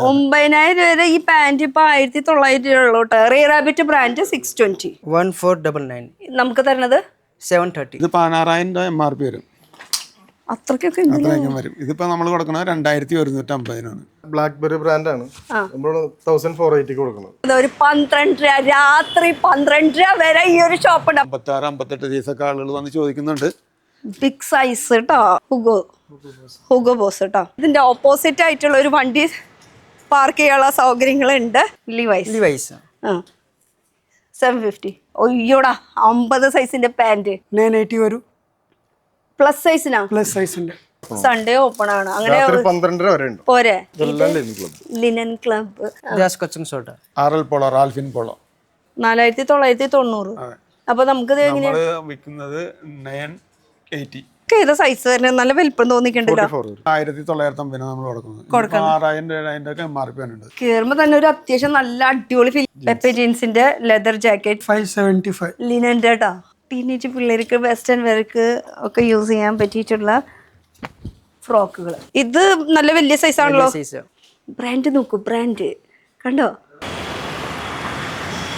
9,000 വരെ ഈ പാന്റ് ഇപ്പൊ 1,900 ഉള്ളൂ. Ray rabbit brand 620. 1499. നമുക്ക് തരുന്നത് 730. ഇത് 16,000 MRP വരും. അത്രയ്ക്കൊക്കെ വരും. ഇതിപ്പോ നമ്മൾ കൊടുക്കുന്നത് 2,150 ബ്ലാക്ക്ബെറി ബ്രാൻഡാണ്. നമ്മൾ 1,480 കൊടുക്കുന്നത്. ഒരു 12 രാത്രി 12 വരെ ഈ ഒരു ഷോപ്പ് ഉണ്ട്. 56-58 ദിവസമൊക്കെ ആളുകൾ വന്ന് ചോദിക്കുന്നുണ്ട്. ബിഗ് സൈസ് കേട്ടോ. ഹുഗോ ബോസ് കേട്ടോ. ഇതിന്റെ ഓപ്പോസിറ്റ് ആയിട്ടുള്ള ഒരു വണ്ടി പാർക്ക് ചെയ്യാനുള്ള സൗകര്യങ്ങളുണ്ട്. ലിവൈസ് 750. ഒയ്യോടാ 50 സൈസിന്റെ പാന്റ് 980 വരും. പ്ലസ് സൈസിനാ? പ്ലസ് സൈസിന്റെ സൺഡേ ഓപ്പൺ ആണ്. അങ്ങനെ 12 വരെ ഉണ്ട്. പോരെ? ലിനൻ ക്ലബ് RL പോളോ, റാൽഫിൻ പോളോ 4,990. അപ്പൊ നമുക്ക് വിൽക്കുന്നത് 980. ഏത് സൈസ് വരുന്നത്? നല്ല വലിപ്പം തോന്നിക്കണ്ടല്ലോ. 1,950 നമ്മൾ കൊടുക്കുന്നത്. 6,000-7,000 MRP ഉണ്ട്. കേറുമ്പോ തന്നെ ഒരു അത്യാവശ്യം നല്ല അടിപൊളി പെപ്പെ ജീൻസിന്റെ ലെതർ ജാക്കറ്റ് 575. ലിനന്റെ കേട്ടോ. ടീനേജ് പിള്ളേർക്ക് വെസ്റ്റേൺ വെയർക്ക് ഒക്കെ യൂസ് ചെയ്യാൻ പറ്റിയിട്ടുള്ള ഫ്രോക്കുകൾ. ഇത് നല്ല വലിയ സൈസ് ആണല്ലോ. ബ്രാൻഡ് നോക്കൂ, ബ്രാൻഡ് കണ്ടോ.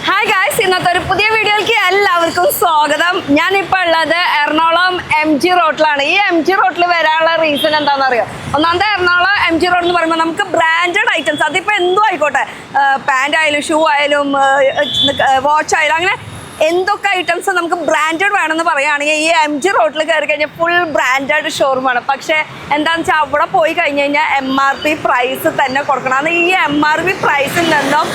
ഹായ് ഗായ്സ്, ഇന്നത്തെ ഒരു പുതിയ വീഡിയോയിലേക്ക് എല്ലാവർക്കും സ്വാഗതം. ഞാനിപ്പോൾ ഉള്ളത് എറണാകുളം MG റോഡിലാണ്. ഈ MG റോഡിൽ വരാനുള്ള റീസൺ എന്താണെന്ന് അറിയാം. ഒന്നാമത്തെ എറണാകുളം MG റോഡ് എന്ന് പറയുമ്പോൾ നമുക്ക് ബ്രാൻഡഡ് ഐറ്റംസ്, അതിപ്പോൾ എന്തും ആയിക്കോട്ടെ, പാൻ്റ് ആയാലും ഷൂ ആയാലും വാച്ച് ആയാലും അങ്ങനെ എന്തൊക്കെ ഐറ്റംസ് നമുക്ക് ബ്രാൻഡഡ് വേണമെന്ന് പറയുകയാണെങ്കിൽ ഈ MG റോഡിൽ കയറി കഴിഞ്ഞാൽ ഫുൾ ബ്രാൻഡഡ് ഷോറൂമാണ്. പക്ഷേ എന്താണെന്ന് വെച്ചാൽ അവിടെ പോയി കഴിഞ്ഞ് കഴിഞ്ഞാൽ MRP പ്രൈസ് തന്നെ കൊടുക്കണം. അത് ഈ MRP പ്രൈസിൽ നിന്നും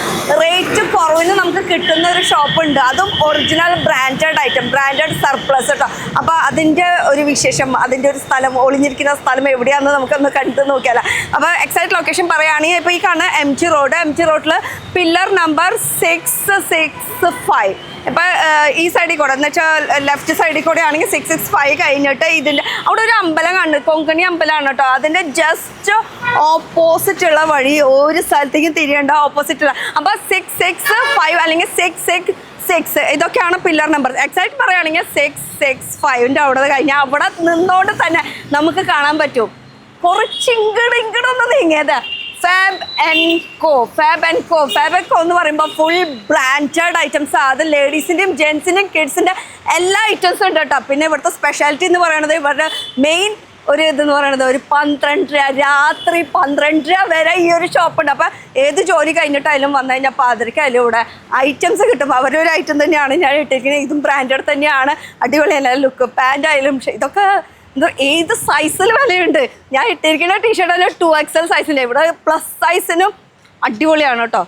റേറ്റ് കുറവിന് നമുക്ക് കിട്ടുന്ന ഒരു ഷോപ്പ് ഉണ്ട്. അതും original branded item, branded surplus കേട്ടോ. അപ്പോൾ അതിൻ്റെ ഒരു വിശേഷം, അതിൻ്റെ ഒരു സ്ഥലം, ഒളിഞ്ഞിരിക്കുന്ന സ്ഥലം എവിടെയാണെന്ന് നമുക്കൊന്ന് കണ്ടു നോക്കിയാലോ. അപ്പോൾ എക്സാക്ട് ലൊക്കേഷൻ പറയുകയാണെങ്കിൽ ഇപ്പോൾ ഈ കാണുന്ന MG റോഡിൽ പില്ലർ നമ്പർ 665. ഇപ്പം ഈ സൈഡിൽ കൂടെ എന്ന് വെച്ചാൽ ലെഫ്റ്റ് സൈഡിൽ കൂടെ ആണെങ്കിൽ 665 കഴിഞ്ഞിട്ട് ഇതിൻ്റെ അവിടെ ഒരു അമ്പലം കണ്ട്, കൊങ്കണി അമ്പലമാണ് കേട്ടോ. അതിൻ്റെ ജസ്റ്റ് ഓപ്പോസിറ്റ് ഉള്ള വഴി, ഒരു സ്ഥലത്തേക്കും തിരിയേണ്ട ഓപ്പോസിറ്റുള്ള. അപ്പോൾ 665 അല്ലെങ്കിൽ 666 ഇതൊക്കെയാണ് പില്ലർ നമ്പർ. എക്സാക്ട് പറയുകയാണെങ്കിൽ 665 അവിടെ കഴിഞ്ഞാൽ അവിടെ നിന്നുകൊണ്ട് തന്നെ നമുക്ക് കാണാൻ പറ്റും. കുറച്ച് ഇങ്ങടൊന്ന് നീങ്ങിയത് ഫാബ് ആൻഡ് കോ എന്ന് പറയുമ്പോൾ ഫുൾ ബ്രാൻഡഡ് ഐറ്റംസ്. അത് ലേഡീസിൻ്റെയും ജെൻസിൻ്റെയും കിഡ്സിൻ്റെ എല്ലാ ഐറ്റംസും ഉണ്ട് കേട്ടോ. പിന്നെ ഇവിടുത്തെ സ്പെഷ്യാലിറ്റി എന്ന് പറയുന്നത്, ഇവരുടെ മെയിൻ ഒരു ഇതെന്ന് പറയുന്നത് ഒരു 12 രാത്രി 12 വരെ ഈ ഒരു ഷോപ്പുണ്ട്. അപ്പോൾ ഏത് ജോലി കഴിഞ്ഞിട്ടായാലും വന്നു കഴിഞ്ഞാൽ പാതിരക്കായാലും ഇവിടെ ഐറ്റംസ് കിട്ടും. അവരുടെ ഒരു ഐറ്റം തന്നെയാണ് ഞാൻ ഇട്ടിരിക്കുന്നത്. ഇതും ബ്രാൻഡഡ് തന്നെയാണ്. അടിപൊളിയല്ല ലുക്ക്. പാൻ്റ് ആയാലും ഇതൊക്കെ ഏത് സൈസിൽ വിലയുണ്ട്. ഞാൻ ഇട്ടിരിക്കുന്ന ടീഷർട്ടിന് 2XL സൈസിൻ്റെ, ഇവിടെ പ്ലസ് സൈസിനും അടിപൊളിയാണ് കേട്ടോ.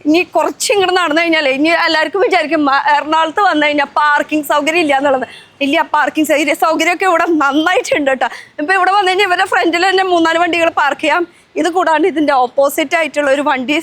ഇനി കുറച്ച് ഇങ്ങോട്ട് നടന്നു കഴിഞ്ഞാൽ ഇനി എല്ലാവർക്കും വിചാരിക്കും എറണാകുളത്ത് വന്നു കഴിഞ്ഞാൽ പാർക്കിംഗ് സൗകര്യം ഇല്ല എന്നുള്ളത്. ഇല്ല, പാർക്കിംഗ് സൗകര്യമൊക്കെ ഇവിടെ നന്നായിട്ടുണ്ട് കേട്ടോ. ഇപ്പോൾ ഇവിടെ വന്നു കഴിഞ്ഞാൽ ഇവരുടെ ഫ്രണ്ടിൽ തന്നെ 3-4 വണ്ടികൾ പാർക്ക് ചെയ്യാം. ഇത് കൂടാണ്ട് ഇതിൻ്റെ ഓപ്പോസിറ്റ് ആയിട്ടുള്ള ഒരു വണ്ടി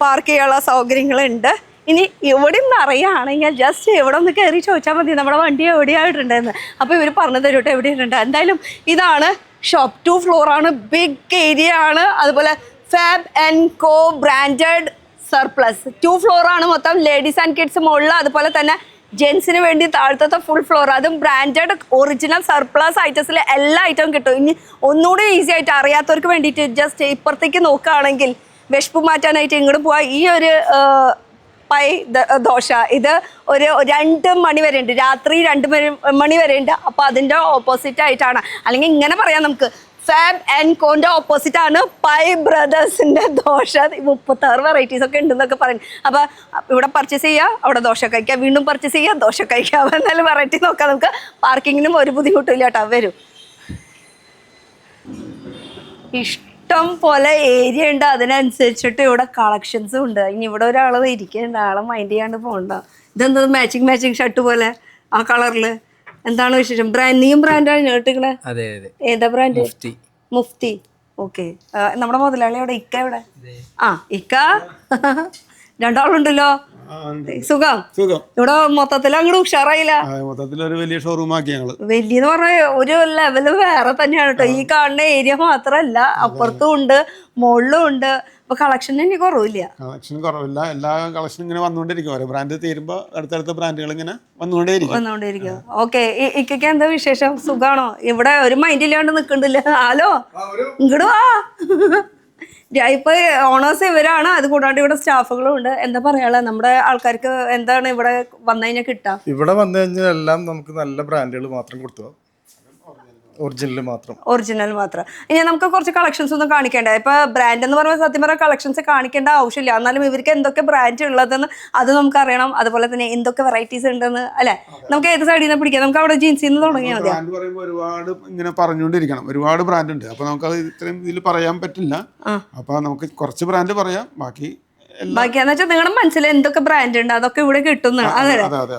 പാർക്ക് ചെയ്യാനുള്ള സൗകര്യങ്ങളുണ്ട്. ഇനി ഇവിടെ നിന്ന് അറിയുകയാണെങ്കിൽ ജസ്റ്റ് ഇവിടെ ഒന്ന് കയറി ചോദിച്ചാൽ മതി നമ്മുടെ വണ്ടി എവിടെയായിട്ടുണ്ടെന്ന്. അപ്പോൾ ഇവർ പറഞ്ഞു തരും കേട്ടോ എവിടെയുണ്ട്. എന്തായാലും ഇതാണ് ഷോപ്പ്. 2 ഫ്ലോറാണ്, ബിഗ് ഏരിയ ആണ്. അതുപോലെ fab and co branded surplus 2 ഫ്ലോറാണ് മൊത്തം. ലേഡീസ് ആൻഡ് കിഡ്സ് മുകളിൽ, അതുപോലെ തന്നെ ജെൻസിന് വേണ്ടി താഴത്തെ ഫുൾ ഫ്ലോർ. അതും ബ്രാൻഡഡ് ഒറിജിനൽ സർപ്ലസ് ഐറ്റംസിൽ എല്ലാ ഐറ്റവും കിട്ടും. ഇനി ഒന്നുകൂടി ഈസി ആയിട്ട് അറിയാത്തവർക്ക് വേണ്ടിയിട്ട് ജസ്റ്റ് ഇപ്പുറത്തേക്ക് നോക്കുകയാണെങ്കിൽ വിശപ്പ് മാറ്റാനായിട്ട് ഇങ്ങോട്ട് പോവാം. ഈ ഒരു ദോശ ഇത് ഒരു 2 മണി വരെ ഉണ്ട്, രാത്രി 2 മണി വരെ ഉണ്ട്. അപ്പോൾ അതിൻ്റെ ഓപ്പോസിറ്റ് ആയിട്ടാണ്, അല്ലെങ്കിൽ ഇങ്ങനെ പറയാം നമുക്ക്, ഫാബ് ആൻഡ് കോൻ്റെ ഓപ്പോസിറ്റ് ആണ് പൈ ബ്രദേഴ്സിൻ്റെ ദോശ. 36 വെറൈറ്റീസ് ഒക്കെ ഉണ്ടെന്നൊക്കെ പറയും. അപ്പോൾ ഇവിടെ പർച്ചേസ് ചെയ്യുക, അവിടെ ദോശ കഴിക്കുക, വീണ്ടും പർച്ചേസ് ചെയ്യുക, ദോശ കഴിക്കുക. എന്നാലും വെറൈറ്റി നോക്കാം നമുക്ക്. പാർക്കിങ്ങിനും ഒരു ബുദ്ധിമുട്ടില്ല കേട്ടോ. വരും, ഇഷ്ടം പോലെ ഏരിയ ഉണ്ട്. അതിനനുസരിച്ചിട്ട് ഇവിടെ കളക്ഷൻസും ഉണ്ട്. ഇനി ഇവിടെ ഒരാൾ ഇരിക്കേണ്ട, ആളെ മൈൻഡ് ചെയ്യാണ്ട് പോകണ്ട. ഇതെന്താ മാച്ചിങ് ഷർട്ട് പോലെ ആ കളറിൽ? എന്താണ് വിശേഷം? നീയും ബ്രാൻഡാണ് കേട്ടിക്കണേ? ഏതാ ബ്രാൻഡ്? മുഫ്തി. ഓക്കെ. നമ്മുടെ മുതലാളി അവിടെ, ഇക്ക എവിടെ? ഇക്ക രണ്ടാളുണ്ടല്ലോ. സുഖം. ഇവിടെ മൊത്തത്തിൽ അങ്ങോട്ട് ഉഷാറായില്ല. വലിയ ഷോറൂം ആക്കി ഞങ്ങള്. വലിയെന്ന് പറഞ്ഞ ഒരു ലെവല് വേറെ തന്നെയാണ് കേട്ടോ. ഈ കാണുന്ന ഏരിയ മാത്രല്ല, അപ്പുറത്തും ഉണ്ട്, മുകളിലും ഉണ്ട്. അപ്പൊ കളക്ഷൻ ഇനി കുറവില്ല. എല്ലാ കളക്ഷനും ഇങ്ങനെ വന്നുകൊണ്ടിരിക്കും. ഓരോ ബ്രാൻഡ് തീരുമ്പോ അടുത്തടുത്ത ബ്രാൻഡുകൾ ഇങ്ങനെ വന്നുകൊണ്ടേയിരിക്കും. ഓക്കെ. ഇക്കൊക്കെ എന്താ വിശേഷം? സുഖാണോ? ഇവിടെ ഒരു മൈൻഡ് ഇല്ലാണ്ട് നിക്കണ്ടില്ല. ഹലോ, ഇങ്ങോട്ട് വാ. ഇപ്പൊ ഓണേഴ്സ് ഇവരാണ്, അത് കൂടാണ്ട് ഇവിടെ സ്റ്റാഫുകളും ഉണ്ട്. എന്താ പറയാനുള്ളത് നമ്മുടെ ആൾക്കാർക്ക്? എന്താണ് ഇവിടെ വന്നു കഴിഞ്ഞാൽ കിട്ടാം? ഇവിടെ വന്നു കഴിഞ്ഞാൽ എല്ലാം നമുക്ക് നല്ല ബ്രാൻഡുകൾ മാത്രം കൊടുത്തു, ഒറിജിനൽ മാത്രം. ഇനി നമുക്ക് കുറച്ച് കളക്ഷൻസ് ഒന്നും കാണിക്കണ്ടേ? ഇപ്പൊ ബ്രാൻഡ് എന്ന് പറയുമ്പോൾ സത്യം പറഞ്ഞാൽ കളക്ഷൻസ് കാണിക്കേണ്ട ആവശ്യമില്ല. എന്നാലും ഇവർക്ക് എന്തൊക്കെ ബ്രാൻഡ് ഉള്ളതെന്ന് അത് നമുക്ക് അറിയണം. അതുപോലെ തന്നെ എന്തൊക്കെ വെറൈറ്റീസ് ഉണ്ടെന്ന് അല്ലെ. നമുക്ക് ഏത് സൈഡിൽ നിന്ന് പിടിക്കാം? നമുക്ക് അവിടെ ജീൻസിൽ നിന്ന് തുടങ്ങിയാൽ മതി. ബ്രാൻഡ് പറയുമ്പോൾ ഒരുപാട് ഇങ്ങനെ പറഞ്ഞുകൊണ്ടിരിക്കണം, ഒരുപാട് ബ്രാൻഡ് ഉണ്ട്. അപ്പൊ നമുക്കത് ഇത്രയും ഇതിൽ പറയാൻ പറ്റില്ല. അപ്പൊ നമുക്ക് കുറച്ച് ബ്രാൻഡ് പറയാം, ബാക്കിയെന്ന് വെച്ചാൽ നിങ്ങളുടെ മനസ്സിൽ എന്തൊക്കെ ബ്രാൻഡ് ഉണ്ട് അതൊക്കെ ഇവിടെ കിട്ടുന്നു. അതെ,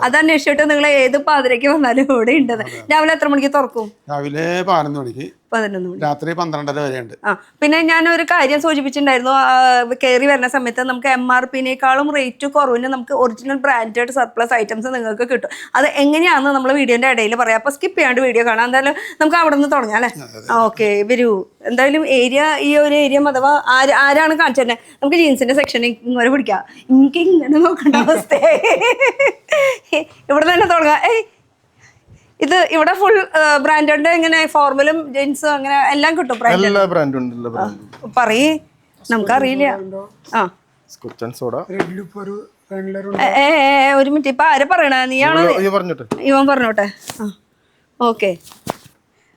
അത് അന്വേഷിച്ചിട്ട് നിങ്ങൾ ഏത് പാതിരയ്ക്ക് വന്നാലും ഇവിടെ ഉണ്ട്. രാവിലെ എത്ര മണിക്ക് തുറക്കും? രാവിലെ 11 മണിക്ക്, 11 മണി, രാത്രി 12:30 വരെ ഉണ്ട്. പിന്നെ ഞാൻ ഒരു കാര്യം സൂചിപ്പിച്ചിട്ടുണ്ടായിരുന്നു, കയറി വരുന്ന സമയത്ത് നമുക്ക് MRP-നേക്കാളും റേറ്റ് കുറവിന് നമുക്ക് ഒറിജിനൽ ബ്രാൻഡഡ് സർപ്ലസ് ഐറ്റംസ് നിങ്ങൾക്ക് കിട്ടും. അത് എങ്ങനെയാണെന്ന് നമ്മൾ വീഡിയോന്റെ ഇടയിൽ പറയാം. അപ്പൊ സ്കിപ്പ് ചെയ്യാണ്ട് വീഡിയോ കാണാം. എന്തായാലും നമുക്ക് അവിടെ നിന്ന് തുടങ്ങാം അല്ലേ? ഓക്കെ, വരൂ. എന്തായാലും ഈ ഒരു ഏരിയ അഥവാ ആരാണ് കാണിച്ചത്? നമുക്ക് ജീൻസിന്റെ സെക്ഷനിൽ ഇങ്ങനെ പിടിക്കാം. എനിക്ക് ഇങ്ങനെ നോക്കേണ്ട അവസ്ഥ. ഇവിടെ തന്നെ തുടങ്ങാം. ഇത് ഇവിടെ ഫുൾ ബ്രാൻഡഡ്, എങ്ങനെ ഫോർമലും ജീൻസും അങ്ങനെ എല്ലാം കിട്ടും? എല്ലാ ബ്രാൻഡും ഉണ്ട്. പറയേ, നമുക്കറിയില്ല. ഒരു മിനിറ്റ്, ഇപ്പൊ ആരെ പറയണ? നീയാണോ? ഇവൻ പറഞ്ഞോട്ടെ.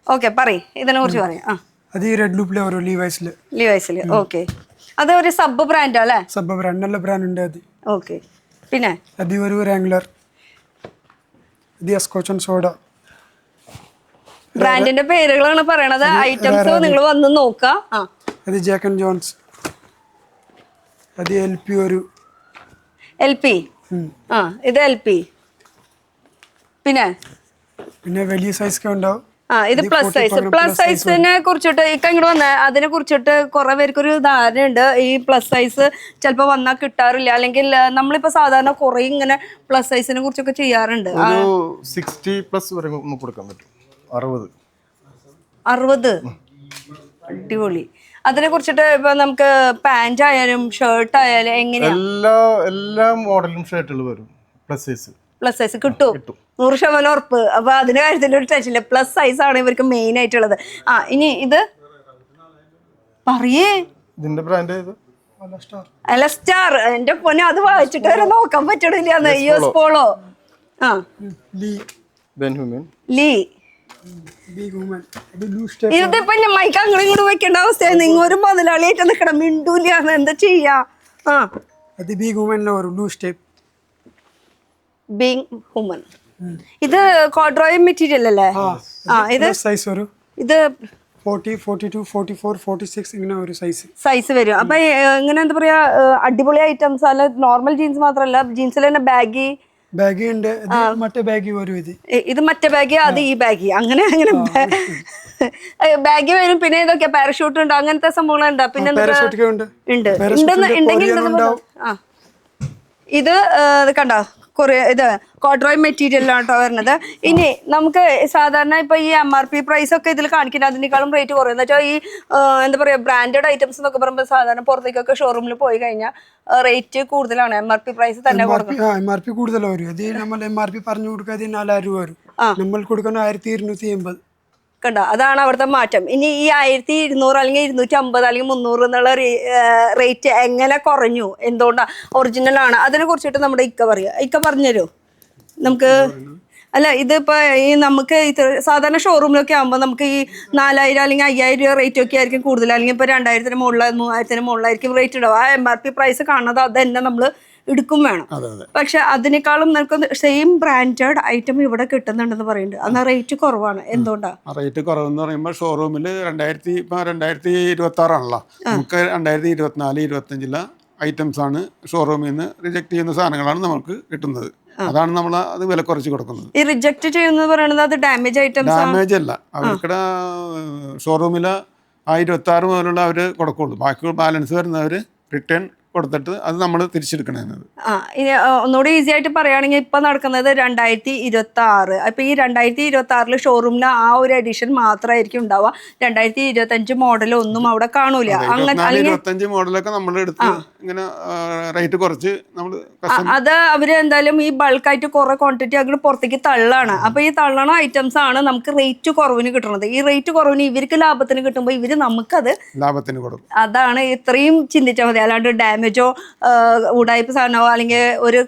ഓക്കെ പറയ്, ഇതിനെ കുറിച്ച് പറയാം. അത് റെഡ് ലൂപ്പിലെ ഒരു ലീവൈസില്. ഓക്കെ, അത് ഒരു സബ് ബ്രാൻഡ് അല്ലേ? സബ് ബ്രാൻഡ്, നല്ല ബ്രാൻഡ് ഉണ്ട് അത്. ഓക്കെ, പിന്നെ അത് ഒരു റാംഗ്ലർ, ഇത് സ്കോച്ച് ആൻഡ് സോഡ. ബ്രാൻഡിന്റെ പേരുകളാണ് പറയണത്. ഐറ്റംസ് നിങ്ങൾ വന്ന് നോക്കാം. അത് ജാക്ക് ആൻഡ് ജോൺസ്, അത് LP ഒരു LP. ഇത് LP. പിന്നെ വലിയ സൈസ് ഉണ്ടാവും. ഇത് പ്ലസ് സൈസിനെ കുറിച്ചിട്ട് ഇങ്ങോട്ട് വന്ന അതിനെ കുറിച്ചിട്ട് കുറെ പേർക്ക് ഒരു ധാരണയുണ്ട്. ഈ പ്ലസ് സൈസ് ചിലപ്പോ വന്നാൽ കിട്ടാറില്ല, അല്ലെങ്കിൽ നമ്മളിപ്പോ സാധാരണ കുറെ ഇങ്ങനെ പ്ലസ് സൈസിനെ കുറിച്ചൊക്കെ ചെയ്യാറുണ്ട്. 60+ വരെ കൊടുക്കാൻ പറ്റും. 60. അടിപൊളി. അതിനെ കുറിച്ചിട്ട് ഇപ്പൊ നമുക്ക് പാന്റ് ആയാലും ഷർട്ട് ആയാലും എങ്ങനെയാ? എല്ലാ മോഡലും ഷർട്ടുകൾ വരും. പ്ലസ് സൈസ് കിട്ടും, 100% ഉറപ്പ്. അപ്പൊ അതിന്റെ കാര്യത്തിൽ ഒരു ടെൻഷനില്ല. പ്ലസ് സൈസ് ആണ് ഇവർക്ക് മെയിൻ ആയിട്ടുള്ളത്. ഇനി ഇത് പറയേ, ഇതിന്റെ ബ്രാൻഡ് അലസ്റ്റാർ. എന്റെ പൊന്നെ, അത് വായിച്ചിട്ട് വരെ നോക്കാൻ പറ്റണില്ല. US polo, Lee. ഇതിപ്പോ മൈക്ക് അങ്ങോട്ടും ഇങ്ങോട്ട് വെക്കേണ്ട അവസ്ഥയാണ്. നിങ്ങൾ ഒരു മുതലാളിയായിട്ട് നിക്കണം, മിണ്ടൂല. എന്താ ചെയ്യാ? ഇത് കോഡ്രോയ് മെറ്റീരിയൽ അല്ലേ? ഇത് ഇത് 40, 42, 44, 46 ഇങ്ങനെ ഒരു സൈസ് വരും. അപ്പൊ ഇങ്ങനെ എന്താ പറയാ, അടിപൊളി ഐറ്റംസ് അല്ല. നോർമൽ ജീൻസ് മാത്രല്ല, ജീൻസിൽ തന്നെ ബാഗി ഉണ്ട്. മറ്റേ ബാഗി വരും. ഇത് മറ്റേ ബാഗ്, അത് ഈ ബാഗ്, അങ്ങനെ ബാഗ് വരും. പിന്നെ ഇതൊക്കെ പാരഷൂട്ട് ഉണ്ട്, അങ്ങനത്തെ സംഭവങ്ങളുണ്ട്. പിന്നെ ഇത് കണ്ടോ, ഇത് കോഡ്രോയ് മെറ്റീരിയലാണ് കേട്ടോ വരുന്നത്. ഇനി നമുക്ക് സാധാരണ ഇപ്പൊ ഈ MRP പ്രൈസ് ഒക്കെ ഇതിൽ കാണിക്കുന്നത് അതിനേക്കാളും റേറ്റ് കുറയും. എന്ന് വെച്ചാൽ ഈ എന്താ പറയാ, ബ്രാൻഡഡ് ഐറ്റംസ് എന്നൊക്കെ പറയുമ്പോൾ സാധാരണ പുറത്തേക്കൊക്കെ ഷോറൂമിൽ പോയി കഴിഞ്ഞാൽ റേറ്റ് കൂടുതലാണ്. MRP പ്രൈസ് തന്നെ MRP കൂടുതലാണ് വരും. അത് നമ്മൾ MRP പറഞ്ഞു കൊടുക്കാതെ 4000 രൂപ വരും. നമ്മൾ കൊടുക്കുന്ന 1280. കണ്ടോ, അതാണ് അവിടുത്തെ മാറ്റം. ഇനി ഈ 1200 അല്ലെങ്കിൽ 250 അല്ലെങ്കിൽ 300 എന്നുള്ള റേറ്റ് എങ്ങനെ കുറഞ്ഞു, എന്തുകൊണ്ടാ? ഒറിജിനൽ ആണ്. അതിനെ കുറിച്ചിട്ട് നമ്മുടെ ഇക്ക പറഞ്ഞുതരുമോ നമുക്ക്? അല്ല, ഇതിപ്പോ ഈ നമുക്ക് സാധാരണ ഷോറൂമിലൊക്കെ ആകുമ്പോൾ നമുക്ക് ഈ 4000 അല്ലെങ്കിൽ 5000 രൂപ റേറ്റ് ഒക്കെ ആയിരിക്കും കൂടുതൽ, അല്ലെങ്കിൽ ഇപ്പൊ 2000-ന് മുകളിൽ 3000-ന് മുകളിലായിരിക്കും റേറ്റ് ഉണ്ടാവും. MRP പ്രൈസ് കാണുന്നത് അത് തന്നെ നമ്മൾ എടുക്കും വേണം. പക്ഷെ അതിനേക്കാളും നമുക്ക് സെയിം ബ്രാൻഡഡ് ഐറ്റം ഇവിടെ കിട്ടുന്നുണ്ടെന്ന് പറയുന്നുണ്ട്. എന്നാൽ റേറ്റ് കുറവാണ്. എന്തുകൊണ്ടാ റേറ്റ് കുറവെന്ന് പറയുമ്പോൾ ഷോറൂമിൽ 2026 ആണല്ലോ, നമുക്ക് 2024, 2025 ഐറ്റംസ് ആണ് ഷോറൂമിൽ നിന്ന് റിജക്ട് ചെയ്യുന്ന സാധനങ്ങളാണ് നമുക്ക് കിട്ടുന്നത്. അതാണ് നമ്മൾ അത് വില കുറച്ച് കൊടുക്കുന്നത്. ഈ റിജക്ട് ചെയ്യുന്നത് പറയുന്നത് അത് ഡാമേജ് ഐറ്റംസ്? ഡാമേജ് അല്ല, അവർക്കിടെ ഷോറൂമിൽ 26 മുതലുള്ള അവർ കൊടുക്കുള്ളൂ. ബാക്കി ബാലൻസ് വരുന്നവർ റിട്ടേൺ കൊടുത്തിട്ട് അത് നമ്മൾ തിരിച്ചെടുക്കണത്. ഇനി ഒന്നുകൂടി ഈസി ആയിട്ട് പറയുകയാണെങ്കിൽ ഇപ്പൊ നടക്കുന്നത് 2026. അപ്പൊ ഈ 2026 ഷോറൂമിൽ ആ ഒരു എഡിഷൻ മാത്രമായിരിക്കും ഉണ്ടാവുക. 2025 മോഡൽ ഒന്നും അവിടെ കാണൂല. അങ്ങനെ 25 മോഡലൊക്കെ നമ്മൾ എടുത്ത് ഇങ്ങനെ റേറ്റ് കുറച്ച് നമ്മൾ അത് അവര് എന്തായാലും ഈ ബൾക്കായിട്ട് കുറെ ക്വാണ്ടിറ്റി അങ്ങോട്ട് പുറത്തേക്ക് തള്ളാണ്. അപ്പൊ ഈ തള്ളണ ഐറ്റംസ് ആണ് നമുക്ക് റേറ്റ് കുറവിന് കിട്ടുന്നത്. ഈ റേറ്റ് കുറവിന് ഇവർക്ക് ലാഭത്തിന് കിട്ടുമ്പോൾ ഇവര് നമുക്കത് ലാഭത്തിന് കൊടുക്കും. അതാണ് ഇത്രയും ചിന്തിച്ചാൽ മതി. അല്ലാണ്ട് ഡാമേജോ ഉടായ്പ സാധനമോ അല്ലെങ്കിൽ ഒരു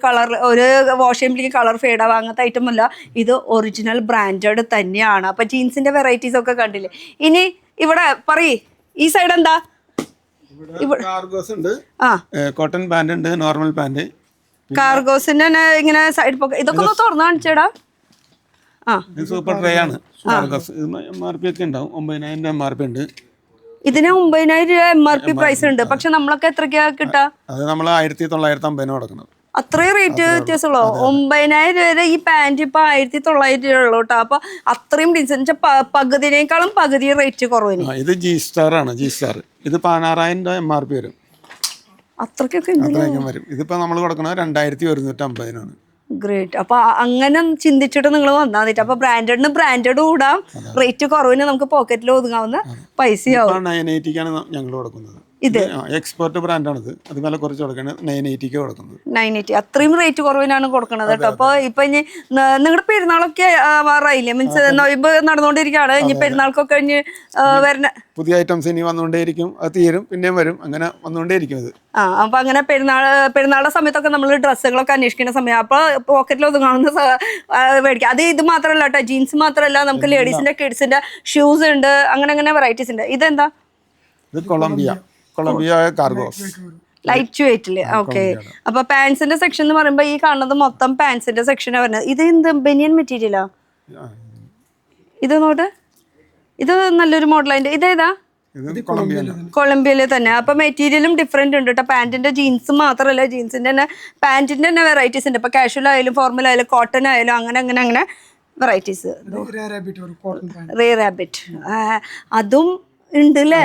വാഷ് ചെയ്യുമ്പോഴേക്കും കളർ ഫേഡ് ആവുക അങ്ങനത്തെ ഐറ്റം അല്ല. ഇത് ഒറിജിനൽ ബ്രാൻഡഡ് തന്നെയാണ്. അപ്പൊ ജീൻസിന്റെ വെറൈറ്റീസ് ഒക്കെ കണ്ടില്ലേ. ഇനി ഇവിടെ പറയ്, ഈ സൈഡ് എന്താ? കാർഗോസ് ഉണ്ട്, കോട്ടൺ പാന്റ് ഉണ്ട്, നോർമൽ പാന്റ്. കാർഗോസിന്റെ ഇങ്ങനെ സൈഡ് പോക്കറ്റ് ഇതൊക്കെ ഒന്ന് തുറന്നു കാണിച്ചേടാ. സൂപ്പർ ട്രേ ആണ് കാർഗോസ്. MRP ഒക്കെ ഉണ്ടാവും. 9,000 MRP ഉണ്ട്. ഇതിന് 9,000 MRP പ്രൈസ് ഉണ്ട്. പക്ഷെ നമ്മളൊക്കെ എത്രയ്ക്കാ കിട്ടാ? അത് നമ്മൾ 1950 കൊടുക്കുന്നത്. അത്രയും റേറ്റ് വ്യത്യാസമുള്ളൂ. 9,000 വരെ ഈ പാന്റ് ഇപ്പൊ 1,900 ഉള്ളൂ കേട്ടോ. അപ്പൊ അത്രയും ഡിസൈൻ പകുതിനേക്കാളും പകുതി റേറ്റ് കുറവിന്. ഇത് ജി സ്റ്റാർ ആണ്. ജി സ്റ്റാർ ഇത് 16,000 MRP വരും. അത്രയ്ക്കൊക്കെ വരും. ഇതിപ്പോ നമ്മൾ കൊടുക്കുന്നത് 2,150 ഗ്രേറ്റ്. അപ്പൊ അങ്ങനെ ചിന്തിച്ചിട്ട് നിങ്ങൾ വന്നാൽ മതി. അപ്പൊ ബ്രാൻഡഡിന് ബ്രാൻഡഡ് കൂടാം, റേറ്റ് കുറവിന് നമുക്ക് പോക്കറ്റിൽ ഒതുങ്ങാവുന്ന പൈസയാവും. 980 ഞങ്ങൾ കൊടുക്കുന്നത്. ഇത് എക്സ്പോർട്ട് ബ്രാൻഡാണിത്. അത് വില കുറച്ച് കൊടുക്കുന്നത് 980 കൊടുക്കുന്നത്. 980 അത്രയും റേറ്റ് കുറവിനാണ് കൊടുക്കുന്നത് കേട്ടോ. അപ്പൊ ഇപ്പൊ ഇനി നിങ്ങളുടെ പെരുന്നാളൊക്കെ ആവാറായില്ലേ? മീൻസ് നൊയിമ്പ് നടന്നുകൊണ്ടിരിക്കുകയാണ്. ഇനി പെരുന്നാൾക്കൊക്കെ കഴിഞ്ഞ് വരുന്ന പുതിയ ഐറ്റംസ് ഇനി വന്നുകൊണ്ടേയിരിക്കും. അത് തീരും, പിന്നെയും വരും, അങ്ങനെ വന്നുകൊണ്ടേയിരിക്കും ഇത്. അപ്പൊ അങ്ങനെ പെരുന്നാളുടെ സമയത്തൊക്കെ നമ്മൾ ഡ്രസ്സുകളൊക്കെ അന്വേഷിക്കുന്ന സമയം അപ്പൊ പോക്കറ്റിൽ ഒതുങ്ങാവുന്ന മേടിക്കാം. അത് ഇത് മാത്രമല്ല കേട്ടോ, ജീൻസ് മാത്രമല്ല, നമുക്ക് ലേഡീസിന്റെ കിഡ്സിന്റെ ഷൂസ് ഉണ്ട്, അങ്ങനെ വെറൈറ്റീസ് ഉണ്ട്. ഇതെന്താ? ഇത് കൊളംബിയ കാർഗോസ് ലൈറ്റ് വെയിറ്റില്. ഓക്കെ. അപ്പൊ പാൻസിന്റെ സെക്ഷൻ എന്ന് പറയുമ്പോ ഈ കാണുന്നത് മൊത്തം പാൻസിന്റെ സെക്ഷനാണ് വരുന്നത്. ഇത് എന്ത് ബനിയൻ മെറ്റീരിയലാ? ഇത് നോട്ട്, ഇത് നല്ലൊരു മോഡലൈൻ്റെ. ഇതേതാ? കൊളംബിയയില് തന്നെ. അപ്പൊ മെറ്റീരിയലും ഡിഫറെന്റ് ഉണ്ട് കേട്ടോ. പാന്റിന്റെ ജീൻസ് മാത്രമല്ല, ജീൻസിന്റെ തന്നെ പാന്റിന്റെ തന്നെ വെറൈറ്റീസ് ഉണ്ട്. ഇപ്പൊ കാഷ്വൽ ആയാലും ഫോർമൽ ആയാലും കോട്ടൺ ആയാലും അങ്ങനെ വെറൈറ്റീസ്. റേ റാബിറ്റ് അതും ഉണ്ട് അല്ലേ?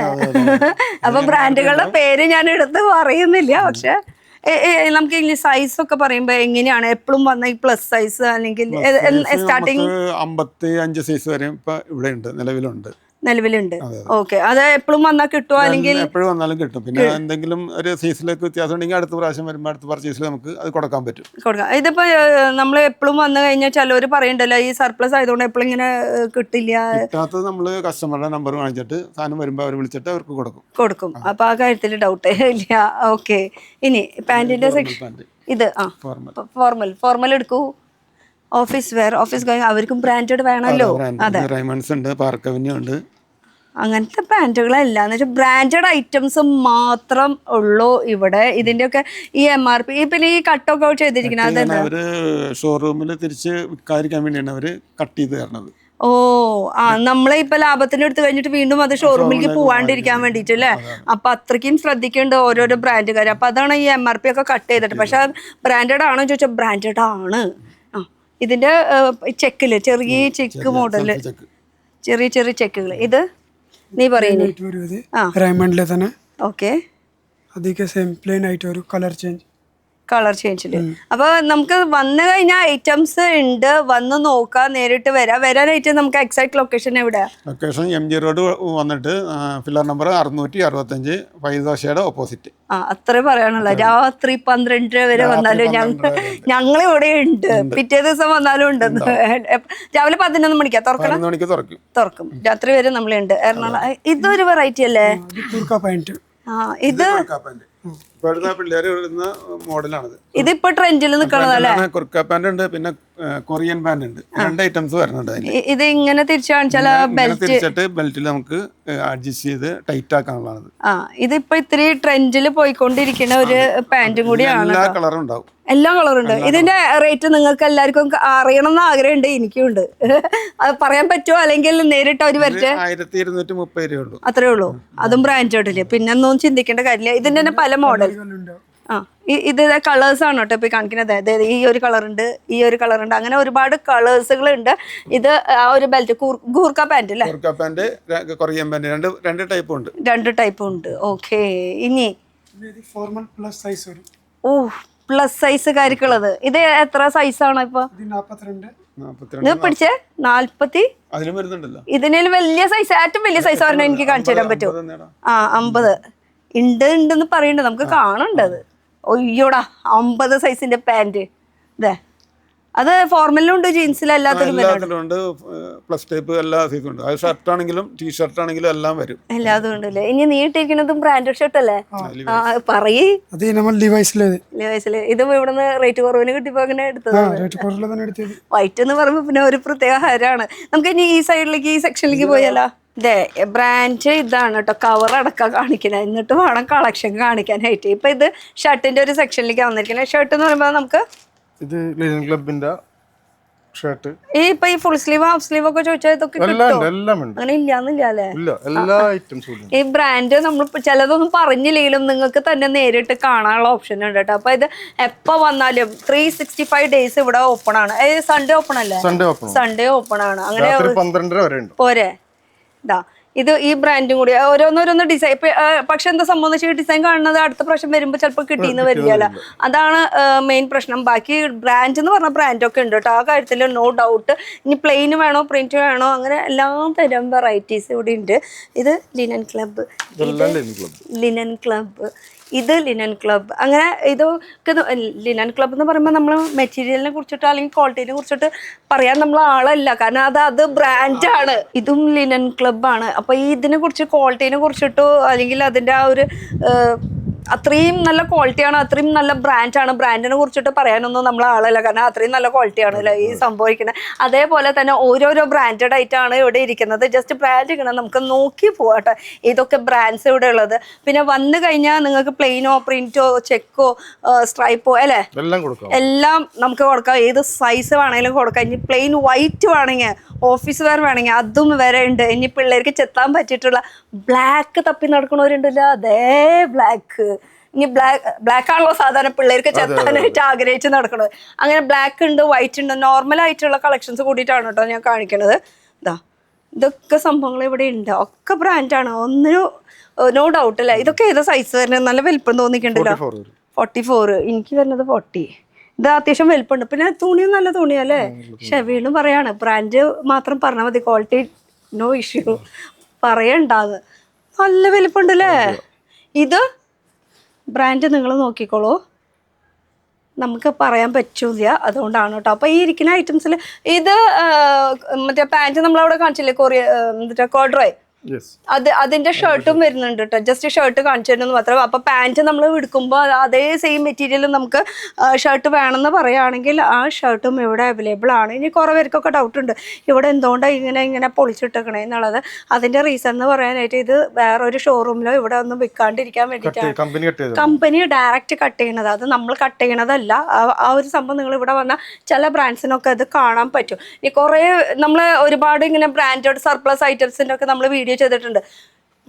അപ്പൊ ബ്രാൻഡുകളുടെ പേര് ഞാൻ എടുത്ത് പറയുന്നില്ല. പക്ഷെ നമുക്ക് ഈ സൈസ് ഒക്കെ പറയുമ്പോ എങ്ങനെയാണ്? എപ്പോഴും വന്ന ഈ പ്ലസ് സൈസ് അല്ലെങ്കിൽ സ്റ്റാർട്ടിങ് 55 സൈസ് വരെ ഇപ്പൊ ഇവിടെ ഉണ്ട്, നിലവിലുണ്ട്. ഓക്കെ. അത് എപ്പോഴും വന്നാൽ കിട്ടുമോ? അല്ലെങ്കിൽ എപ്പോഴും വന്നാലും കിട്ടും. പിന്നെ എന്തെങ്കിലും ഒരു സൈസിലേക്ക് വ്യത്യാസം ഉണ്ടെങ്കിൽ അടുത്ത പ്രാവശ്യം വരുമ്പോൾ അടുത്ത പർച്ചേസിൽ നമുക്ക് അത് കൊടുക്കാൻ പറ്റും. ഇതിപ്പോ നമ്മൾ എപ്പോഴും വന്നു കഴിഞ്ഞാൽ ചിലവർ പറയണ്ടല്ലോ ഈ സർപ്ലസ് ആയതുകൊണ്ട് എപ്പോഴും ഇങ്ങനെ കിട്ടില്ല. കിട്ടാത്തത് നമ്മൾ കസ്റ്റമറുടെ നമ്പർ വാങ്ങിച്ചിട്ട് സാധനം വരുമ്പോൾ അവർ വിളിച്ചിട്ട് അവർക്ക് കൊടുക്കും. അപ്പൊ ആ കാര്യത്തിൽ ഡൗട്ടേ ഇല്ല. ഓക്കെ. ഇനി പാന്റിന്റെ സെക്ഷൻ ഇത് ഫോർമൽ എടുക്കൂ. ഓഫീസ് വെയർ, അവർക്കും ബ്രാൻഡഡ് വേണമല്ലോ. അതെ, റൈമണ്ട്സ് ഉണ്ട്, പാർക്ക് അവന്യൂ ഉണ്ട്. അങ്ങനത്തെ ബ്രാൻഡുകളല്ല. എന്ന് വെച്ചാൽ ബ്രാൻഡഡ് ഐറ്റംസ് മാത്രം ഉള്ളൂ ഇവിടെ. ഇതിന്റെയൊക്കെ ഈ MRP പിന്നെ ഈ കട്ടൊക്കെ ചെയ്തിരിക്കുന്നത് അവര് ഷോറൂമിൽ തിരിച്ച് വിൽക്കാതിരിക്കാൻ വേണ്ടിയാണ് അവര് കട്ട് ചെയ്ത് തരണത്. നമ്മളെ ഇപ്പൊ ലാഭത്തിന് എടുത്തു കഴിഞ്ഞിട്ട് വീണ്ടും അത് ഷോറൂമിലേക്ക് പോവാണ്ടിരിക്കാൻ വേണ്ടിട്ട് അല്ലേ? അപ്പൊ അത്രയ്ക്കും ശ്രദ്ധിക്കേണ്ട ഓരോരോ ബ്രാൻഡുകാർ. അപ്പൊ അതാണ് ഈ MRP ഒക്കെ കട്ട് ചെയ്തിട്ട്. പക്ഷെ ബ്രാൻഡഡ് ആണോ ചോദിച്ചാൽ ബ്രാൻഡഡ് ആണ്. ഇതിന്റെ ചെക്കില് ചെറിയ ചെക്ക് മോഡല്, ചെറിയ ചെക്കുകൾ. ഇത് നീ പറയുന്നത് റൈമണ്ടിലെ തന്നെ. ഓക്കെ. അതൊക്കെ സെയിം പ്ലെയിൻ ആയിട്ട് ഒരു കളർ ചേഞ്ചില്. അപ്പൊ നമുക്ക് വന്നു കഴിഞ്ഞാൽ ഐറ്റംസ് ഉണ്ട്, വന്ന് നോക്കാം, നേരിട്ട് വരാനായിട്ട് നമുക്ക് എക്സാക്ട് ലൊക്കേഷൻ എവിടെയാ? ലൊക്കേഷൻ MG റോഡ് വന്നിട്ട് പില്ലർ നമ്പർ 665 ഫൈസോഷയുടെ ഓപ്പോസിറ്റ്. അത്രേ പറയാനുള്ള. രാത്രി 12 വരെ വന്നാലും ഞങ്ങളിവിടെ ഉണ്ട്. പിറ്റേ ദിവസം വന്നാലും ഉണ്ട്. രാവിലെ 11 മണിക്കാ തുറക്കും. രാത്രി വരെ നമ്മളുണ്ട്. എറണാകുളം. ഇതൊരു വെറൈറ്റി അല്ലേ? ഇത് മോഡലാണിത്. ഇതിപ്പോ ട്രെൻഡിൽ നിൽക്കണതല്ലേ? കുർക്ക പാന്റ് ഉണ്ട്, പിന്നെ കൊറിയൻ പാന്റ് ഉണ്ട്. 2 ഐറ്റംസ് വരുന്നുണ്ട്. ഇത് ഇങ്ങനെ തിരിച്ചു കാണിച്ചാൽ തിരിച്ചിട്ട് ബെൽറ്റിൽ നമുക്ക് അഡ്ജസ്റ്റ് ചെയ്ത് ടൈറ്റ് ആക്കാനുള്ളതാണ്. ഇതിപ്പോ ഇത്തിരി ട്രെൻഡിൽ പോയിക്കൊണ്ടിരിക്കുന്ന ഒരു പാന്റും കൂടിയാണ്. എല്ലാ കളറും ഉണ്ടാവും. എല്ലാ കളറും ഉണ്ട്. ഇതിന്റെ റേറ്റ് നിങ്ങൾക്ക് എല്ലാവർക്കും അറിയണം എന്ന് ആഗ്രഹമുണ്ട്, എനിക്കുണ്ട്. അത് പറയാൻ പറ്റുമോ അല്ലെങ്കിൽ നേരിട്ട് അവര് വരട്ടെ? 1230 രൂപ. അത്രേ ഉള്ളൂ. അതും ബ്രാൻഡഡില്. പിന്നെ ഒന്നും ചിന്തിക്കേണ്ട കാര്യമില്ല. ഇതിന്റെ തന്നെ പല മോഡൽ. ഇത് കളേഴ്സ് ആണ് കേട്ടോ ഇപ്പൊ കാണിക്കുന്നത്. ഈ ഒരു കളർ ഉണ്ട്, ഈ ഒരു കളർ ഉണ്ട്, അങ്ങനെ ഒരുപാട് കളേഴ്സുകൾ ഉണ്ട്. ഇത് ആ ഒരു ബെൽറ്റ് ഗൂർക്ക പാന്റ് അല്ലേ? കൊറിയൻ പാന്റ്, രണ്ട് ടൈപ്പും ഉണ്ട്. 2 ടൈപ്പും ഉണ്ട്. ഓക്കെ. ഇനി ഇത് ഫോർമൽ പ്ലസ് സൈസ് വരും. ഓ പ്ലസ് സൈസ് കാര്യക്കുള്ളത്. ഇത് എത്ര സൈസാണ് ഇപ്പൊ? ഇത് 42. ഇത് പിടിച്ചേ 40. അതിലും വരുന്നുണ്ടല്ലോ. ഇതിന് വലിയ സൈസ്, ഏറ്റവും വലിയ സൈസ് പറഞ്ഞാൽ എനിക്ക് കാണിച്ചു തരാൻ പറ്റുമോ? 50 ഉണ്ടെന്ന് പറയണ്ട, നമുക്ക് കാണണ്ടത്. ഒയ്യോടാ 50 സൈസിന്റെ പാന്റ്. ഇതേ അത് ഫോർമലിലും ഉണ്ട്, ജീൻസിലും എല്ലാത്തിലും ഉണ്ട്. പ്ലസ് ടൈപ്പ് എല്ലാ സൈസും ഉണ്ട്. അത് ഷർട്ട് ആണെങ്കിലും ടീഷർട്ട് ആണെങ്കിലും എല്ലാം വരും. എല്ലാതും ഉണ്ടല്ലേ. ഇനി നീ ഇട്ടിരിക്കുന്നതും ബ്രാൻഡഡ് ഷർട്ട് അല്ലേ? പറയേ. അത് നമ്മൾ ലിവൈസിലെ ഇത് ഇവിടുന്ന് റേറ്റ് കുറവിന് കിട്ടിയപ്പോ അങ്ങനെ എടുത്തത്. വൈറ്റ് എന്ന് പറയുമ്പോ പിന്നെ ഒരു പ്രത്യേക ഹരാണ്. നമുക്ക് ഇനി ഈ സൈഡിലേക്ക്, ഈ സെക്ഷനിലേക്ക് പോയാലോ? ഇതേ ബ്രാൻഡ് ഇതാണ് കേട്ടോ, കവർ അടക്കം കാണിക്കുന്നത്. എന്നിട്ട് വേണം കളക്ഷൻ കാണിക്കാനായിട്ട്. ഇപ്പൊ ഇത് ഷർട്ടിന്റെ ഒരു സെക്ഷനിലേക്ക് വന്നിരിക്കുന്നത്. ഷർട്ട് എന്ന് പറയുമ്പോൾ നമുക്ക് ഇത് ലിനൻ ക്ലബിന്റെ ഷർട്ട്. ഇപ്പൊ ഈ ഫുൾ സ്ലീവ് ഹാഫ് സ്ലീവ് ഒക്കെ ചോദിച്ചാൽ ഇതൊക്കെ അങ്ങനെ ഇല്ലാന്നില്ല അല്ലേ? എല്ലാ ഐറ്റംസും. ഈ ബ്രാൻഡ് നമ്മൾ ചിലതൊന്നും പറഞ്ഞില്ലെങ്കിലും നിങ്ങൾക്ക് തന്നെ നേരിട്ട് കാണാനുള്ള ഓപ്ഷൻ ഉണ്ട് കേട്ടോ. അപ്പൊ ഇത് എപ്പോ വന്നാലും 365 ഡേയ്സ് ഇവിടെ ഓപ്പൺ ആണ്. സൺഡേ ഓപ്പൺ അല്ലേ? സൺഡേ ഓപ്പൺ ആണ്. അങ്ങനെ 12:30 വരെ ഉണ്ട്. പോരെ. ഇതാ ഇത് ഈ ബ്രാൻഡും കൂടി ഓരോന്നോരോന്ന് ഡിസൈൻ. പക്ഷെ എന്താ സംബന്ധിച്ച് ഈ ഡിസൈൻ കാണുന്നത് അടുത്ത പ്രാവശ്യം വരുമ്പോൾ ചിലപ്പോൾ കിട്ടിയെന്ന് വരില്ല. അതാണ് മെയിൻ പ്രശ്നം. ബാക്കി ബ്രാൻഡ് എന്ന് പറഞ്ഞ ബ്രാൻഡൊക്കെ ഉണ്ട് കേട്ടോ, ആ കാര്യത്തിൽ നോ ഡൗട്ട്. ഇനി പ്ലെയിൻ വേണോ പ്രിന്റ് വേണോ അങ്ങനെ എല്ലാ തരം വെറൈറ്റീസ് ഇവിടെ ഉണ്ട്. ഇത് ലിനൻ ക്ലബ്ബ്, ലിനൻ ക്ലബ്ബ്, ഇത് ലിനൻ ക്ലബ്ബ്. അങ്ങനെ ഇതൊക്കെ ലിനൻ ക്ലബ്ബ് എന്ന് പറയുമ്പോൾ നമ്മൾ മെറ്റീരിയലിനെ കുറിച്ചിട്ട് അല്ലെങ്കിൽ ക്വാളിറ്റിനെ കുറിച്ചിട്ട് പറയാൻ നമ്മൾ ആളല്ല, കാരണം അത് ബ്രാൻഡാണ്. ഇതും ലിനൻ ക്ലബ്ബാണ്. അപ്പോൾ ഈ ഇതിനെ കുറിച്ച് ക്വാളിറ്റിനെ കുറിച്ചിട്ടോ അല്ലെങ്കിൽ അതിൻ്റെ ആ ഒരു അത്രയും നല്ല ക്വാളിറ്റിയാണ്, അത്രയും നല്ല ബ്രാൻഡാണ്. ബ്രാൻഡിനെ കുറിച്ചിട്ട് പറയാനൊന്നും നമ്മൾ ആളല്ല, കാരണം അത്രയും നല്ല ക്വാളിറ്റിയാണ് അല്ലേ ഈ സംഭവിക്കുന്നത്. അതേപോലെ തന്നെ ഓരോരോ ബ്രാൻഡഡ് ആയിട്ടാണ് ഇവിടെ ഇരിക്കുന്നത്. ജസ്റ്റ് ബ്രാൻഡ് ഇങ്ങനെ നമുക്ക് നോക്കി പോവാട്ടെ ഇതൊക്കെ ബ്രാൻഡ്സ് ഇവിടെ ഉള്ളത്. പിന്നെ വന്നു കഴിഞ്ഞാൽ നിങ്ങൾക്ക് പ്ലെയിനോ പ്രിന്റോ ചെക്കോ സ്ട്രൈപ്പോ അല്ലേ എല്ലാം നമുക്ക് കൊടുക്കാം. ഏത് സൈസ് വേണമെങ്കിലും കൊടുക്കാം. ഇനി പ്ലെയിൻ വൈറ്റ് വേണമെങ്കിൽ, ഓഫീസ് വെയർ വേണമെങ്കിൽ അതും വരെ ഉണ്ട്. ഇനി പിള്ളേർക്ക് ചെത്താൻ പറ്റിയിട്ടുള്ള ബ്ലാക്ക് തപ്പി നടക്കണവരുണ്ടല്ലോ, അതേ ബ്ലാക്ക്. ഇനി ബ്ലാക്ക് ആണല്ലോ സാധാരണ പിള്ളേർക്ക് ചെത്താനായിട്ട് ആഗ്രഹിച്ച് നടക്കുന്നത്. അങ്ങനെ ബ്ലാക്ക് ഉണ്ട്, വൈറ്റ് ഉണ്ട്, നോർമൽ ആയിട്ടുള്ള കളക്ഷൻസ് കൂടിയിട്ടാണ് കേട്ടോ ഞാൻ കാണിക്കണത്. ഇതൊക്കെ സംഭവങ്ങൾ ഇവിടെ ഉണ്ട്, ഒക്കെ ബ്രാൻഡാണ്, ഒന്നിനും നോ ഡൗട്ട് അല്ലേ. ഇതൊക്കെ ഏത് സൈസ് വരുന്നത്? നല്ല വലിപ്പം തോന്നിക്കണ്ടല്ലോ. 44. എനിക്ക് വരുന്നത് 40. ഇത് അത്യാവശ്യം വലിപ്പമുണ്ട്. പിന്നെ തുണിയും നല്ല തുണിയല്ലേ. പക്ഷെ വീണ്ടും പറയാണ് ബ്രാൻഡ് മാത്രം പറഞ്ഞാൽ മതി, ക്വാളിറ്റി നോ ഇഷ്യൂ പറയണ്ടാന്ന്. നല്ല വലിപ്പമുണ്ടല്ലേ. ഇത് ബ്രാൻഡ് നിങ്ങൾ നോക്കിക്കോളൂ, നമുക്ക് പറയാൻ പറ്റൂല, അതുകൊണ്ടാണ് കേട്ടോ. അപ്പോൾ ഈ ഇരിക്കുന്ന ഐറ്റംസിൽ ഇത് മറ്റേ പാൻറ്റ് നമ്മളവിടെ കാണിച്ചില്ലേ, മറ്റേ കോഡ്രോയ്, അതിന്റെ ഷർട്ടും വരുന്നുണ്ട് കേട്ടോ. ജസ്റ്റ് ഷർട്ട് കാണിച്ചു തരുന്നത് മാത്രം. അപ്പൊ പാന്റ് നമ്മൾ എടുക്കുമ്പോൾ അതേ സെയിം മെറ്റീരിയൽ നമുക്ക് ഷർട്ട് വേണമെന്ന് പറയുകയാണെങ്കിൽ ആ ഷർട്ടും ഇവിടെ അവൈലബിൾ ആണ്. ഇനി കുറേ പേർക്കൊക്കെ ഡൗട്ട് ഉണ്ട് ഇവിടെ എന്തുകൊണ്ടാണ് ഇങ്ങനെ പൊളിച്ചിട്ടേക്കണേ എന്നുള്ളത്. അതിന്റെ റീസൺ എന്ന് പറയാനായിട്ട് ഇത് വേറൊരു ഷോറൂമിലോ ഇവിടെ ഒന്നും വിൽക്കാണ്ടിരിക്കാൻ വേണ്ടിയിട്ടാണ് കമ്പനി ഡയറക്റ്റ് കട്ട് ചെയ്യണത്. അത് നമ്മൾ കട്ട് ചെയ്യണതല്ല. ആ ഒരു സംഭവം നിങ്ങൾ ഇവിടെ വന്നാൽ ചില ബ്രാൻഡ്സിനൊക്കെ അത് കാണാൻ പറ്റും. ഈ കുറേ നമ്മൾ ഒരുപാട് ഇങ്ങനെ ബ്രാൻഡഡ് സർപ്ലസ് ഐറ്റംസിൻ്റെ ഒക്കെ നമ്മൾ വീഡിയോ ചെയ്തിട്ടുണ്ട്.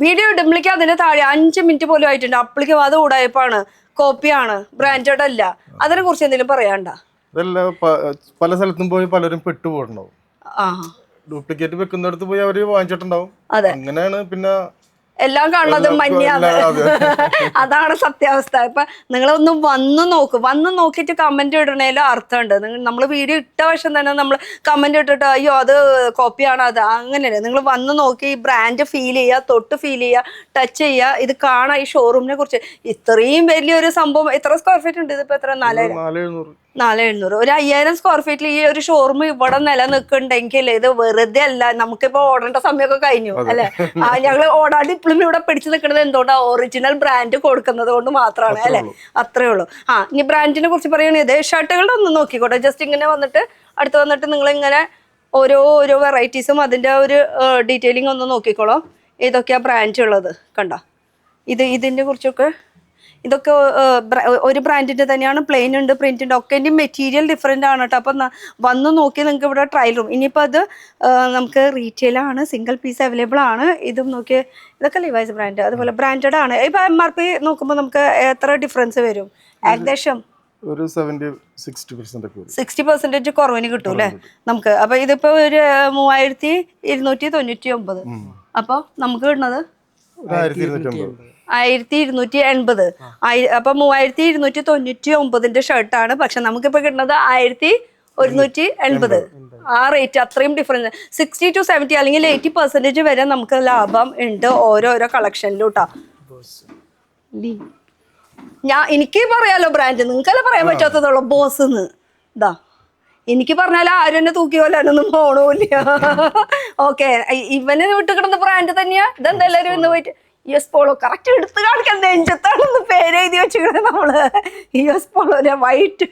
വീഡിയോ ഇടുമ്പോഴേക്കും അതിന് താഴെ 5 മിനിറ്റ് പോലും ആയിട്ടുണ്ട് അപ്പോഴേക്കും അത് ഉടായ്പാണ്, കോപ്പിയാണ്, ബ്രാൻഡഡ് അല്ല. അതിനെ കുറിച്ച് എന്തെങ്കിലും പറയാണ്ട? പല സ്ഥലത്തും പോയി പലരും പെട്ടുപോയിട്ടുണ്ടാവും. ഡ്യൂപ്ലിക്കേറ്റ് വെക്കുന്നിടത്ത് പോയി അവര് വാങ്ങിച്ചിട്ടുണ്ടാവും. അങ്ങനെയാണ് പിന്നെ എല്ലാം കാണുന്നത് മഞ്ഞാണ്. അതാണ് സത്യാവസ്ഥ. ഇപ്പൊ നിങ്ങളൊന്ന് വന്ന് നോക്കും, വന്ന് നോക്കിയിട്ട് കമന്റ് ഇടണേലും അർത്ഥമുണ്ട്. നമ്മൾ വീഡിയോ ഇട്ട വശം തന്നെ നമ്മൾ കമന്റ് ഇട്ടിട്ട് അയ്യോ അത് കോപ്പിയാണ് അത് അങ്ങനെയല്ലേ. നിങ്ങൾ വന്ന് നോക്കി ഈ ബ്രാൻഡ് ഫീൽ ചെയ്യുക, തൊട്ട് ഫീൽ ചെയ്യുക, ടച്ച് ചെയ്യുക, ഇത് കാണാം. ഈ ഷോറൂമിനെ കുറിച്ച് ഇത്രയും വലിയൊരു സംഭവം. എത്ര സ്ക്വയർ ഫീറ്റ് ഉണ്ട് ഇതിപ്പോ? എത്ര? 4700. ഒരു 5000 സ്ക്വയർ ഫീറ്റിൽ ഈ ഒരു ഷോറൂം ഇവിടെ നിലനിൽക്കുന്നുണ്ടെങ്കിൽ ഇത് വെറുതെ അല്ല. നമുക്കിപ്പോ ഓടേണ്ട സമയമൊക്കെ കഴിഞ്ഞു അല്ലെ. ഞങ്ങള് ഓടാണ്ട് ഇപ്പോഴും ഇവിടെ പിടിച്ചു നിൽക്കുന്നത് എന്തുകൊണ്ടാ? ഒറിജിനൽ ബ്രാൻഡ് കൊടുക്കുന്നത് കൊണ്ട് മാത്രമാണ് അല്ലെ. അത്രേ ഉള്ളൂ. ഇനി ബ്രാൻഡിനെ കുറിച്ച് പറയുകയാണെങ്കിൽ ഷർട്ടുകളുടെ ഒന്ന് നോക്കിക്കോട്ടെ. ജസ്റ്റ് ഇങ്ങനെ വന്നിട്ട് അടുത്ത് വന്നിട്ട് നിങ്ങൾ ഇങ്ങനെ ഓരോ വെറൈറ്റീസും അതിന്റെ ഒരു ഡീറ്റെയിലിംഗ് ഒന്ന് നോക്കിക്കോളൂ. ഏതൊക്കെയാ ബ്രാൻഡ് ഉള്ളത് കണ്ടോ. ഇതിന്റെ കുറിച്ചൊക്കെ ഇതൊക്കെ ഒരു ബ്രാൻഡിന്റെ തന്നെയാണ്. പ്ലെയിൻ ഉണ്ട്, പ്രിന്റ് ഉണ്ട്, ഒക്കെ മെറ്റീരിയൽ ഡിഫറെന്റ് ആണ് കേട്ടോ. അപ്പം വന്ന് നോക്കി നിങ്ങൾക്ക് ഇവിടെ ട്രയൽ റൂം. ഇനിയിപ്പോൾ അത് നമുക്ക് റീറ്റെയിലാണ്, സിംഗിൾ പീസ് അവൈലബിൾ ആണ്. ഇതും നോക്കി ഇതൊക്കെ ലിവൈസ് ബ്രാൻഡ്, അതുപോലെ ബ്രാൻഡഡ് ആണ്. ഇപ്പൊ MRP നോക്കുമ്പോൾ നമുക്ക് എത്ര ഡിഫറൻസ് വരും? ഏകദേശം ഒരു 60% കുറവിന് കിട്ടും അല്ലേ നമുക്ക്. അപ്പൊ ഇതിപ്പോ ഒരു 3299. അപ്പൊ നമുക്ക് കിട്ടുന്നത് 1299. 1280. അപ്പൊ 3299 ഷർട്ടാണ്. പക്ഷെ നമുക്കിപ്പോ കിട്ടുന്നത് 1180. ആ റേറ്റ് അത്രയും ഡിഫറൻസ്. 60 to 70 അല്ലെങ്കിൽ 80% വരെ നമുക്ക് ലാഭം ഉണ്ട് ഓരോരോ കളക്ഷനിലും കേട്ടോ. എനിക്ക് പറയാലോ ബ്രാൻഡ്, നിങ്ങൾക്കല്ലേ പറയാൻ പറ്റാത്തതുള്ളൂ ബോസ്. ഇതാ എനിക്ക് പറഞ്ഞാൽ ആരും എന്നെ തൂക്കി കൊല്ലാനൊന്നും പോണില്ല. ഓക്കെ, ഇവന് വിട്ടുകിടുന്ന ബ്രാൻഡ് തന്നെയാ. ഇതെന്താ എല്ലാവരും ഇന്ന് പോയിട്ട് US പോളോ കറക്റ്റ് എടുത്ത് കാണിക്കാൻ നെഞ്ചത്താണെന്ന് പേര് എഴുതി വെച്ചിട്ട് നമ്മള്. US പോളോന്റെ വൈറ്റ്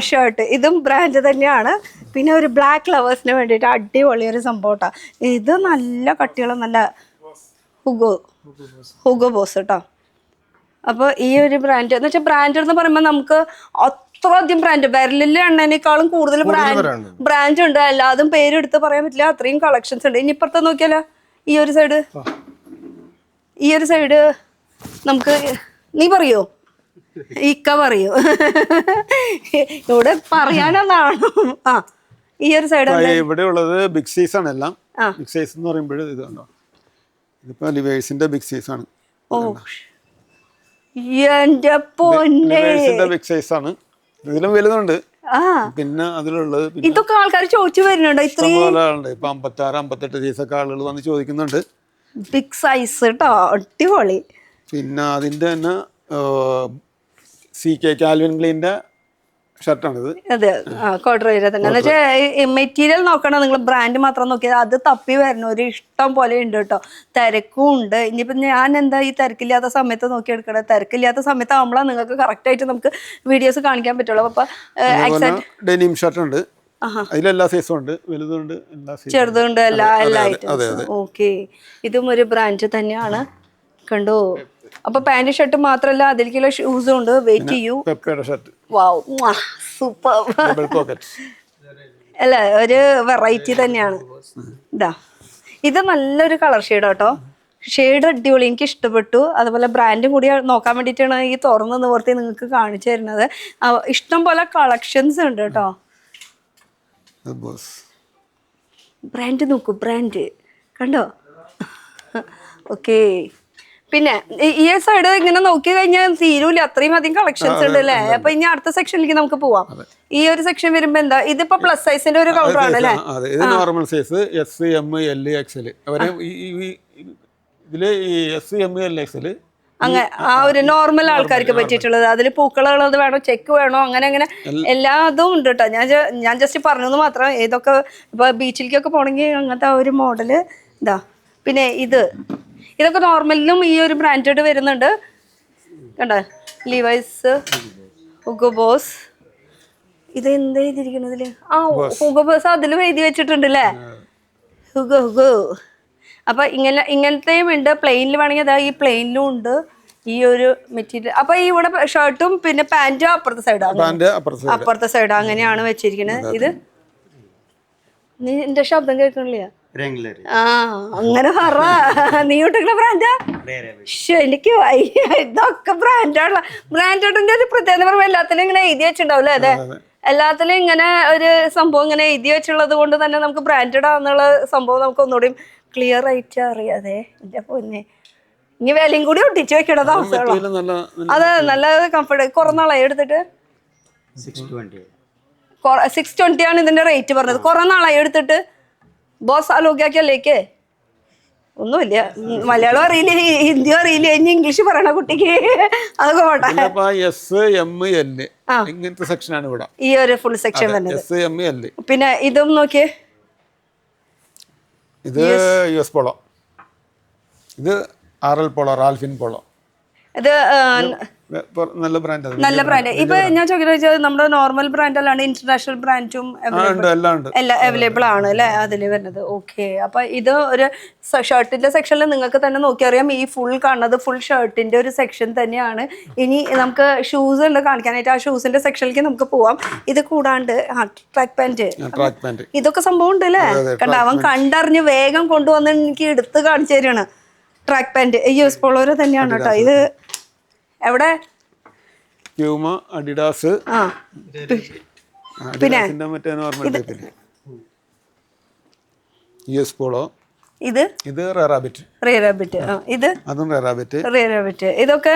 ഷർട്ട്, ഇതും ബ്രാൻഡ് തന്നെയാണ്. പിന്നെ ഒരു ബ്ലാക്ക് ലവേഴ്സിന് വേണ്ടിയിട്ട് അടിപൊളി ഒരു സംഭവട്ടാ ഇത്. നല്ല കട്ടിയുള്ള നല്ല ഹുഗോ ബോസ് കേട്ടോ. അപ്പോൾ ഈ ഒരു ബ്രാൻഡ് എന്ന് വെച്ചാൽ ബ്രാൻഡ് എന്ന് പറയുമ്പോൾ നമുക്ക് അത്രയധികം ബ്രാൻഡ്, വിരലിലെ എണ്ണേനേക്കാളും കൂടുതൽ ബ്രാൻഡ് ഉണ്ട്. എല്ലാതും പേരെടുത്ത് പറയാൻ പറ്റില്ല, അത്രയും കളക്ഷൻസ് ഉണ്ട്. ഇനി ഇപ്പുറത്തെ നോക്കിയാലോ, ഈ ഒരു സൈഡ് നമുക്ക് നീ പറയോ ഇക്ക പറയൂ ഇവിടെ പറയാനെന്നാണ്. ആ ഈ ഒരു സൈഡ് ഇവിടെ ഉള്ളത് ബിഗ് സൈസ് ആണ്. എല്ലാം ബിഗ് സൈസ് എന്ന് പറയുമ്പോൾ ഇത് കണ്ടോ, ഇതിപ്പോ ലിവേഴ്സിന്റെ ബിഗ് സൈസ് ആണ്. ഓ എന്റെ പൊന്നെ, ബിഗ് സൈസ് ആണ്. ഇതിലും വലുതുണ്ട്. പിന്നെ അതിലുള്ളത് ഇതൊക്കെ ആൾക്കാർ ചോദിച്ചു വരുന്നുണ്ടോ? ഇത്രയും 56, 58 സൈസൊക്കെ ആളുകൾ വന്ന് ചോദിക്കുന്നുണ്ട്. ബിഗ് സൈസ് കേട്ടോ, അടിപൊളി. പിന്നെ അതിന്റെ തന്നെ CK കാൽവിൻ ക്ലീന്റെ ഷർട്ടാണിത്. അതെ, കോട്ടറ തന്നെ. എന്ന് വെച്ചാൽ മെറ്റീരിയൽ നോക്കണം നിങ്ങൾ, ബ്രാൻഡ് മാത്രം നോക്കിയാൽ അത് തപ്പി വരണം. ഒരു ഇഷ്ടം പോലെ ഉണ്ട് കേട്ടോ, തിരക്കും ഉണ്ട്. ഇനിയിപ്പോൾ ഞാൻ എന്താ ഈ തിരക്കില്ലാത്ത സമയത്ത് നോക്കിയെടുക്കണേ, തിരക്കില്ലാത്ത സമയത്ത് ആകുമ്പോഴാണ് നിങ്ങൾക്ക് കറക്റ്റ് ആയിട്ട് നമുക്ക് വീഡിയോസ് കാണിക്കാൻ പറ്റുള്ളൂ. അപ്പൊ ഡെനിം ഷർട്ട് ഉണ്ട്, അതിലെല്ലാ സൈസും ഉണ്ട്, വലുതുണ്ട്, ചെറുതുണ്ട്, എല്ലാ ഐറ്റംസും. ഓക്കെ, ഇതും ഒരു ബ്രാൻഡ് തന്നെയാണ് കണ്ടോ. അപ്പൊ പാന്റ് ഷർട്ട് മാത്രല്ല, അതിലേക്കുള്ള ഷൂസും ഉണ്ട്. വെയിറ്റ് ചെയ്യൂ. സൂപ്പർ അല്ല, ഒരു വെറൈറ്റി തന്നെയാണ്. ഇതാ ഇത് നല്ലൊരു കളർ ഷെയ്ഡ് കേട്ടോ. ഷെയ്ഡ് അടിപൊളി, എനിക്ക് ഇഷ്ടപ്പെട്ടു. അതുപോലെ ബ്രാൻഡും കൂടി നോക്കാൻ വേണ്ടിയിട്ടാണ് ഈ തുറന്ന് നിവർത്തി നിങ്ങൾക്ക് കാണിച്ചു തരുന്നത്. ഇഷ്ടം പോലെ കളക്ഷൻസ് ഉണ്ട് കേട്ടോ. ബ്രാൻഡ് നോക്കൂ, ബ്രാൻഡ് കണ്ടോ. ഓക്കെ, പിന്നെ ഈ സൈഡ് ഇങ്ങനെ നോക്കി കഴിഞ്ഞാൽ തീരൂല, അത്രയും അധികം കളക്ഷൻസ് ഉണ്ട് അല്ലേ. അപ്പൊ ഇനി അടുത്ത സെക്ഷനിലേക്ക് നമുക്ക് പോവാം. ഈ ഒരു സെക്ഷൻ വരുമ്പോ എന്താ, ഇതിപ്പോ പ്ലസ് സൈസിന്റെ ഒരു കൗണ്ടർ ആണ് അല്ലേ. Normal size S, M, L, XL. ഇതില് ഈ S, M, L, XL അങ്ങനെ ആ ഒരു നോർമൽ ആൾക്കാർക്ക് പറ്റിയിട്ടുള്ളത്. അതിൽ പൂക്കളുള്ളത് വേണോ, ചെക്ക് വേണോ, അങ്ങനെ അങ്ങനെ എല്ലാതും ഉണ്ട് കേട്ടോ. ഞാൻ ജസ്റ്റ് പറഞ്ഞത് മാത്രം. ഏതൊക്കെ ഇപ്പൊ ബീച്ചിലേക്കൊക്കെ പോണെങ്കിൽ അങ്ങനത്തെ ആ ഒരു മോഡല് ഇതാ. പിന്നെ ഇതൊക്കെ നോർമലിലും ഈ ഒരു ബ്രാൻഡഡ് വരുന്നുണ്ട് കണ്ടോ. Levi's, Hugo boss. ഇത് എന്താ എഴുതിയിരിക്കണതില്? ആ ഹുഗോ ബോസ് അതിലും എഴുതി വെച്ചിട്ടുണ്ട് അല്ലേ, ഹുഗോ. അപ്പൊ ഇങ്ങനത്തെയും ഉണ്ട്. പ്ലെയിനിൽ വേണമെങ്കിൽ അതാ, ഈ പ്ലെയിനിലും ഉണ്ട് ഈ ഒരു മെറ്റീരിയൽ. അപ്പൊ ഈ ഇവിടെ ഷർട്ടും പിന്നെ പാന്റും അപ്പുറത്തെ സൈഡ് അങ്ങനെയാണ് വെച്ചിരിക്കുന്നത്. ഇത് നീ എന്റെ ശബ്ദം കേൾക്കണില്ല? അങ്ങനെ പറ. നീ വിട്ടിരിക്കുന്ന ബ്രാൻഡാ? എനിക്ക് ഇതൊക്കെ ബ്രാൻഡിന്റെ ഒരു പ്രത്യേകത പറയുമ്പോ എല്ലാത്തിലും ഇങ്ങനെ എഴുതി വെച്ചിട്ടുണ്ടാവില്ലേ. അതെ, എല്ലാത്തിലും ഇങ്ങനെ ഒരു സംഭവം ഇങ്ങനെ എഴുതി വെച്ചുള്ളത് കൊണ്ട് തന്നെ നമുക്ക് ബ്രാൻഡഡ് ആണെന്നുള്ള സംഭവം നമുക്ക് ഒന്നുകൂടി ക്ലിയർ ആയിട്ട് അറിയാതെ. എന്റെ പൊന്നെ, ഇനി വിലയും കൂടി ഒട്ടിച്ച് വെക്കണത് അവസ്ഥകളോ. അതെ, നല്ല കംഫർട്ട്. കുറെ നാളായി എടുത്തിട്ട് 620 ആണ് ഇതിന്റെ റേറ്റ് പറഞ്ഞത്. കുറെ നാളായി എടുത്തിട്ട്. ബോസ് ആലോക്യാക്കല്ലേക്ക് ഒന്നുമില്ല, മലയാളം അറിയില്ല, ഹിന്ദി അറിയില്ല, ഇനി ഇംഗ്ലീഷ് പറയണ കുട്ടിക്ക്. അതൊക്കെ പോട്ടെ. ഇങ്ങനത്തെ സെക്ഷനാണ് ഇവിടെ, ഈ ഒരു ഫുൾ സെക്ഷൻ വരുന്നത്. S, M, L. പിന്നെ ഇതും നോക്കിയേ, ഇത് US പോളോ, ഇത് RL പോളോ, റാൽഫിൻ പോളോ. ഇത് നല്ല ബ്രാൻഡ്. ഇപ്പൊ ഞാൻ ചോദിക്കുന്നത് നമ്മുടെ നോർമൽ ബ്രാൻഡ് അല്ലാണ്ട് ഇന്റർനാഷണൽ ബ്രാൻഡും എല്ലാം അവൈലബിൾ ആണ് അല്ലെ അതിൽ വരുന്നത്. ഓക്കെ, അപ്പൊ ഇത് ഒരു ഷർട്ടിന്റെ സെക്ഷനിൽ നിങ്ങൾക്ക് തന്നെ നോക്കിയറിയാം. ഈ ഫുൾ കാണുന്നത് ഫുൾ ഷർട്ടിന്റെ ഒരു സെക്ഷൻ തന്നെയാണ്. ഇനി നമുക്ക് ഷൂസ് ഉണ്ട് കാണിക്കാനായിട്ട്. ആ ഷൂസിന്റെ സെക്ഷനിലേക്ക് നമുക്ക് പോവാം. ഇത് കൂടാണ്ട് ട്രാക്ക് പാന്റ്, ഇതൊക്കെ സംഭവം ഉണ്ട് അല്ലേ. കണ്ട, അവൻ കണ്ടറിഞ്ഞ് വേഗം കൊണ്ടുവന്ന് എനിക്ക് എടുത്ത് കാണിച്ചു തരാണ്. ട്രാക്ക് പാന്റ് US പോളോരെ തന്നെയാണ് കേട്ടോ. ഇത് എവിടെ? Puma, Adidas. പിന്നെ US പോളോ, ഇത് റെറാബിറ്റ്. റേറാബിറ്റ്. ഇത് അതും റെറാബിറ്റ്. റേറാബിറ്റ്. ഇതൊക്കെ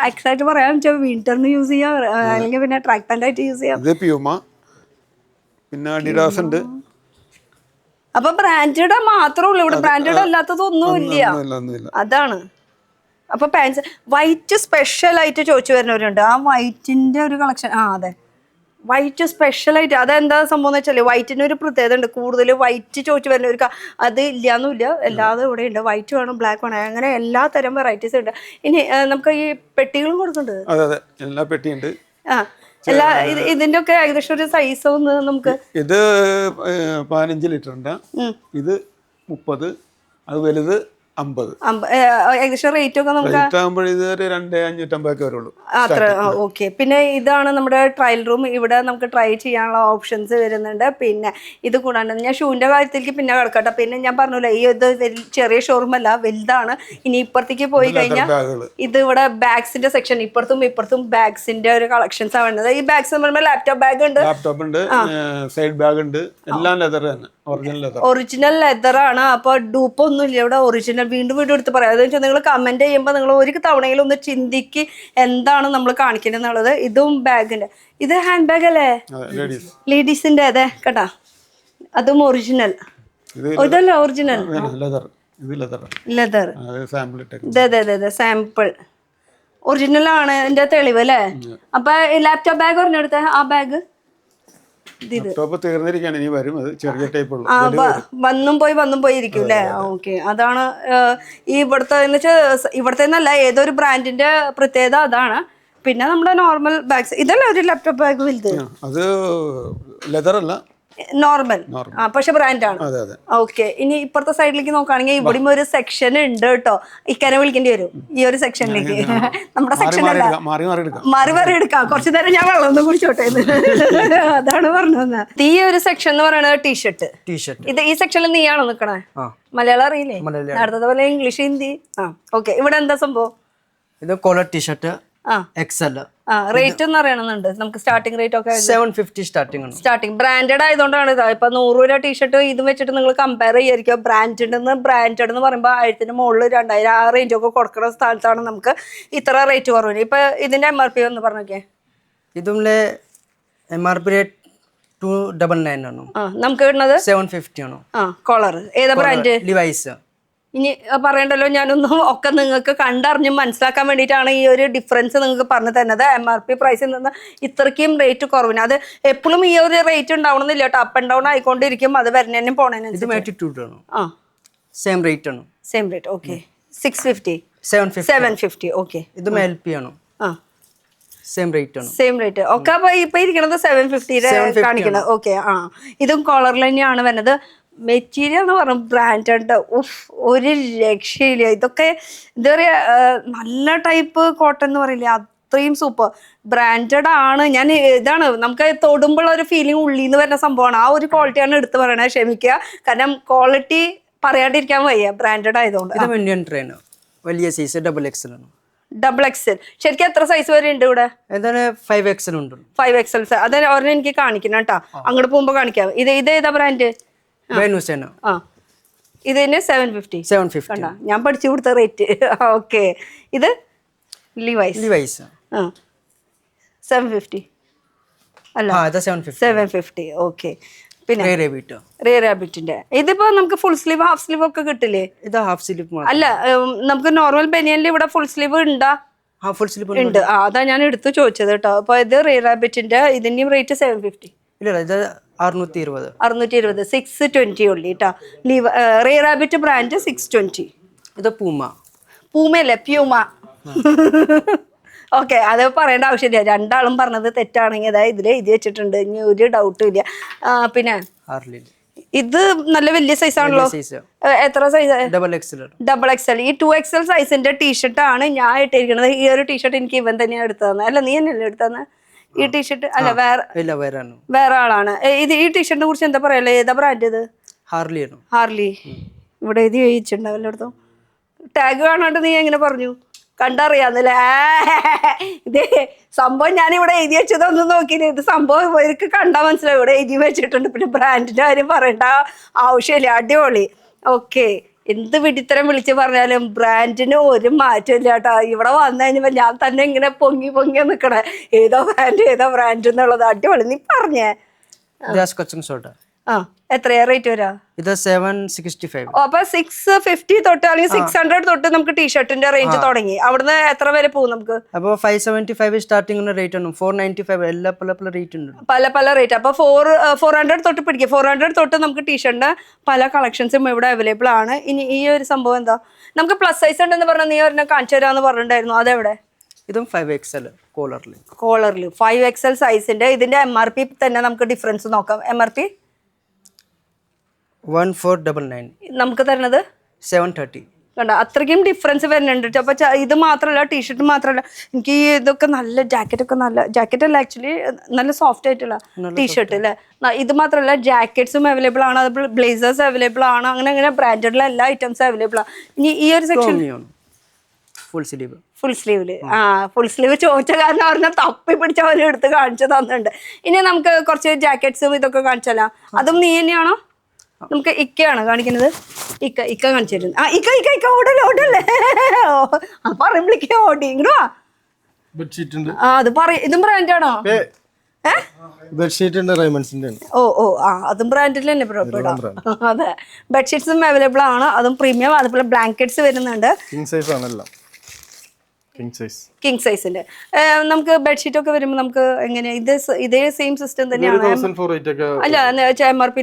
എക്സാക്ട് പറയാൻ വിന്ററിന് യൂസ് ചെയ്യാം, അല്ലെങ്കിൽ പിന്നെ ട്രാക്ക് പാന്റ് ആയിട്ട് യൂസ് ചെയ്യാം. ഇത് പ്യൂമ, പിന്നെ അഡിഡാസ് ഉണ്ട്. അപ്പൊ ബ്രാൻഡഡ് മാത്രമേ ഉള്ളൂ ഇവിടെ, ബ്രാൻഡഡ് അല്ലാത്തതൊന്നും ഇല്ല. ഒന്നുമില്ല. അതാണ്. അപ്പൊ പാൻസ് വൈറ്റ് സ്പെഷ്യൽ ആയിട്ട് ചോദിച്ചു വരുന്നവരുണ്ട്. ആ വൈറ്റിന്റെ ഒരു കളക്ഷൻ. അതെ, വൈറ്റ് സ്പെഷ്യൽ ആയിട്ട്. അതെന്താ സംഭവം എന്ന് വെച്ചാൽ വൈറ്റിന് ഒരു പ്രത്യേകത ഉണ്ട്. കൂടുതൽ വൈറ്റ് ചോദിച്ചു വരുന്നവർക്ക് അത് ഇല്ലാന്നുമില്ല, എല്ലാതും ഇവിടെ ഉണ്ട്. വൈറ്റ് വേണം, ബ്ലാക്ക് വേണം, അങ്ങനെ എല്ലാ തരം വെറൈറ്റീസ് ഉണ്ട്. ഇനി നമുക്ക് ഈ പെട്ടികളും കൊടുക്കുന്നുണ്ട്. അതെ അതെ, എല്ലാ പെട്ടിയുണ്ട്. എല്ലാ ഇതിന്റെ ഒക്കെ ഏകദേശം ഒരു സൈസ് ഒന്ന് നമുക്ക്. ഇത് 15 ലിറ്ററിന്റെ, ഇത് 30, അത് വലുത് 50. ഏകദേശം റേറ്റ് ഒക്കെ നമുക്ക് ആകുമ്പോൾ ഇത് 2,550 വരുള്ളൂ. അത്ര. ഓക്കെ. പിന്നെ ഇതാണ് നമ്മുടെ ട്രയൽ റൂം. ഇവിടെ നമുക്ക് ട്രൈ ചെയ്യാനുള്ള ഓപ്ഷൻസ് വരുന്നുണ്ട്. പിന്നെ ഇത് കൂടാണ്ട് ഞാൻ ഷൂവിന്റെ കാര്യത്തിലേക്ക് പിന്നെ കിടക്കട്ടെ. പിന്നെ ഞാൻ പറഞ്ഞില്ല, ഈ ഇത് ചെറിയ ഷോറൂം അല്ല, വലുതാണ്. ഇനി ഇപ്പുറത്തേക്ക് പോയി കഴിഞ്ഞാൽ ഇത് ഇവിടെ ബാഗ്സിന്റെ സെക്ഷൻ, ഇപ്പുറത്തും ബാഗ്സിന്റെ ഒരു കളക്ഷൻസ് ആണ് വരുന്നത്. ഈ ബാഗ്സ് എന്ന് പറയുമ്പോൾ ലാപ്ടോപ്പ് ബാഗ് ഉണ്ട്, സൈഡ് ബാഗ് ഉണ്ട്, എല്ലാം ലെതർ തന്നെ, ഒറിജിനൽ ലെതർ ആണ്. അപ്പൊ ഡൂപ്പ് ഒന്നും ഇല്ല ഇവിടെ, ഒറിജിനൽ. വീണ്ടും വീണ്ടും പറയാം. അതെന്ന് വെച്ചാൽ നിങ്ങൾ കമന്റ് ചെയ്യുമ്പോൾ നിങ്ങൾ ഒരു തവണയിൽ ഒന്ന് ചിന്തിക്ക് എന്താണ് നമ്മൾ കാണിക്കേണ്ടത് എന്നുള്ളത്. ഇതും ബാഗിന്റെ, ഇത് ഹാൻഡ് ബാഗ് അല്ലേ, ലേഡീസിന്റെ. അതെ കേട്ടാ, അതും ഒറിജിനൽ. ഇതല്ല ഒറിജിനൽ ലെതർ. അതെ സാമ്പിൾ ഒറിജിനൽ ആണ് എന്റെ തെളിവ് അല്ലേ. അപ്പൊ ലാപ്ടോപ്പ് ബാഗ് പറഞ്ഞെടുത്ത ആ ബാഗ് തീർന്നിരിക്കാണ്, ഇനി വരും. അത് ചെറിയ ടൈപ്പ് ഉള്ളൂ, വന്നും പോയി ഇരിക്കും അല്ലേ. ഓക്കെ. അതാണ് ഈ ഇവിടുത്തെ എന്ന് വെച്ചാൽ ഇവിടുത്തെ എന്നല്ല, ഏതൊരു ബ്രാൻഡിന്റെ പ്രത്യേകത അതാണ്. പിന്നെ നമ്മുടെ നോർമൽ ബാഗ്സ്. ഇതല്ല ഒരു ലാപ്ടോപ്പ് ബാഗ് വലുത്, അത് ലെതർ അല്ല, നോർമൽ. പക്ഷെ ബ്രാൻഡാണ്. ഓക്കെ. ഇനി ഇപ്പുറത്തെ സൈഡിലേക്ക് നോക്കുകയാണെങ്കിൽ ഇവിടെയും ഒരു സെക്ഷൻ ഉണ്ട് കേട്ടോ. ഇക്കനെ വിളിക്കേണ്ടി വരും ഈ ഒരു സെക്ഷനിലേക്ക്. നമ്മുടെ സെക്ഷൻ അല്ല, മാറി എടുക്കാം. കുറച്ചു നേരം ഞാൻ വെള്ളം ഒന്നും കുടിച്ചോട്ടെ. അതാണ് പറഞ്ഞത്. ഈ ഒരു സെക്ഷൻ എന്ന് പറയുന്നത് ടീഷർട്ട്. ഇത് ഈ സെക്ഷനിൽ നീയാണോ നിക്കണേ? മലയാളം അറിയില്ലേ? അടുത്തത് പോലെ ഇംഗ്ലീഷ്, ഹിന്ദി. ഓക്കെ. ഇവിടെ എന്താ സംഭവം? ഇത് കോളർ ടീഷർട്ട് എക്സൽ. റേറ്റ് ഒന്ന് അറിയണമെന്നുണ്ട് നമുക്ക്. സ്റ്റാർട്ടിംഗ് റേറ്റ് ഒക്കെ 750 സ്റ്റാർട്ടിംഗ്. ബ്രാൻഡഡ് ആയതുകൊണ്ടാണ് ഇത്. ഇപ്പൊ 100 രൂപ ടീഷർട്ട് ഇതും വെച്ചിട്ട് നിങ്ങൾ കമ്പയർ ചെയ്യായിരിക്കും. ബ്രാൻഡഡ് എന്ന് പറയുമ്പോൾ 1000 മുകളിൽ 2000 ആ റേഞ്ച് ഒക്കെ കൊടുക്കുന്ന സ്ഥലത്താണ് നമുക്ക് ഇത്ര റേറ്റ് കുറവ്. ഇപ്പൊ ഇതിന്റെ MRP ഒന്ന് പറഞ്ഞോക്കെ. ഇതിലെ MRP റേറ്റ് 299 ആണ്. നമുക്ക് കിട്ടുന്നത് 750 ആണ്. കോളർ ഏതാ ബ്രാൻഡ്? ലിവൈസ്. ഇനി പറയണ്ടല്ലോ, ഞാനൊന്നും ഒക്കെ നിങ്ങൾക്ക് കണ്ടറിഞ്ഞ് മനസ്സിലാക്കാൻ വേണ്ടിയിട്ടാണ് ഈ ഒരു ഡിഫറൻസ് നിങ്ങൾക്ക് പറഞ്ഞു തന്നത്. MRP പ്രൈസിൽ നിന്ന് ഇത്രയ്ക്കും റേറ്റ് കുറവിന്. അത് എപ്പോഴും ഈ ഒരു റേറ്റ് ഉണ്ടാവണമെന്നില്ല കേട്ടോ, അപ്പ് ആൻഡ് ഡൗൺ ആയിക്കൊണ്ടിരിക്കും. അത് വരുന്നതിനും പോണതിനും സെയിം റേറ്റ് ആണ്. Same rate. ഓക്കെ. 650 750. ഓക്കെ. ഇത് LP ആണ്. സെയിം റേറ്റ് ആണ്. Same rate. ഒക്കെ ഇപ്പൊ ഇരിക്കണത് 750 കാണിക്കണം. ഓക്കെ. ഇതും കോളർ തന്നെയാണ് വരുന്നത്. മെറ്റീരിയൽ എന്ന് പറഞ്ഞ ബ്രാൻഡഡ്. ഒരു രക്ഷയില്ല. ഇതൊക്കെ എന്താ പറയാ, നല്ല ടൈപ്പ് കോട്ടൺ എന്ന് പറയില്ലേ, അത്രയും സൂപ്പർ ബ്രാൻഡഡ് ആണ്. ഞാൻ ഇതാണ് നമുക്ക് തൊടുമ്പോൾ ഒരു ഫീലിംഗ് ഉള്ളിൽ നിന്ന് വരുന്ന സംഭവമാണ്. ആ ഒരു ക്വാളിറ്റിയാണ് എടുത്ത് പറയണത്. ക്ഷമിക്കുക, കാരണം ക്വാളിറ്റി പറയാണ്ടിരിക്കാൻ വയ്യ, ബ്രാൻഡഡ് ആയതുകൊണ്ട്. വലിയ സൈസ് XXL ആണ്. XXL. ശരിക്കും എത്ര സൈസ് വരെ ഉണ്ട് ഇവിടെ? 5XL ഉണ്ട്. 5XL. അത് ഒരെണ്ണം എനിക്ക് കാണിക്കണം കേട്ടോ, അങ്ങോട്ട് പോകുമ്പോ കാണിക്കാം. ഇത് ഏതാ ബ്രാൻഡ്? ഇതിന് 750. ഞാൻ പഠിച്ചു കൊടുത്ത റേറ്റ്. ഓക്കെ. ഇത് ലിവൈസ് 750 അല്ല, 750. ഓക്കെ. പിന്നെ റേറാബിറ്റിന്റെ ഇതിപ്പോ നമുക്ക് ഫുൾ സ്ലീവ് ഹാഫ് സ്ലീവ് ഒക്കെ കിട്ടില്ലേ? ഇത് ഹാഫ് സ്ലീവ് അല്ല, നമുക്ക് നോർമൽ ബനിയനിൽ ഇവിടെ ഫുൾ സ്ലീവ് ഉണ്ടാ? ഫുൾ സ്ലീവ് ഉണ്ട്. അതാ ഞാൻ എടുത്തു ചോദിച്ചത് കേട്ടോ. അപ്പൊ ഇത് റേറാബിറ്റിന്റെ, ഇതിന്റെയും റേറ്റ് 750. ഇല്ല, ഇത് 620. 620 ഉള്ളി കേട്ടോ. റേറാബിറ്റ് ബ്രാൻഡ് 620. ഇത് പൂമയല്ലേ, പ്യൂമ. ഓക്കെ. അത് പറയേണ്ട ആവശ്യമില്ല, രണ്ടാളും പറഞ്ഞത് തെറ്റാണെങ്കിൽ അതായത് ഇതിൽ എഴുതി വെച്ചിട്ടുണ്ട്, ഇനി ഒരു ഡൗട്ടും ഇല്ല. പിന്നെ ഇത് നല്ല വലിയ സൈസ് ആണല്ലോ. എത്ര സൈസ്? XXL. ഈ 2XL സൈസിന്റെ ടീഷർട്ട് ആണ് ഞാൻ ഇട്ടിരിക്കുന്നത്. ഈ ഒരു ടീഷർട്ട് എനിക്ക് ഇവൻ തന്നെയാണ് എടുത്തത്. അല്ല, നീ തന്നെയല്ലേ എടുത്തത് ഈ ടീഷർട്ട്? അല്ല, വേറെ ആളാണ്. ഈ ടീഷർട്ടിനെ കുറിച്ച് എന്താ പറയല്ലേ, ഏതാ ബ്രാൻഡ്? ഇത് ഹാർലി. ഇവിടെ എഴുതി ചോദിച്ചിട്ടുണ്ടാവല്ലോ എടുത്തോ. ടാഗ് കാണാണ്ട് നീ എങ്ങനെ പറഞ്ഞു? കണ്ടറിയാന്നല്ലേ? ഇതേ സംഭവം ഞാനിവിടെ എഴുതി വെച്ചതൊന്നും നോക്കിയില്ല. ഇത് സംഭവം ഇവർക്ക് കണ്ടാൽ മനസ്സിലാവും, ഇവിടെ എഴുതി വെച്ചിട്ടുണ്ട്. പിന്നെ ബ്രാൻഡിന്റെ കാര്യം പറയേണ്ട ആവശ്യമില്ല. അടിപൊളി. ഓക്കെ. എന്ത് വിഡിത്തരം വിളിച്ച് പറഞ്ഞാലും ബ്രാൻഡിന് ഒരു മാറ്റമില്ല കേട്ടോ. ഇവിടെ വന്നു കഴിഞ്ഞപ്പോൾ ഞാൻ തന്നെ ഇങ്ങനെ പൊങ്ങി നിൽക്കണേ, ഏതോ ബ്രാൻഡ് എന്നുള്ളത്. അടിപൊളി. നീ പറഞ്ഞേ. എത്രയാ റേറ്റ് വരാ? ഇത് 765. അപ്പൊ 650 തൊട്ട് അല്ലെങ്കിൽ 600 തൊട്ട് നമുക്ക് ടീഷർട്ടിന്റെ റേഞ്ച് തുടങ്ങി. അവിടുന്ന് എത്ര വരെ പോകും നമുക്ക്? അപ്പോൾ 575 സ്റ്റാർട്ടിംഗ് റേറ്റ് ആണ്. 495 എല്ലാ പല റേറ്റ് ഉണ്ട്. പല റേറ്റ്. അപ്പൊ 400 തൊട്ട് പിടിക്കുക. 400 തൊട്ട് നമുക്ക് ടീഷർട്ടിന്റെ പല കളക്ഷൻസും ഇവിടെ അവൈലബിൾ ആണ്. ഇനി ഈ ഒരു സംഭവം എന്താ, നമുക്ക് പ്ലസ് സൈസ് ഉണ്ടെന്ന് പറഞ്ഞാൽ നീ ഒരെണ്ണം കാണിച്ചു തരാന്ന് പറഞ്ഞിട്ടുണ്ടായിരുന്നു. അതെവിടെ? ഇതും 5XL കോളറിൽ 5XL സൈസിന്റെ. ഇതിന്റെ MRP തന്നെ നമുക്ക് ഡിഫറൻസ് നോക്കാം. MRP 1499. നമുക്ക് തരുന്നത് 730. കണ്ട, അത്രയ്ക്കും ഡിഫറൻസ് വരുന്നുണ്ട്. അപ്പൊ ഇത് മാത്രമല്ല, ടീഷർട്ട് മാത്രമല്ല, എനിക്ക് ഈ ഇതൊക്കെ നല്ല ജാക്കറ്റ് അല്ല, ആക്ച്വലി നല്ല സോഫ്റ്റ് ആയിട്ടുള്ള ടീഷർട്ട് അല്ലേ. ഇത് മാത്രമല്ല, ജാക്കറ്റ്സും അവൈലബിൾ ആണ്, അത് ബ്ലേസേഴ്സ് അവൈലബിൾ ആണ്. അങ്ങനെ ബ്രാൻഡഡിലെ എല്ലാ ഐറ്റംസും അവൈലബിൾ ആണ്. ഇനി ഈ ഒരു സെക്ഷൻ ഫുൾ സ്ലീവില് ഫുൾ സ്ലീവ് ചോദിച്ച കാരണം അവരെ തപ്പി പിടിച്ച് അവർ എടുത്ത് കാണിച്ചു തന്നിട്ടുണ്ട്. ഇനി നമുക്ക് കുറച്ച് ജാക്കറ്റ്സും ഇതൊക്കെ കാണിച്ചാലോ? അതും നീ തന്നെയാണോ? നമുക്ക് ഇക്കയാണ് കാണിക്കുന്നത്. ഇക്ക കാണിച്ചു തരുന്നു. ഇക്ക ഓടല്ലേ പറയുമ്പോഴേക്ക് ഓടി ഇങ്ങോട്ട് വാ. അത് പറയും. ഇതും ബ്രാൻഡാണോ? ബെഡ്ഷീറ്റ് റൈമൺസിന്റെ. അതും ബ്രാൻഡിൽ തന്നെ പെടാം. അതെ, ബെഡ്ഷീറ്റ്സും അവൈലബിൾ ആണ്, അതും പ്രീമിയം. അതുപോലെ ബ്ലാങ്കറ്റ്സ് വരുന്നുണ്ട്. കിങ് സൈസ് ആണല്ലോ. കിങ് സൈസിന്റെ നമുക്ക് ബെഡ്ഷീറ്റ് ഒക്കെ വരുമ്പോൾ നമുക്ക് എങ്ങനെയാ? ഇതേ സെയിം സിസ്റ്റം തന്നെയാണ്? അല്ല, MRP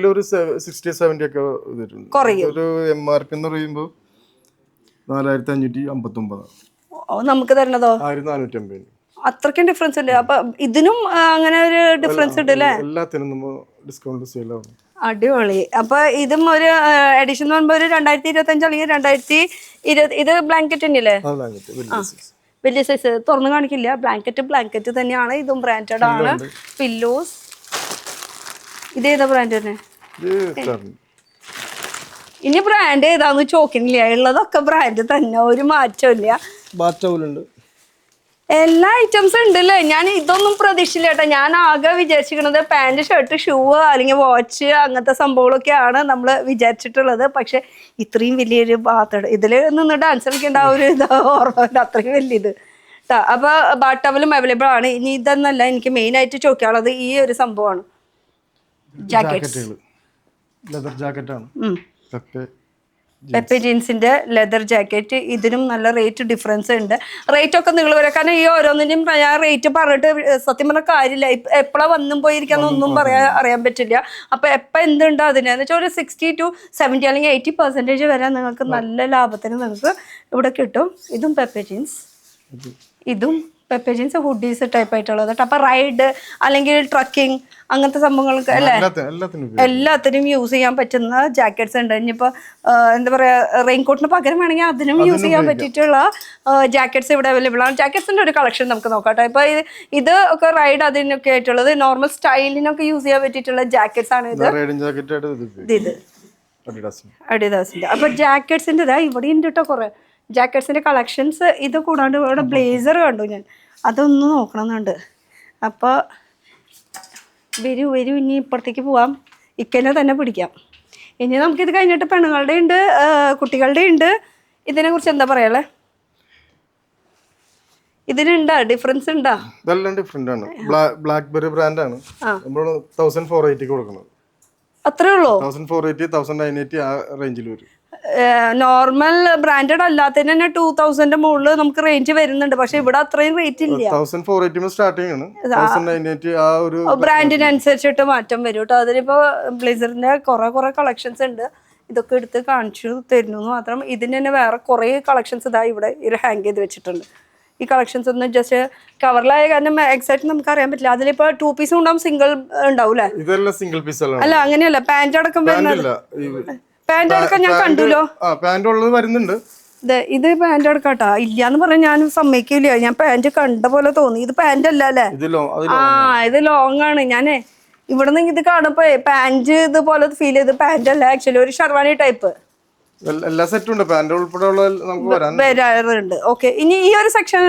ഒരു 60-70 ഒക്കെ കുറയും. ഒരു MRP എന്ന് പറയുമ്പോൾ 4559. നമുക്ക് തരണതോ 1450. അത്രയ്ക്കും ഡിഫറൻസ് ഉണ്ട്. അപ്പൊ ഇതിനും അങ്ങനെ ഒരു ഡിഫറൻസ് ഉണ്ട് അല്ലേ? എല്ലാത്തിനും ഡിസ്കൗണ്ട് സെയിൽ ആവും. അടിപൊളി. അപ്പൊ ഇതും ഒരു എഡിഷൻ എന്ന് പറയുമ്പോൾ ഒരു 2025 അല്ലെങ്കിൽ 2020. ഇത് ബ്ലാങ്കറ്റ് തന്നെയല്ലേ? വലിയ സൈസ് തുറന്നു കാണിക്കില്ല. ബ്ലാങ്കറ്റ് തന്നെയാണ്. ഇതും ബ്രാൻഡഡ് ആണ്. പില്ലോസ് ഇതേതാ ബ്രാൻഡ് തന്നെ? ഇനി ബ്രാൻഡ് ഏതാന്ന് ചോദിക്കുന്നില്ല. ഉള്ളതൊക്കെ ബ്രാൻഡ് തന്നെ, ഒരു മാറ്റമില്ല. എല്ലാ ഐറ്റംസും ഉണ്ടല്ലേ. ഞാൻ ഇതൊന്നും പ്രതീക്ഷിച്ചില്ല കേട്ടോ. ഞാൻ ആകെ വിചാരിച്ചിരിക്കുന്നത് പാൻറ്, ഷർട്ട്, ഷൂ അല്ലെങ്കിൽ വാച്ച് അങ്ങനത്തെ സംഭവങ്ങളൊക്കെയാണ് നമ്മൾ വിചാരിച്ചിട്ടുള്ളത്. പക്ഷെ ഇത്രയും വലിയൊരു ബാത്ത് ഇതിൽ നിന്ന് ഡാൻസ് കളിക്കേണ്ട ഒരു ഓർമ്മ, അത്രയും വലിയത് കേട്ടോ. അപ്പൊ ബാത്ത് ടവലും അവൈലബിൾ ആണ്. ഇനി ഇതെന്നല്ല, എനിക്ക് മെയിൻ ആയിട്ട് ചോദിക്കാനുള്ളത് ഈ ഒരു സംഭവമാണ്. ജാക്കറ്റ്, ലെതർ ജാക്കറ്റ് ആണ്. പെപ്പെ ജീൻസിന്റെ ലെതർ ജാക്കറ്റ്. ഇതിനും നല്ല റേറ്റ് ഡിഫറൻസ് ഉണ്ട്. റേറ്റ് ഒക്കെ നിങ്ങൾ വരാം. കാരണം ഈ ഓരോന്നിനും ഞാൻ റേറ്റ് പറഞ്ഞിട്ട് സത്യം പറഞ്ഞ കാര്യമില്ല. എപ്പോഴാണ് വന്നും പോയിരിക്കാന്ന് ഒന്നും അറിയാൻ പറ്റില്ല. അപ്പൊ എപ്പോൾ എന്തുണ്ടോ അതിനെന്ന് വെച്ചാൽ ഒരു 60 to 70 അല്ലെങ്കിൽ 80% വരെ നിങ്ങൾക്ക് നല്ല ലാഭത്തിന് നിങ്ങൾക്ക് ഇവിടെ കിട്ടും. ഇതും പെപ്പെ ജീൻസ്, ഇതും പെപ്പെ ജീൻസ് ഹുഡീസ് ടൈപ്പ് ആയിട്ടുള്ളത്. അപ്പൊ റൈഡ് അല്ലെങ്കിൽ ട്രക്കിംഗ് അങ്ങനത്തെ സംഭവങ്ങൾക്ക് അല്ലേ, എല്ലാത്തിനും യൂസ് ചെയ്യാൻ പറ്റുന്ന ജാക്കറ്റ്സ് ഉണ്ട്. ഇനിയിപ്പോൾ എന്താ പറയുക, റെയിൻകോട്ടിന് പകരം വേണമെങ്കിൽ അതിനും യൂസ് ചെയ്യാൻ പറ്റിയിട്ടുള്ള ജാക്കറ്റ്സ് ഇവിടെ അവൈലബിൾ ആണ്. ജാക്കറ്റ്സിന്റെ ഒരു കളക്ഷൻ നമുക്ക് നോക്കാം. ഇപ്പൊ ഇത് ഒക്കെ റൈഡ് അതിനൊക്കെ ആയിട്ടുള്ളത്, നോർമൽ സ്റ്റൈലിനൊക്കെ യൂസ് ചെയ്യാൻ പറ്റിയിട്ടുള്ള ജാക്കറ്റ്സ് ആണ് ഇത്. അഡിഡാസിന്റെ. അപ്പൊ ജാക്കറ്റ്സിന്റെ ഇവിടെ ഉണ്ട് കേട്ടോ കുറെ ജാക്കറ്റ്സിന്റെ കളക്ഷൻസ്. ഇത് കൂടാണ്ട് ഇവിടെ ബ്ലേസർ കണ്ടു ഞാൻ, അതൊന്ന് നോക്കണമെന്നുണ്ട്. അപ്പോൾ വരൂ ഇനി ഇപ്പുറത്തേക്ക് പോവാം. ഇക്കനെ തന്നെ പിടിക്കാം. ഇനി നമുക്കിത് കഴിഞ്ഞിട്ട് പെണ്ണുങ്ങളുടെ ഉണ്ട്, കുട്ടികളുടെ ഉണ്ട്. ഇതിനെ കുറിച്ച് എന്താ പറയാ? ഇതിനുണ്ടാ ഡിഫറൻസ് ഉണ്ടാ? ഇതെല്ലാം ഡിഫറെന്റ് ആണ്. ബ്ലാക്ക്ബെറി ബ്രാൻഡ് ആണ്. നമ്മൾ 1480 കൊടുക്കുന്നത്. അത്രേ ഉള്ളൂ? 1480, 1980 ആ റേഞ്ചിൽ വരും. നോർമൽ ബ്രാൻഡഡ് അല്ലാത്തതിന് തന്നെ 2000 മുകളിൽ നമുക്ക് റേഞ്ച് വരുന്നുണ്ട്. പക്ഷെ ഇവിടെ അത്രയും റേറ്റ് ഇല്ല. 1480 സ്റ്റാർട്ടിംഗ് ആണ്. 1980 ആ ഒരു ബ്രാൻഡിനനുസരിച്ചിട്ട് മാറ്റം വരും കേട്ടോ. അതിലിപ്പോ ബ്ലേസറിന്റെ കുറെ കളക്ഷൻസ് ഉണ്ട്. ഇതൊക്കെ എടുത്ത് കാണിച്ചു തരുന്നു മാത്രം. ഇതിന് തന്നെ വേറെ കുറെ കളക്ഷൻസ് ഇതാ ഇവിടെ ഹാങ് ചെയ്ത് വെച്ചിട്ടുണ്ട്. ഈ കളക്ഷൻസ് ഒന്നും ജസ്റ്റ് കവറിലായ കാരണം എക്സാക്ട് നമുക്ക് അറിയാൻ പറ്റില്ല. അതിലിപ്പോ 2 പീസും ഉണ്ടാവും, സിംഗിൾ ഉണ്ടാവൂലേ? ഇതെല്ലാം സിംഗിൾ പീസ് അല്ല, അങ്ങനെയല്ല. പാന്റ് അടക്കം വരുന്നത്, പാന്റ് അടക്കം ഞാൻ കണ്ടുല്ലോ. പാന്റ് ഉള്ളത് വരുന്നുണ്ട്. ഇത് പാന്റ് അടക്കാട്ടാ. ഇല്ലാന്ന് പറഞ്ഞാൽ ഞാൻ സമ്മതിക്കില്ല. ഞാൻ പാന്റ് കണ്ട പോലെ തോന്നി. ഇത് പാന്റ് അല്ല അല്ലേ? ഇത് ലോങ് ആണ്. ഞാനേ ഇവിടെ നിന്ന് ഇത് കാണുമ്പോ പാന്റ് ഇതുപോലെ ഫീൽ ചെയ്ത് പാന്റ് അല്ല, ആക്ച്വലി ഒരു ഷർവാണി ടൈപ്പ്. എല്ലാ സെറ്റും ഉണ്ട്, പാന്റ് ഉൾപ്പെടെയുള്ള നമുക്ക് വരാറുണ്ട്. ഓക്കെ, ഇനി ഈ ഒരു സെക്ഷൻ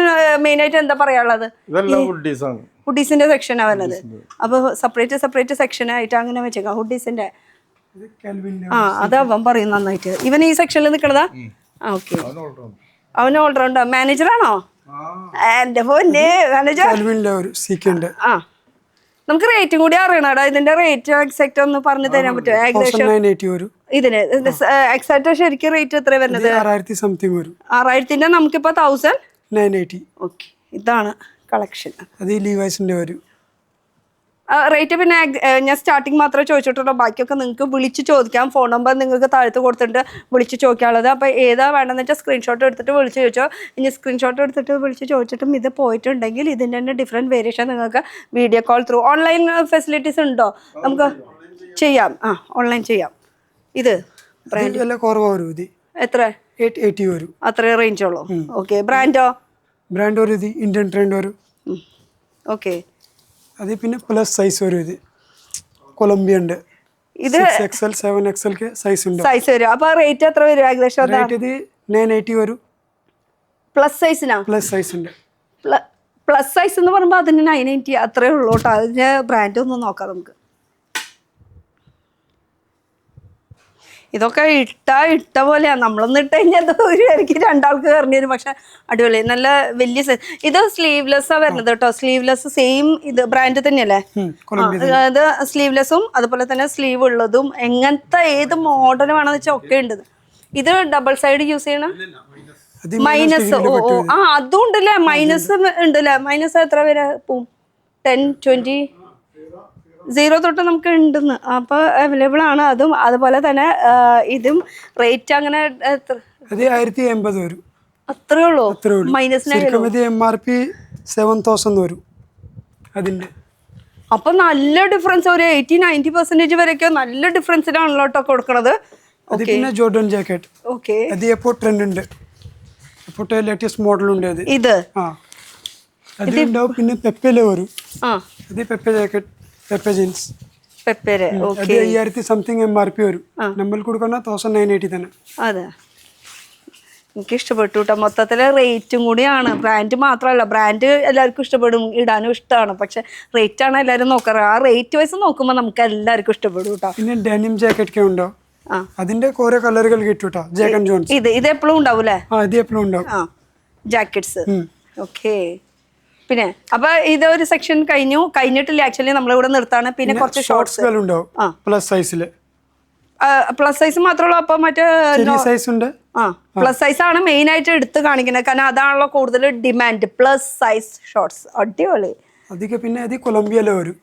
മെയിൻ ആയിട്ട് എന്താ പറയാനുള്ളത്? ഹുഡീസിന്റെ സെക്ഷനാ വരുന്നത്. അപ്പൊ സെപ്പറേറ്റ് സെക്ഷൻ ആയിട്ട് അങ്ങനെ വെച്ചേക്കാം. ഹുഡീസിന്റെ ആ അത് അവൻ പറയും നന്നായിട്ട്. ഇവൻ ഈ സെക്ഷനിൽ നിൽക്കണതാ? ഓക്കെ, അവൻ ഓൾറൗണ്ടർ മാനേജറാണോ? എന്റെ പൊന്നെ മാനേജർ. ആ നമുക്ക് റേറ്റും കൂടി അറിയണടാ. ഇതിന്റെ റേറ്റ് എക്സാക്ട് ഒന്ന് പറഞ്ഞു തരാൻ പറ്റുമോ? ഏകദേശം ഇതിന് എക്സാക്ട് ശരിക്കും റേറ്റ് എത്ര വരുന്നത്? 6000 നമുക്കിപ്പോ 1980. ഓക്കെ, ഇതാണ് കളക്ഷൻ. അത് ലീവൈസിന്റെ ഒരു റേറ്റ് പിന്നെ ഞാൻ സ്റ്റാർട്ടിങ് മാത്രമേ ചോദിച്ചിട്ടുള്ളൂ. ബാക്കിയൊക്കെ നിങ്ങൾക്ക് വിളിച്ച് ചോദിക്കാം. ഫോൺ നമ്പർ നിങ്ങൾക്ക് താഴത്ത് കൊടുത്തിട്ട് വിളിച്ച് ചോദിക്കാനുള്ളത്. അപ്പോൾ ഏതാ വേണമെന്ന് വെച്ചാൽ സ്ക്രീൻഷോട്ട് എടുത്തിട്ട് വിളിച്ച് ചോദിച്ചോ. ഇനി സ്ക്രീൻഷോട്ട് എടുത്തിട്ട് വിളിച്ച് ചോദിച്ചിട്ടും ഇത് പോയിട്ടുണ്ടെങ്കിൽ ഇതിൻ്റെ തന്നെ ഡിഫറെൻറ്റ് വേരിയേഷൻ നിങ്ങൾക്ക് video call through online facilities ഉണ്ടോ? നമുക്ക് ചെയ്യാം. ഓൺലൈൻ ചെയ്യാം. ഇത് എത്ര? 880 വരും. അത്രേ റേഞ്ച് ഉള്ളൂ. Okay, Brando? ബ്രാൻഡ് ഒരു ഇത് ഇന്ത്യൻ ട്രെൻഡ് വരും. ഓക്കെ, അത് പിന്നെ പ്ലസ് സൈസ് വരും. ഇത് കൊളംബിയ ഉണ്ട്. ഇത് 6XL 7XL സൈസ് ഉണ്ട്. സൈസ് വരും. അപ്പോൾ റേറ്റ് എത്ര വരും ഏകദേശം? ഇത് 980 വരും. പ്ലസ് സൈസിനാ? പ്ലസ് സൈസ് ഉണ്ട്. പ്ലസ് സൈസ് എന്ന് പറയുമ്പോൾ അതിന് 980 അത്രേ ഉള്ളൂ കേട്ടോ. അതിൻ്റെ ബ്രാൻഡ് ഒന്ന് നോക്കാം നമുക്ക്. ഇതൊക്കെ ഇട്ട പോലെയാണ്. നമ്മളൊന്നും ഇട്ട് കഴിഞ്ഞാൽ ഒരു പേർക്ക് രണ്ടാൾക്ക് കയറി വരും. പക്ഷെ അടിപൊളി, നല്ല വലിയ സൈസ്. ഇത് സ്ലീവ്ലെസ്സാണ് വരുന്നത് കേട്ടോ. സ്ലീവ്ലെസ് സെയിം ഇത് ബ്രാൻഡ് തന്നെയല്ലേ? അത് സ്ലീവ്ലെസ്സും അതുപോലെ തന്നെ സ്ലീവ് ഉള്ളതും എങ്ങനത്തെ ഏത് മോഡൽ വേണമെന്ന് വെച്ചാൽ ഒക്കെ ഉണ്ട്. ഇത് ഡബിൾ സൈഡ് യൂസ് ചെയ്യണം. മൈനസ് അതും ഉണ്ടല്ലേ? മൈനസ് ഉണ്ടല്ലേ? മൈനസ് എത്ര വരെ പോവും? 10, 20, 0 തൊട്ട് നമുക്ക് ഉണ്ടെന്ന്. അപ്പോൾ അവൈലബിൾ ആണ് അതും. അതുപോലെ തന്നെ ഇതും റേറ്റ് അങ്ങനെ 1080 വരും. അത്രേ ഉള്ളൂ? മൈനസിന് MRP 7000 വരും അതിൻ്റെ. അപ്പൊ നല്ല ഡിഫറൻസ്, ഒരു 80-90% വരെയൊക്കെ നല്ല ഡിഫറൻസിലാണല്ലോ കേട്ടോ കൊടുക്കണത്. പിന്നെ ജോർഡൻ ജാക്കറ്റ്. ഓക്കെ, അത് ഇപ്പോൾ ട്രെൻഡ് ഉണ്ട്. ഇപ്പോൾ ലേറ്റസ്റ്റ് മോഡൽ ഉണ്ട്. അത് ഇത് അതുണ്ടാവും. പിന്നെ പെപ്പയില് വരും. അത് പെപ്പ ജാക്കറ്റ്, പെപ്പ ജീൻസ്, പെപ്പേര്. അത് 5000 സംതിങ് MRP വരും. നമ്മൾ കൊടുക്കുന്ന 1980 തന്നെ. അതെ, എനിക്ക് ഇഷ്ടപ്പെട്ടു കേട്ടോ. മൊത്തത്തില് റേറ്റും കൂടിയാണ്. ബ്രാൻഡ് മാത്രമല്ല, ബ്രാൻഡ് എല്ലാവർക്കും ഇഷ്ടപ്പെടും, ഇടാനും ഇഷ്ടമാണ്. പക്ഷെ റേറ്റ് ആണ് എല്ലാവരും നോക്കാറ്. ആ റേറ്റ് വൈസ് നോക്കുമ്പോൾ നമുക്ക് എല്ലാവർക്കും ഇഷ്ടപ്പെടും കേട്ടോ. പിന്നെ ഡെനിം ജാക്കറ്റ് ഒക്കെ ഉണ്ടോ? അതിന്റെ കുറെ കളറുകൾ കിട്ടും കേട്ടോ. Jack and Jones. ഇത് എപ്പോഴും ഉണ്ടാവും അല്ലേ? ഇത് എപ്പോഴും ഉണ്ടാവും ജാക്കറ്റ്സ്. ഓക്കെ, പിന്നെ അപ്പൊ ഇതൊരു സെക്ഷൻ കഴിഞ്ഞിട്ടില്ല ആക്ച്വലി, നമ്മളിവിടെ നിർത്താണ്. പിന്നെ കുറച്ച് ഷോർട്സ് ഉണ്ടാവും പ്ലസ് സൈസില്. പ്ലസ് സൈസ് മാത്രമേ ഉള്ളൂ? അപ്പൊ മറ്റേ സൈസ് ഉണ്ട്. പ്ലസ് സൈസ് ആണ് മെയിൻ ആയിട്ട് എടുത്ത് കാണിക്കുന്നത്. കാരണം അതാണല്ലോ കൂടുതൽ ഡിമാൻഡ്, പ്ലസ് സൈസ് ഷോർട്സ്. അടിപൊളി. അതൊക്കെ പിന്നെ അത് കൊളംബിയയിലെ വരും.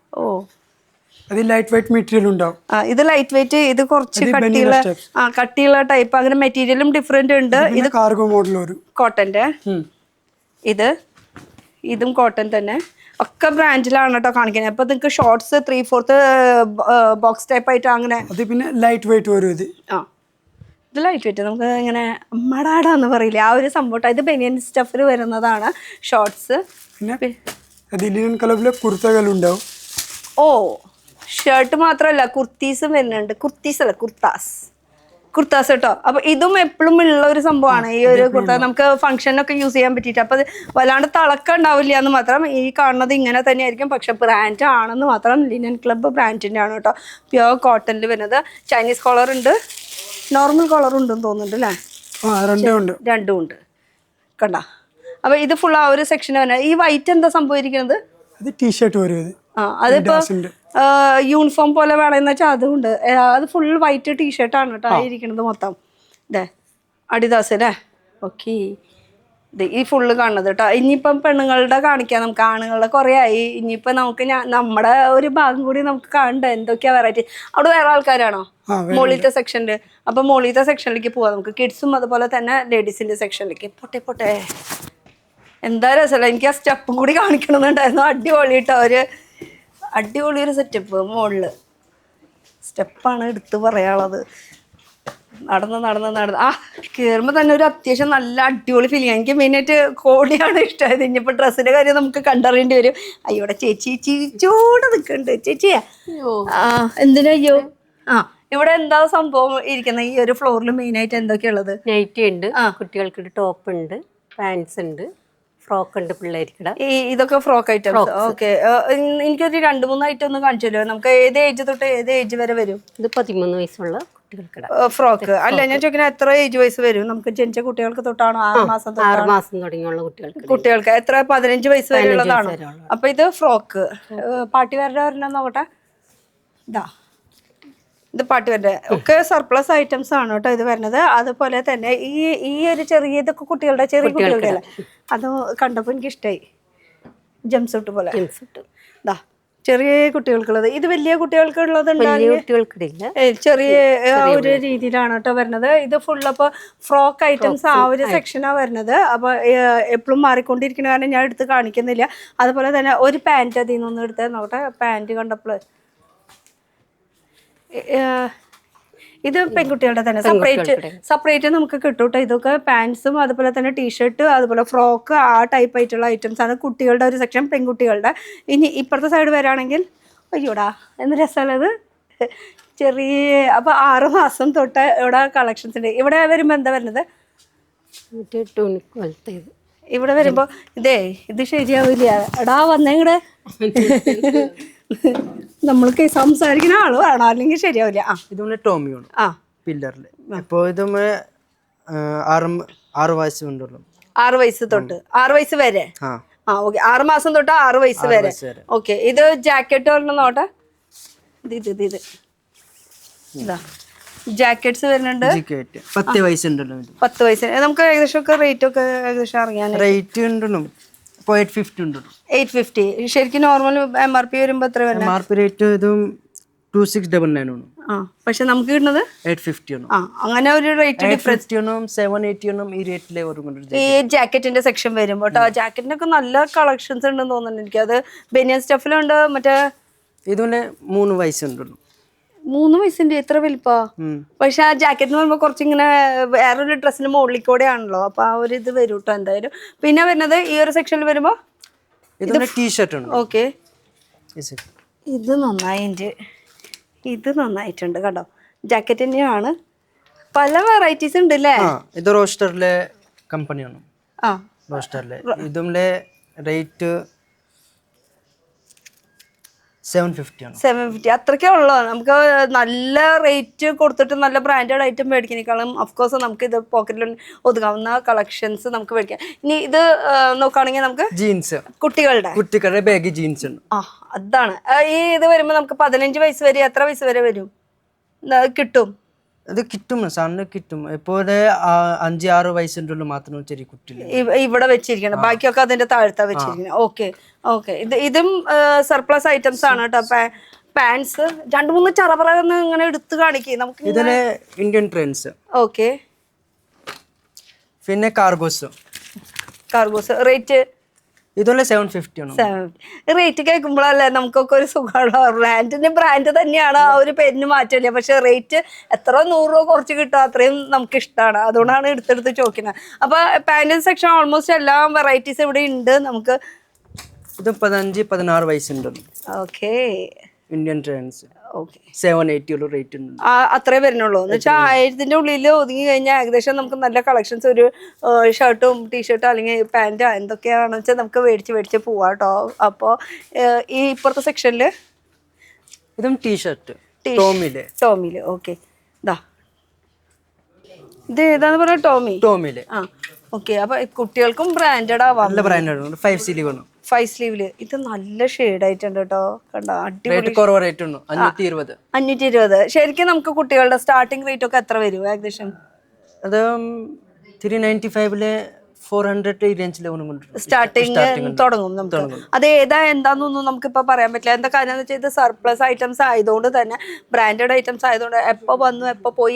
അത് ലൈറ്റ് വെയിറ്റ് മെറ്റീരിയൽ ഉണ്ടാവും. ഇത് ലൈറ്റ് വെയിറ്റ്, ഇത് കുറച്ച് കട്ടിയുള്ള ടൈപ്പ്. അങ്ങനെ മെറ്റീരിയലും ഡിഫറെന്റ് ഉണ്ട്. ഇത് കാർഗോ മോഡൽ വരും, കോട്ടന്റെ. ഇതും കോട്ടൺ തന്നെ. ഒക്കെ ബ്രാൻഡിലാണ് കേട്ടോ കാണിക്കുന്നത്. അപ്പൊ നിങ്ങൾക്ക് ഷോർട്സ് 3/4 ബോക്സ് ടൈപ്പ് ആയിട്ട് അങ്ങനെ. അത് പിന്നെ ലൈറ്റ് വെയിറ്റ് വരും. ഇത് ഇത് ലൈറ്റ് വെയിറ്റ്, നമുക്ക് ഇങ്ങനെ മടാടാന്ന് പറയില്ലേ, ആ ഒരു സംഭവം. ഇത് ബനിയൻ സ്റ്റഫിൽ വരുന്നതാണ് ഷോർട്സ്. പിന്നെ ലിനൻ കളറിലെ കുർത്തകളുണ്ടാവും. ഷർട്ട് മാത്രമല്ല, കുർത്തീസും വരുന്നുണ്ട്. കുർത്താസ് കേട്ടോ. അപ്പൊ ഇതും എപ്പോഴും ഉള്ള ഒരു സംഭവമാണ് ഈ ഒരു കുർത്ത. നമുക്ക് ഫംഗ്ഷനൊക്കെ യൂസ് ചെയ്യാൻ പറ്റിയിട്ട്. അപ്പൊ അത് വല്ലാണ്ട് തിളക്കം ഉണ്ടാവില്ല എന്ന് മാത്രം. ഈ കാണുന്നത് ഇങ്ങനെ തന്നെ ആയിരിക്കും, പക്ഷെ ബ്രാൻഡ് ആണെന്ന് മാത്രം. ലിനൻ ക്ലബ്ബ് ബ്രാൻഡിന്റെ ആണ് കേട്ടോ. പ്യുവർ കോട്ടണിൽ വരുന്നത്. ചൈനീസ് കോളർ ഉണ്ട്, നോർമൽ കോളറും ഉണ്ടെന്ന് തോന്നുന്നുണ്ട് അല്ലേ? രണ്ടും ഉണ്ട് കണ്ട. അപ്പൊ ഇത് ഫുൾ ആ ഒരു സെക്ഷൻ തന്നെ. ഈ വൈറ്റ് എന്താ സംഭവിക്കുന്നത്? അത് ടീഷർട്ട് വരും. അതിപ്പോ യൂണിഫോം പോലെ വേണമെന്ന് വെച്ചാൽ അതുകൊണ്ട്. അത് ഫുൾ വൈറ്റ് ടീഷർട്ടാണ് കേട്ടോ ആയിരിക്കുന്നത് മൊത്തം. ഇതേ അഡിദാസ് അല്ലേ? ഓക്കെ, ഇത് ഈ ഫുള്ള് കാണുന്നത് കേട്ടോ. ഇനിയിപ്പം പെണ്ണുങ്ങളുടെ കാണിക്കാം നമുക്ക്. ആണുങ്ങളുടെ കുറേ ആയി. ഇനിയിപ്പോൾ നമുക്ക് നമ്മുടെ ഒരു ഭാഗം കൂടി നമുക്ക് കാണണ്ട എന്തൊക്കെയാ വെറൈറ്റി. അവിടെ വേറെ ആൾക്കാരാണോ മോളിത്തെ സെക്ഷനിൽ? അപ്പം മോളിത്തെ സെക്ഷനിലേക്ക് പോവാം നമുക്ക്. കിഡ്സും അതുപോലെ തന്നെ ലേഡീസിൻ്റെ സെക്ഷനിലേക്ക്. പോട്ടെ എന്താ രസമല്ല. എനിക്ക് ആ സ്റ്റെപ്പും കൂടി കാണിക്കണമെന്നുണ്ടായിരുന്നു. അടിപൊളി കേട്ടോ. അടിപൊളി ഒരു സെറ്റപ്പ്. മുകളിൽ സ്റ്റെപ്പാണ് എടുത്ത് പറയാനുള്ളത്. നടന്ന് കയറുമ്പോൾ തന്നെ ഒരു അത്യാവശ്യം നല്ല അടിപൊളി ഫീലിംഗ്. എനിക്ക് മെയിനായിട്ട് കോടിയാണ് ഇഷ്ടമായത്. ഇനിയിപ്പോൾ ഡ്രസ്സിൻ്റെ കാര്യം നമുക്ക് കണ്ടറിയേണ്ടി വരും. അയ്യോടെ ചേച്ചി ചൂട് നിൽക്കുന്നുണ്ട്. ചേച്ചിയാ എന്തിനയ്യോ? ഇവിടെ എന്താ സംഭവം ഇരിക്കുന്നത്? ഈ ഒരു ഫ്ലോറിൽ മെയിനായിട്ട് എന്തൊക്കെയുള്ളത്? നൈറ്റി ഉണ്ട്, കുട്ടികൾക്ക് ടോപ്പ് ഉണ്ട്, പാൻസ് ഉണ്ട്, ഫ്രോക്ക് ഉണ്ട് പിള്ളേർക്കിട. ഇതൊക്കെ ഫ്രോക്ക് ഐറ്റംസ്. ഓക്കെ, എനിക്കൊരു 2-3 ഐറ്റം ഒന്ന് കാണിച്ചു തരുമോ? നമുക്ക് ഏത് ഏജ് തൊട്ട് ഏത് ഏജ് വരെ വരും? ഇത് 13 വയസ്സുള്ള കുട്ടികൾക്കിട ഫ്രോക്ക് അല്ല, ഞാൻ ചോദിക്കുന്നത് എത്ര ഏജ് വയസ്സ് വരും? നമുക്ക് ജനിച്ച കുട്ടികൾക്ക് തൊട്ടാണോ? 6 മാസം 6 മാസം തുടങ്ങിയുള്ള കുട്ടികൾക്ക് എത്ര? 15 വയസ്സ് വരെ ഉള്ളതാണോ? അപ്പൊ ഇത് ഫ്രോക്ക്. പാർട്ടി വെയറിന്റെ ഒരെണ്ണം നോക്കട്ടെ. ഇതാ, ഇത് പാർട്ടി വെയറിന്റെ ഒക്കെ സർപ്ലസ് ഐറ്റംസ് ആണ് കേട്ടോ ഇത് വരുന്നത്. അതുപോലെ തന്നെ ഈ ഒരു ചെറിയ ഇതൊക്കെ കുട്ടികളുടെ ചെറിയ കുട്ടികളുടെ അല്ല, അത് കണ്ടപ്പോൾ എനിക്ക് ഇഷ്ടമായി. ജംപ് സൂട്ട് പോലെ. ഇതാ ചെറിയ കുട്ടികൾക്കുള്ളത്. ഇത് വലിയ കുട്ടികൾക്കുള്ളത് കുട്ടികൾക്കിടയില്ല, ചെറിയ ആ ഒരു രീതിയിലാണ് കേട്ടോ വരുന്നത്. ഇത് ഫുൾ അപ്പോൾ ഫ്രോക്ക് ഐറ്റംസ് ആ ഒരു സെക്ഷനാണ് വരുന്നത്. അപ്പോൾ എപ്പോഴും മാറിക്കൊണ്ടിരിക്കുന്ന കാരണം ഞാൻ എടുത്ത് കാണിക്കുന്നില്ല. അതുപോലെ തന്നെ ഒരു പാൻറ്റ് അതിൽ നിന്നൊന്ന് എടുത്ത് നോക്കട്ടെ. പാൻറ്റ് കണ്ടപ്പോൾ ഇത് പെൺകുട്ടികളുടെ തന്നെ സെപ്പറേറ്റ് നമുക്ക് കിട്ടും കേട്ടോ. ഇതൊക്കെ പാൻസും അതുപോലെ തന്നെ ടീഷർട്ട് അതുപോലെ ഫ്രോക്ക് ആ ടൈപ്പ് ആയിട്ടുള്ള ഐറ്റംസ് ആണ് കുട്ടികളുടെ ഒരു സെക്ഷൻ, പെൺകുട്ടികളുടെ. ഇനി ഇപ്പുറത്തെ സൈഡ് വരാണെങ്കിൽ അയ്യോടാ എന്ന് രസമുള്ളത് ചെറിയ. അപ്പോൾ 6 മാസം തൊട്ട് ഇവിടെ കളക്ഷൻസ് ഉണ്ട്. ഇവിടെ വരുമ്പോൾ എന്താ വരുന്നത്? ഇവിടെ വരുമ്പോൾ ഇത് ശരിയാവില്ല. എടാ വന്നേങ്ങടെ നമ്മൾക്ക് സംസാരിക്കുന്ന ആള് വേണം, അല്ലെങ്കിൽ ശരിയാവില്ല. ഇതുപോലെ ടോമിയാണ് പില്ലറില്. ഇപ്പോൾ ഇതുമ്മേ 6 വയസ്സ് കൊണ്ടുള്ളൂ. 6 വയസ്സ് തൊട്ട് 6 വയസ്സ് വരെ. ഓക്കെ, 6 മാസം തൊട്ട് 6 വയസ്സ് വരെ. ഓക്കെ, ഇത് ജാക്കറ്റ് ഒരെണ്ണം നോട്ടെ. ഇത് ഇതാ ജാക്കറ്റ്സ് വരുന്നുണ്ട്. 10 വയസ്സുണ്ടല്ലോ. 10 വയസ്സ്. നമുക്ക് ഏകദേശം ഒക്കെ റേറ്റ് ഒക്കെ ഏകദേശം അറിയാൻ. റേറ്റ് ഉണ്ടല്ലോ ഇപ്പോൾ 850 ഉണ്ട്. 850. ശരിക്കും നോർമൽ MRP വരുമ്പോൾ എത്ര വരുന്നത്? MRP റേറ്റ് ഇതും 2699 ആണ്. പക്ഷെ നമുക്ക് കിട്ടുന്നത് 850 ആണ്. അങ്ങനെ ഒരു റേറ്റ് ഡിഫറൻസ്. 780 ഈ റേറ്റിലെ ഈ ജാക്കറ്റിന്റെ സെക്ഷൻ വരുമ്പോൾ കേട്ടോ. ജാക്കറ്റിന്റെ ഒക്കെ നല്ല കളക്ഷൻസ് ഉണ്ടെന്ന് തോന്നുന്നുണ്ട് എനിക്ക്. അത് ബനിയൻ സ്റ്റഫിലുണ്ട്. മറ്റേ ഇതുപോലെ 3 വയസ്സുണ്ടല്ലോ. 3 വയസ്സിന്റെ എത്ര വലിപ്പാ? പക്ഷെ ആ ജാക്കറ്റ് എന്ന് പറയുമ്പോൾ കുറച്ചിങ്ങനെ വേറൊരു ഡ്രസ്സിന് മുകളിൽ കൂടെ ആണല്ലോ. അപ്പൊ ആ ഒരു ഇത് വരും കേട്ടോ എന്തായാലും. പിന്നെ വരുന്നത് ഈ ഒരു സെക്ഷനിൽ വരുമ്പോ ടീഷർട്ട് ആണ്. ഓക്കെ, ഇത് നന്നായിട്ടുണ്ട്. ഇത് നന്നായിട്ടുണ്ട് കേട്ടോ. ജാക്കറ്റ് തന്നെയാണ്, പല വെറൈറ്റീസ് ഉണ്ട് അല്ലേ? ഇത് റോസ്റ്ററിലെ കമ്പനിയാണ്. റോസ്റ്ററിലെ ഇതും റേറ്റ് 750 ആണ്. 750 അത്രയ്ക്കേ ഉള്ളൂ. നമുക്ക് നല്ല റേറ്റ് കൊടുത്തിട്ട് നല്ല ബ്രാൻഡഡ് ഐറ്റം മേടിക്കുന്നേക്കാളും അഫ്കോഴ്സ് നമുക്ക് ഇത് പോക്കറ്റിൽ ഒതുങ്ങാവുന്ന കളക്ഷൻസ് നമുക്ക് മേടിക്കാം. ഇനി ഇത് നോക്കുകയാണെങ്കിൽ നമുക്ക് ജീൻസ് കുട്ടികളുടെ ബാഗി ജീൻസ് ഉണ്ട്. അതാണ് ഈ ഇത് വരുമ്പോൾ നമുക്ക് 15 വയസ്സ് വരെ. എത്ര വയസ്സ് വരെ വരും കിട്ടും? അത് കിട്ടും, സാറിന് കിട്ടും. ഇപ്പോൾ 5-6 വയസ്സിൻ്റെ മാത്രം ചെറിയ കുട്ടികൾ ഇവിടെ വെച്ചിരിക്കണം. ബാക്കിയൊക്കെ അതിന്റെ താഴത്താ വെച്ചിരിക്കുന്നത്. ഓക്കെ ഓക്കെ, ഇതും സർപ്ലസ് ഐറ്റംസ് ആണ് കേട്ടോ. പാൻസ് 2-3 ചറപറന്ന് ഇങ്ങനെ എടുത്ത് കാണിക്കും നമുക്ക്. ഇതിലെ ഇന്ത്യൻ ട്രെൻഡ്സ്. ഓക്കെ, പിന്നെ കാർഗോസ് റേറ്റ് ഇതുപോലെ 750 ആണ്. റേറ്റ് കേൾക്കുമ്പോഴല്ലേ നമുക്കൊക്കെ ഒരു സുഖമുള്ള. ബ്രാൻഡ് തന്നെയാണ്, ആ ഒരു പേരിന് മാറ്റമില്ല. പക്ഷെ റേറ്റ് എത്ര 100 രൂപ കുറച്ച് കിട്ടുക അത്രയും നമുക്ക് ഇഷ്ടമാണ്. അതുകൊണ്ടാണ് എടുത്തെടുത്ത് ചോദിക്കുന്നത്. അപ്പൊ പാൻറ് സെക്ഷൻ ഓൾമോസ്റ്റ് എല്ലാ വെറൈറ്റീസ് ഇവിടെ ഉണ്ട് നമുക്ക്. ഇത് 15-16 വയസ്സുണ്ടല്ലോ. Okay, Indian trends. Okay, 780 rate ഉണ്ട്. അത്രേ വരുന്നുള്ളൂ എന്ന് വെച്ചാൽ 1000ന്റെ ഉള്ളിൽ ഒതുങ്ങി കഴിഞ്ഞാൽ ഏകദേശം നമുക്ക് നല്ല കളക്ഷൻസ് ഒരു ഷർട്ടും ടീഷർട്ടും അല്ലെങ്കിൽ പാൻറ്റോ എന്തൊക്കെയാണെന്ന് വെച്ചാൽ നമുക്ക് മേടിച്ച് പോവാം കേട്ടോ. അപ്പോൾ ഈ ഇപ്പുറത്തെ സെക്ഷനിൽ ഇതും ടീഷർട്ട് ടോമില്. ഓക്കെ, ഇതാ ഇത് ഏതാന്ന് പറഞ്ഞ ടോമില്. ഓക്കെ, അപ്പൊ കുട്ടികൾക്കും ബ്രാൻഡഡ് ആവാം. നല്ല ബ്രാൻഡാണ്. 5 സ്ലീവില് ഇത് നല്ല ഷെയ്ഡ് ആയിട്ടുണ്ട് കേട്ടോ. കണ്ടോ, അടിപൊളി. 520. ശരിക്കും നമുക്ക് കുട്ടികളുടെ സ്റ്റാർട്ടിംഗ് റേറ്റ് ഒക്കെ എത്ര വരും ഏകദേശം? അത് 395 400 ഈ റേഞ്ചിൽ സ്റ്റാർട്ടിങ് തുടങ്ങും നമുക്ക്. അത് ഏതാ എന്താന്നൊന്നും നമുക്കിപ്പോൾ പറയാൻ പറ്റില്ല. എന്താ കാര്യം എന്ന് വെച്ചാൽ ഇത് സർപ്ലസ് ഐറ്റംസ് ആയതുകൊണ്ട് തന്നെ, ബ്രാൻഡഡ് ഐറ്റംസ് ആയതുകൊണ്ട് എപ്പോൾ വന്നു എപ്പോൾ പോയി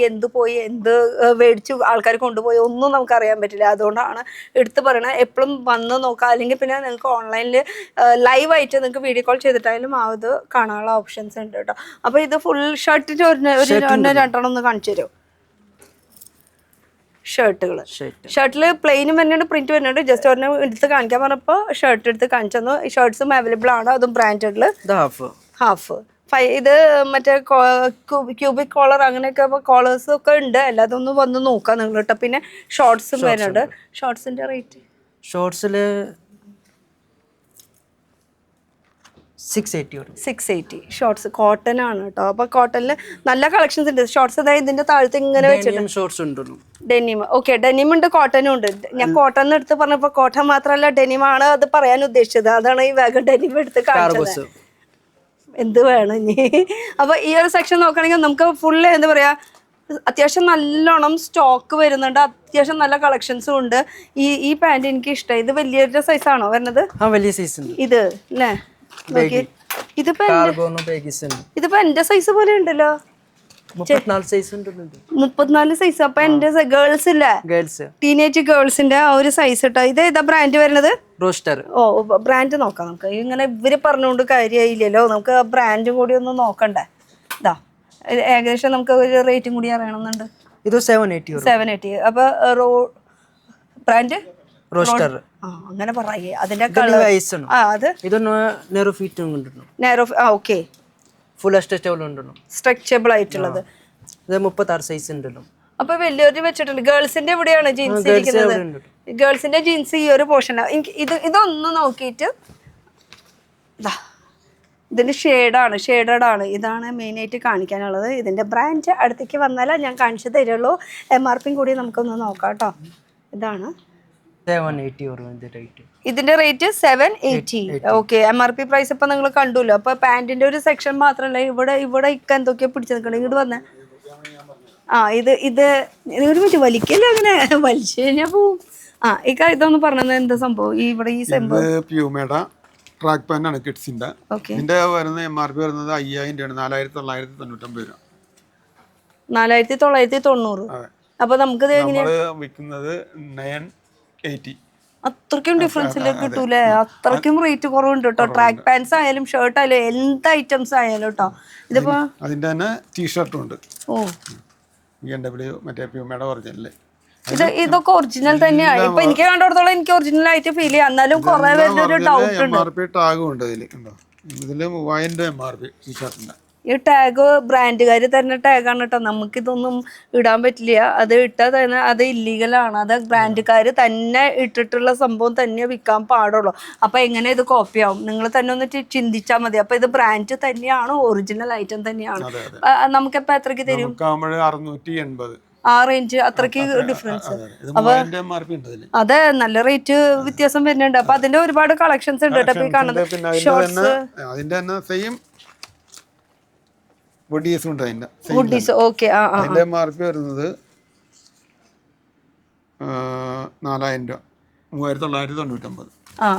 എന്ത് മേടിച്ചു ആൾക്കാർ കൊണ്ടുപോയി ഒന്നും നമുക്ക് അറിയാൻ പറ്റില്ല. അതുകൊണ്ടാണ് എടുത്ത് പറയണത്. എപ്പോഴും വന്ന് നോക്കാം, അല്ലെങ്കിൽ പിന്നെ നിങ്ങൾക്ക് ഓൺലൈനിൽ ലൈവായിട്ട് നിങ്ങൾക്ക് വീഡിയോ കോൾ ചെയ്തിട്ടായാലും ആ ഇത് കാണാനുള്ള ഓപ്ഷൻസ് ഉണ്ട് കേട്ടോ. അപ്പോൾ ഇത് ഫുൾ ഷർട്ടിൻ്റെ ഒരു 2 ഒന്ന് കാണിച്ചു തരുമോ? ഷർട്ടിൽ പ്ലെയിനും വരുന്നുണ്ട്, പ്രിന്റ് വരുന്നുണ്ട്. ജസ്റ്റ് ഒരെണ്ണം എടുത്ത് കാണിക്കാൻ പറഞ്ഞപ്പോൾ ഷർട്ട് എടുത്ത് കാണിച്ചു തന്നു. ഷർട്ട്സും അവൈലബിൾ ആണ്, അതും ബ്രാൻഡഡിൽ. ഹാഫ് ഇത് മറ്റേ ക്യൂബിക് കോളർ അങ്ങനെയൊക്കെ കോളേഴ്സ് ഒക്കെ ഉണ്ട്. എല്ലാതും ഒന്ന് വന്ന് നോക്കാം നിങ്ങൾ കേട്ടോ. പിന്നെ ഷോർട്സും വരുന്നുണ്ട്. ഷോർട്സിന്റെ റേറ്റ് ഷോർട്സിൽ 680 വരും. 680 ഷോർട്സ് കോട്ടൺ ആണ് കേട്ടോ. അപ്പൊ കോട്ടണിൽ നല്ല കളക്ഷൻസ് ഉണ്ട്. ഷോർട്സ് അതായത് ഇതിന്റെ താഴത്ത് ഇങ്ങനെ വെച്ചിട്ട് ഷോർട്സ് ഉണ്ടല്ലോ. ഡെനിം. ഓക്കെ, ഡെനിം ഉണ്ട്, കോട്ടനും ഉണ്ട്. ഞാൻ കോട്ടൺ എടുത്ത് പറഞ്ഞപ്പോ കോട്ടൺ മാത്രമല്ല ഡെനിം ആണ് അത് പറയാൻ ഉദ്ദേശിച്ചത്. അതാണ് ഈ വേഗം ഡെനിം എടുത്ത് കാണിച്ചത്. എന്ത് വേണം ഇനി. അപ്പൊ ഈ ഒരു സെക്ഷൻ നോക്കുകയാണെങ്കിൽ നമുക്ക് ഫുള്ള് എന്താ പറയാ, അത്യാവശ്യം നല്ലോണം സ്റ്റോക്ക് വരുന്നുണ്ട്. അത്യാവശ്യം നല്ല കളക്ഷൻസും ഉണ്ട്. ഈ പാന്റ് എനിക്ക് ഇഷ്ടമായി. ഇത് വലിയൊരു സൈസാണോ വരുന്നത്? വലിയ സൈസ് ഉണ്ട് ഇത് അല്ലേ? നോക്കി, ഇതിപ്പോ ഇതിപ്പോ എന്റെ സൈസ് പോലെ ഉണ്ടല്ലോ. 34 സൈസ് ഉണ്ട്. 34 സൈസ്. അപ്പൊ എന്റെ ഗേൾസ് ഇല്ലേ, ടീനേജ് ഗേൾസിന്റെ ആ ഒരു സൈസ് ഇട്ടോ. ഇത് ഏതാ ബ്രാൻഡ് വരുന്നത്? റോസ്റ്റർ. ഓ, ബ്രാൻഡ് നോക്കാം നമുക്ക്. ഇങ്ങനെ ഇവര് പറഞ്ഞുകൊണ്ട് കാര്യമായില്ലല്ലോ, നമുക്ക് ബ്രാൻഡ് കൂടി ഒന്ന് നോക്കണ്ടേ. ഇതാ ഏകദേശം നമുക്ക് ഒരു റേറ്റും കൂടി അറിയണമെന്നുണ്ട്. ഇത് 780. അപ്പൊ ബ്രാൻഡ് റോസ്റ്റർ. അങ്ങനെ പറയേ. അതിന്റെ ഓക്കെ, ഫുൾ സ്ട്രെച്ചബിൾ ഉണ്ടല്ലോ. സ്ട്രെച്ചബിൾ ആയിട്ടുള്ളത്. ഇത് 36 സൈസ് ഉണ്ടല്ലോ. അപ്പൊ വലിയൊരു വെച്ചിട്ടുണ്ട്. ഗേൾസിന്റെ എവിടെയാണ് ജീൻസ് ഇരിക്കുന്നത്? ഗേൾസിന്റെ ജീൻസ് ഈ ഒരു പോർഷനാണ്. എനിക്ക് ഇതൊന്ന് നോക്കിയിട്ട് ഇതിന്റെ ഷെയ്ഡഡ് ആണ്. ഇതാണ് മെയിനായിട്ട് കാണിക്കാനുള്ളത്. ഇതിന്റെ ബ്രാൻഡ് അടുത്തേക്ക് വന്നാലേ ഞാൻ കാണിച്ചു തരുള്ളൂ. MRP കൂടി നമുക്കൊന്ന് നോക്കാം കേട്ടോ. ഇതാണ് 780 വരും റേറ്റ്. ഇതിന്റെ റേറ്റ് 780. ഓക്കെ, MRP പ്രൈസ് ഇപ്പൊ നിങ്ങൾ കണ്ടുല്ലോ. അപ്പൊ പാന്റിന്റെ ഒരു സെക്ഷൻ മാത്രമല്ല, ഇവിടെ ഇക്ക എന്തൊക്കെയോ പിടിച്ചു നിൽക്കണം. ഇങ്ങോട്ട് വന്നേ. ഇത് ഒരു മിനിറ്റ് വലിക്കല്ലോ, അങ്ങനെ വലിച്ചു കഴിഞ്ഞാൽ പോവും. ഇക്ക ഇതൊന്ന് പറഞ്ഞത് എന്താ സംഭവം? ഇവിടെ ഈ സംഭവം പ്യൂമയുടെ ട്രാക്ക് പാന്റ് ആണ് കിഡ്സിന്റെ. ഇതിന്റെ വരുന്ന MRP വരുന്നത് 5000 രൂപയാണ്. 4999 രൂപ. 4990. അപ്പൊ നമുക്ക് വിൽക്കുന്നത് 980. അത്രയ്ക്കും ഡിഫറൻസിൽ കിട്ടൂലേ? അത്രയ്ക്കും റേറ്റ് കുറവുണ്ട് കേട്ടോ. ട്രാക്ക് പാൻസ് ആയാലും ഷർട്ട് ആയാലും എന്ത് ഐറ്റംസ് ആയാലും കേട്ടോ. ഇതിപ്പോ അതിന്റെ തന്നെ ടീഷർട്ടും ഉണ്ട്. ഓ, BMW മറ്റേ പ്യൂമയുടെ ഒറിജിനൽ. ഇതൊക്കെ ഒറിജിനൽ തന്നെയാണ്. ഇപ്പൊ എനിക്ക് കണ്ടിടത്തോളം എനിക്ക് ഒറിജിനൽ ആയിട്ട് ഫീൽ ചെയ്യാം. എന്നാലും കുറെ പേരുടെ ഒരു ഡൗട്ട് ഉണ്ട്. MRP ടാഗും ഉണ്ട് ഇതില്. കണ്ടോ, ഇതില് 3000 MRP ടീഷർട്ടിന്റെ. ഈ ടാഗ് ബ്രാൻഡുകാർ തന്നെ ടാഗാണ് കേട്ടോ. നമുക്കിതൊന്നും ഇടാൻ പറ്റില്ല. അത് ഇട്ടാൽ തന്നെ അത് ഇല്ലീഗലാണ്. അത് ബ്രാൻഡുകാർ തന്നെ ഇട്ടിട്ടുള്ള സംഭവം തന്നെ വിൽക്കാൻ പാടുള്ളൂ. അപ്പൊ എങ്ങനെ ഇത് കോപ്പി ആവും? നിങ്ങൾ തന്നെ ഒന്ന് ചിന്തിച്ചാൽ മതി. അപ്പൊ ഇത് ബ്രാൻഡ് തന്നെയാണ്, ഒറിജിനൽ ഐറ്റം തന്നെയാണ്. നമുക്കിപ്പോ എത്രക്ക് തരും? 680. ആ റേഞ്ച് അത്രക്ക് ഡിഫറൻസ്. അപ്പൊ അതെ, നല്ല റേറ്റ് വ്യത്യാസം വരുന്നുണ്ട്. അപ്പൊ അതിന്റെ ഒരുപാട് കളക്ഷൻസ് ഉണ്ട് കേട്ടോ. ഈ കാണുന്നത് ഷോർട്സ്, അതിന്റെ തന്നെ സെയിം ബോഡീസ് ഉണ്ട്. Bodies okay. അതിന്റെ MRP വരുന്നത് 4000 രൂപ. 3999.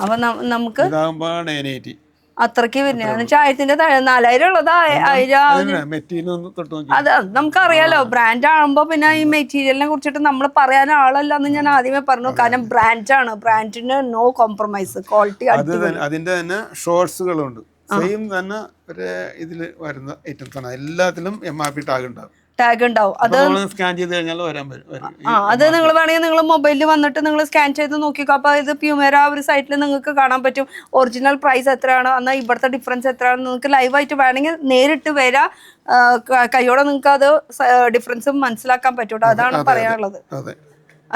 അപ്പൊ നമുക്ക് ഇതാകുമ്പോ 980. അത്രക്ക് വരുന്ന 1000ന്റെ താഴെ 4000 ഉള്ളത് 1000. മെറ്റീരിയൽ ഒന്ന് തൊട്ട് നോക്കി. അത് നമുക്കറിയാലോ. ബ്രാൻഡ് ആകുമ്പോ പിന്നെ ഈ മെറ്റീരിയലിനെ കുറിച്ചിട്ട് നമ്മൾ പറയാൻ ആളല്ല എന്ന് ഞാൻ ആദ്യമേ പറഞ്ഞു. കാരണം ബ്രാൻഡാണ്, ബ്രാൻഡിന് നോ കോംപ്രമൈസ്. ക്വാളിറ്റി അതിന്റെ തന്നെ ഷോർട്സുകളുണ്ട്. സെയിം തന്നെ ഒരു ഇതിൽ വരുന്ന ഐറ്റംസ് ആണ്. എല്ലാത്തിലും MRP ടാഗ് ഉണ്ടാവും. അത് സ്കാൻ ചെയ്ത് കഴിഞ്ഞാൽ വരാൻ വരും. അത് നിങ്ങൾ വേണമെങ്കിൽ നിങ്ങൾ മൊബൈലിൽ വന്നിട്ട് നിങ്ങൾ സ്കാൻ ചെയ്ത് നോക്കിക്കോ. അപ്പൊ ഇത് പ്യൂമേര ആ ഒരു സൈറ്റിൽ നിങ്ങൾക്ക് കാണാൻ പറ്റും ഒറിജിനൽ പ്രൈസ് എത്രയാണോ, എന്നാൽ ഇവിടുത്തെ ഡിഫറൻസ് എത്രയാണെന്ന് നിങ്ങൾക്ക് ലൈവായിട്ട് വേണമെങ്കിൽ നേരിട്ട് വരാം. കൈയോടെ നിങ്ങൾക്ക് അത് ഡിഫറൻസ് മനസ്സിലാക്കാൻ പറ്റൂട്ടോ. അതാണ് പറയാനുള്ളത്.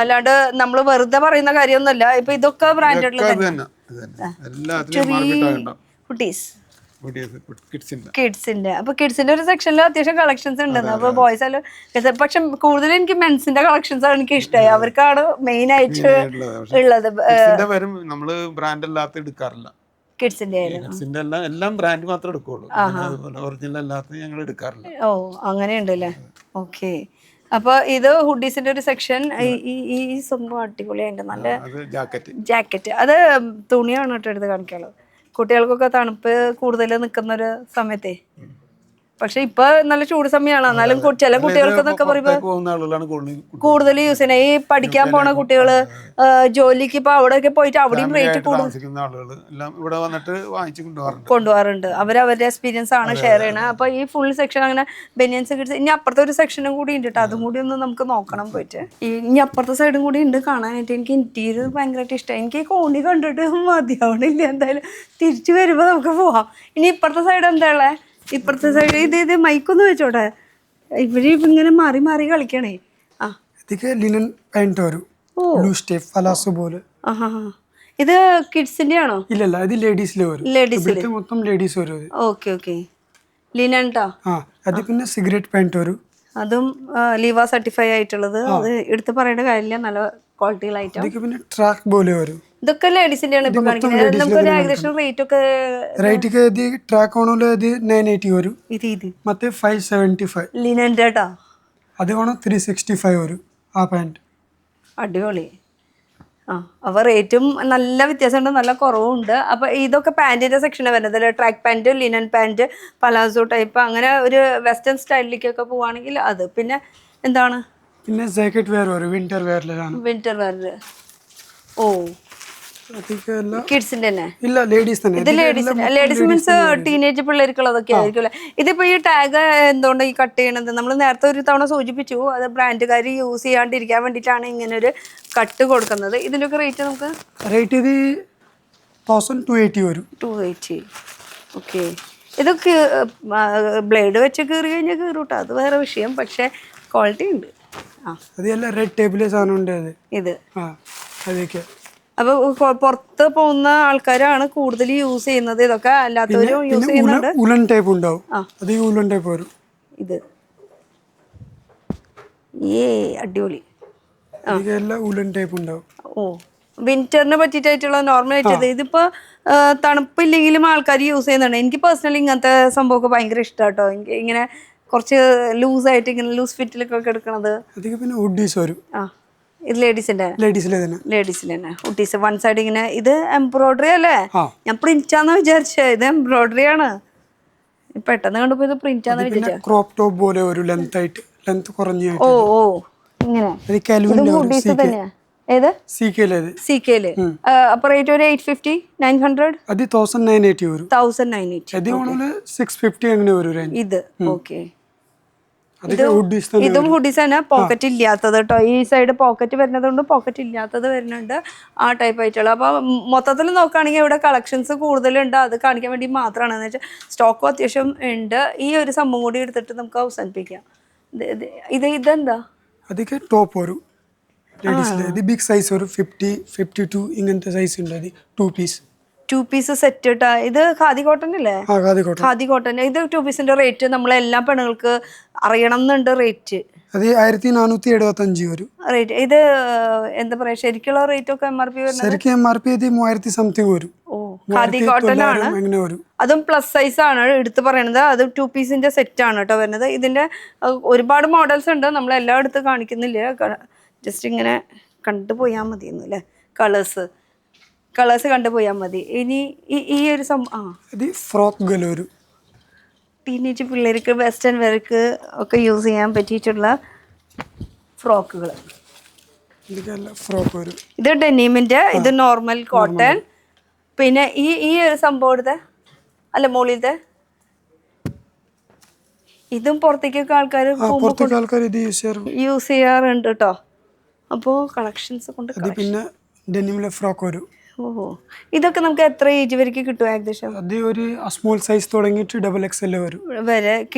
അല്ലാണ്ട് നമ്മൾ വെറുതെ പറയുന്ന കാര്യമൊന്നുമല്ല. ഇപ്പൊ ഇതൊക്കെ ബ്രാൻഡഡ് കുട്ടീസ് കിഡ്സിന്റെ. അപ്പൊ കിഡ്സിന്റെ ഒരു സെക്ഷനിൽ അത്യാവശ്യം കളക്ഷൻസ് ഉണ്ടെന്ന്. അപ്പൊ ബോയ്സ് ആയാലും, പക്ഷെ കൂടുതൽ എനിക്ക് മെൻസിന്റെ കളക്ഷൻസ് ആണ് എനിക്ക് ഇഷ്ടമായി. അവർക്കാണ് മെയിൻ ആയിട്ട് ഉള്ളത്. നമ്മള് ബ്രാൻഡ് അല്ലാത്ത എടുക്കാറില്ല. കിഡ്സിന്റെ എല്ലാം ബ്രാൻഡ് മാത്രമേ എടുക്കുള്ളൂ. ഒറിജിനൽ അല്ലാത്ത ഞങ്ങൾ എടുക്കാറില്ല. ഓ, അങ്ങനെയുണ്ടല്ലേ. ഓക്കെ. അപ്പൊ ഇത് ഹുഡീസിന്റെ ഒരു സെക്ഷൻ. ഈ സംഭവം അടിപൊളിയായിട്ട് നല്ല ജാക്കറ്റ്. അത് തുണിയാണ് കേട്ടോ എടുത്ത് കാണിക്കാനുള്ളത്. കുട്ടികൾക്കൊക്കെ തണുപ്പ് കൂടുതൽ നിൽക്കുന്ന ഒരു സമയത്തെ. പക്ഷെ ഇപ്പൊ നല്ല ചൂട് സമയമാണ്. എന്നാലും ചില കുട്ടികൾക്ക് എന്നൊക്കെ പറയുമ്പോ കൂടുതൽ യൂസ് ചെയ്യണേ. ഈ പഠിക്കാൻ പോണ കുട്ടികള്, ജോലിക്ക് ഇപ്പൊ അവിടെയൊക്കെ പോയിട്ട് അവിടെയും റേറ്റ് കൊണ്ടുപോകാറുണ്ട്. അവരവരുടെ എക്സ്പീരിയൻസ് ആണ് ഷെയർ ചെയ്യണത്. അപ്പൊ ഈ ഫുൾ സെക്ഷൻ അങ്ങനെ ബനിയൻസ് കിഡ്സ്. ഇനി അപ്പുറത്തെ ഒരു സെക്ഷനും കൂടി ഉണ്ട് കേട്ടോ. അതും കൂടി ഒന്ന് നമുക്ക് നോക്കണം പോയിട്ട്. ഇനി അപ്പുറത്തെ സൈഡും കൂടി ഉണ്ട് കാണാനായിട്ട്. എനിക്ക് ഇന്റീരിയർ ഭയങ്കരമായിട്ട് ഇഷ്ടമായി. എനിക്ക് ഈ കോണി കണ്ടിട്ട് മതിയാവണില്ല. എന്തായാലും തിരിച്ചു വരുമ്പോ നമുക്ക് പോവാം. ഇനി ഇപ്പുറത്തെ സൈഡ് എന്താ ഉള്ളത്? ഇപ്പുറത്തെ സൈഡ് ഇത് മൈക്കൊന്ന് വെച്ചോട്ടെ. ഇവര് ഇങ്ങനെ മാറി മാറി കളിക്കണേ. ಇದಕ್ಕೆ ಲಿನನ್ ಪ್ಯಾಂಟ್ ಅವರು ಲೂಸ್ ಟೈಪ್ ಫಲಾಸು ಬೋಲ್ ഇത് കിഡ്സിന്റെ ആണോ? ഇല്ലല്ല ഇത് ലേഡീസിലെ വരും. ലേഡീസിൽ. ഇവിടുത്തെ മൊത്തം ലേഡീസ് വരും ഇത്. Okay okay. ലിനൻ ട്ടോ. ആ അത് പിന്നെ സിഗരറ്റ് പാൻറ് വരും. അതും ലീവ സർട്ടിഫൈ ആയിട്ടുള്ളത്. അത് എടുത്ത് പറയേണ്ട കാര്യമില്ല, നല്ല ക്വാളിറ്റിയുള്ള ഐറ്റം. ഇതൊക്കെ പിന്നെ ട്രാക്ക് പോലെ വരും. ഇതൊക്കെ ലേഡീസിന്റെ ആണ് ഇപ്പൊ കാണിക്കുന്നത്. നമുക്കൊരു ഏകദേശം റേറ്റ് ഒക്കെ റേറ്റ് ഒക്കെ ഇത് ട്രാക്ക് ഓണോല് ഇത് 980 വരും. ഇത് ಮತ್ತೆ 575. ലിനന്റെ ട്ടോ. അത് വേണം 365 വരും ആ പാൻറ്. അടിപൊളി. ആ അപ്പോൾ റേറ്റും നല്ല വ്യത്യാസമുണ്ട്, നല്ല കുറവുണ്ട്. അപ്പോൾ ഇതൊക്കെ പാൻറ്റിൻ്റെ സെക്ഷനാണ് വരുന്നത് അല്ലേ? Track pant, linen pant, palazzo type, അങ്ങനെ ഒരു വെസ്റ്റേൺ സ്റ്റൈലിലേക്കൊക്കെ പോവുകയാണെങ്കിൽ അത്. പിന്നെ എന്താണ്? പിന്നെ ജാക്കറ്റ് വെയർ വരും, വിന്റർ വെയറിലാണ്. Winter wear. ഓ അതൊക്കെയല്ല കിഡ്സിന്റെ തന്നെ? ഇല്ല ലേഡീസ് തന്നെ. ഇത് ലേഡീസ് മീൻസ് ടീനേജ് പിള്ളേർക്കുള്ളതൊക്കെ ആയിരിക്കും അല്ലേ? ഇതിപ്പോ ഈ ടാഗ് എന്തുകൊണ്ട് ഈ കട്ട് ചെയ്യണത്? നമ്മൾ നേരത്തെ ഒരു തവണ സൂചിപ്പിച്ചു, അത് ബ്രാൻഡുകാർ യൂസ് ചെയ്യാണ്ടിരിക്കാൻ വേണ്ടിയിട്ടാണ് ഇങ്ങനെ ഒരു കട്ട് കൊടുക്കുന്നത്. ഇതിൻ്റെയൊക്കെ റേറ്റ് നമുക്ക് റേറ്റ് ഇത് 1280 വരും. 280. ഓക്കെ. ഇതൊക്കെ ബ്ലേഡ് വെച്ച് കീറി കഴിഞ്ഞാൽ കീറൂട്ടോ, അത് വേറെ വിഷയം. പക്ഷെ ക്വാളിറ്റി ഉണ്ട്. ആ അതെല്ലാം റെഡ് ടേബിളിൽ സാധനം ഉണ്ട് അത്. ഇത് ആ അതൊക്കെ. അപ്പോൾ പുറത്ത് പോകുന്ന ആൾക്കാരാണ് കൂടുതൽ യൂസ് ചെയ്യുന്നത്. ഇതൊക്കെ അല്ലാത്തവരും യൂസ് ചെയ്യുന്നുണ്ട്. ഉലൻ ടൈപ്പ് ഉണ്ടാവും. അത് ഈ ഉലൻ ടൈപ്പ് വരും. ഇത് അടിപൊളി. എല്ലാം ഉലൻ ടൈപ്പ് ഉണ്ടാവും. ഓ വിന്ററിനെ പറ്റിയിട്ടായിട്ടുള്ള നോർമൽ ആയിട്ട്. ഇതിപ്പോ തണുപ്പില്ലെങ്കിലും ആൾക്കാർ യൂസ് ചെയ്യുന്നുണ്ട്. എനിക്ക് പേഴ്സണലി ഇങ്ങനത്തെ സംഭവമൊക്കെ ഭയങ്കര ഇഷ്ടമാണ് കേട്ടോ. എനിക്ക് ഇങ്ങനെ കുറച്ച് ലൂസായിട്ട് ഇങ്ങനെ ലൂസ് ഫിറ്റിലൊക്കെ എടുക്കണത്. അതൊക്കെ പിന്നെ ഹുഡീസ് വരും. ആ ഇത് ലേഡീസിന്റെ? ലേഡീസിലെ തന്നെ. ലേഡീസിൽ തന്നെ ഹുഡീസ്. വൺ സൈഡ് ഇങ്ങനെ. ഇത് എംബ്രോയിഡറി അല്ലേ? ഞാൻ പ്രിന്റാന്ന് വിചാരിച്ചേ. ഇത് എംബ്രോയിഡറി ആണ്. പെട്ടെന്ന് കണ്ടപ്പോ ഇത് പ്രിന്റാന്ന് വിചാരിച്ച. ക്രോപ്പ് ടോപ്പ് പോലെ ഒരു ലെങ്ത് ആയിട്ട്, ലെങ്ത് കുറഞ്ഞ. ഓ ഓ ഇങ്ങനെ. ഹുഡീസ് തന്നെയാ. ഏത്? CK-ല്. അപ്പൊ റേറ്റ് ഒരു 850, 900. അത് 1980 വരും. 1980. അത് 650 അങ്ങനെ വരും റേഞ്ച്. ഇത് ഓക്കെ. ഇതും ഹുഡീസ് തന്നെ. പോക്കറ്റ് ഇല്ലാത്തത് കേട്ടോ. ഈ സൈഡ് പോക്കറ്റ് വരുന്നതുകൊണ്ട് പോക്കറ്റ് ഇല്ലാത്തത് വരുന്നുണ്ട്. ആ ടൈപ്പ് ആയിട്ടുള്ള. അപ്പോൾ മൊത്തത്തിൽ നോക്കുകയാണെങ്കിൽ ഇവിടെ കളക്ഷൻസ് കൂടുതലുണ്ട്. അത് കാണിക്കാൻ വേണ്ടി മാത്രമാണ്. എന്ന് വെച്ചാൽ സ്റ്റോക്കും അത്യാവശ്യം ഉണ്ട്. ഈ ഒരു സംഭവം കൂടി എടുത്തിട്ട് നമുക്ക് അവസാനിപ്പിക്കാം. ഇതെന്താ? അതൊക്കെ ടോപ്പ് വരും ലേഡീസിലെ. ഇത് ബിഗ് സൈസ് വരും. 50, 52 ഇങ്ങനത്തെ സൈസ് ഉണ്ട്. അത് 2 പീസ് സെറ്റ് കേട്ടാ. ഇത് ഖാദി കോട്ടൺ അല്ലേ? ഖാദി കോട്ടൺ. ഇത് 2 പീസിന്റെ റേറ്റ് നമ്മളെല്ലാ പെണ്ണുങ്ങൾക്ക് അറിയണം എന്നുണ്ട്. റേറ്റ് അത് 1475 വരും. റേറ്റ് ഇത് എന്താ പറയാ, ശരിക്കുള്ള റേറ്റ് ഒക്കെ MRP വരുന്നത്? ശരിക്കും MRP 3000 സംതിങ് വരും. ഓ ഖാദി കോട്ടൺ ആണ്. അതും പ്ലസ് സൈസ് ആണ് എടുത്ത് പറയണത്. അത് 2 പീസിന്റെ സെറ്റ് ആണ് കേട്ടോ വരുന്നത്. ഇതിന്റെ ഒരുപാട് മോഡൽസ് ഉണ്ട്. നമ്മൾ എല്ലാം എടുത്ത് കാണിക്കുന്നില്ല. ജസ്റ്റ് ഇങ്ങനെ കണ്ടുപോയാൽ മതി അല്ലേ? കളേഴ്സ് കണ്ടുപോയാൽ മതി. ഇനി ഈ ഒരു ഫ്രോക്ക് ഗല വരും. ടീനേജ് പിള്ളേർക്ക് വെസ്റ്റേൺ വെയർക്ക് ഒക്കെ യൂസ് ചെയ്യാൻ പറ്റിയിട്ടുള്ള ഫ്രോക്കുകൾ. ഫ്രോക്ക് വരും. ഇത് ഡെനിമിന്റെ. ഇത് നോർമൽ കോട്ടൺ. പിന്നെ ഈ ഒരു സംഭവം എടുത്ത അല്ല മോളിലത്തെ ഇതും പുറത്തേക്കൊക്കെ ആൾക്കാർ ഇത് യൂസ് ചെയ്യാറുണ്ട് കേട്ടോ. അപ്പോൾ കളക്ഷൻസ് കൊണ്ട്. പിന്നെ ഡെനിമിലെ ഫ്രോക്ക് വരും. ഓഹോ. ഇതൊക്കെ നമുക്ക് എത്ര ഏജ് വരെ കിട്ടും ഏകദേശം? അത് ഒരു സ്മോൾ സൈസ് തുടങ്ങിയിട്ട് XXL വരും വരെ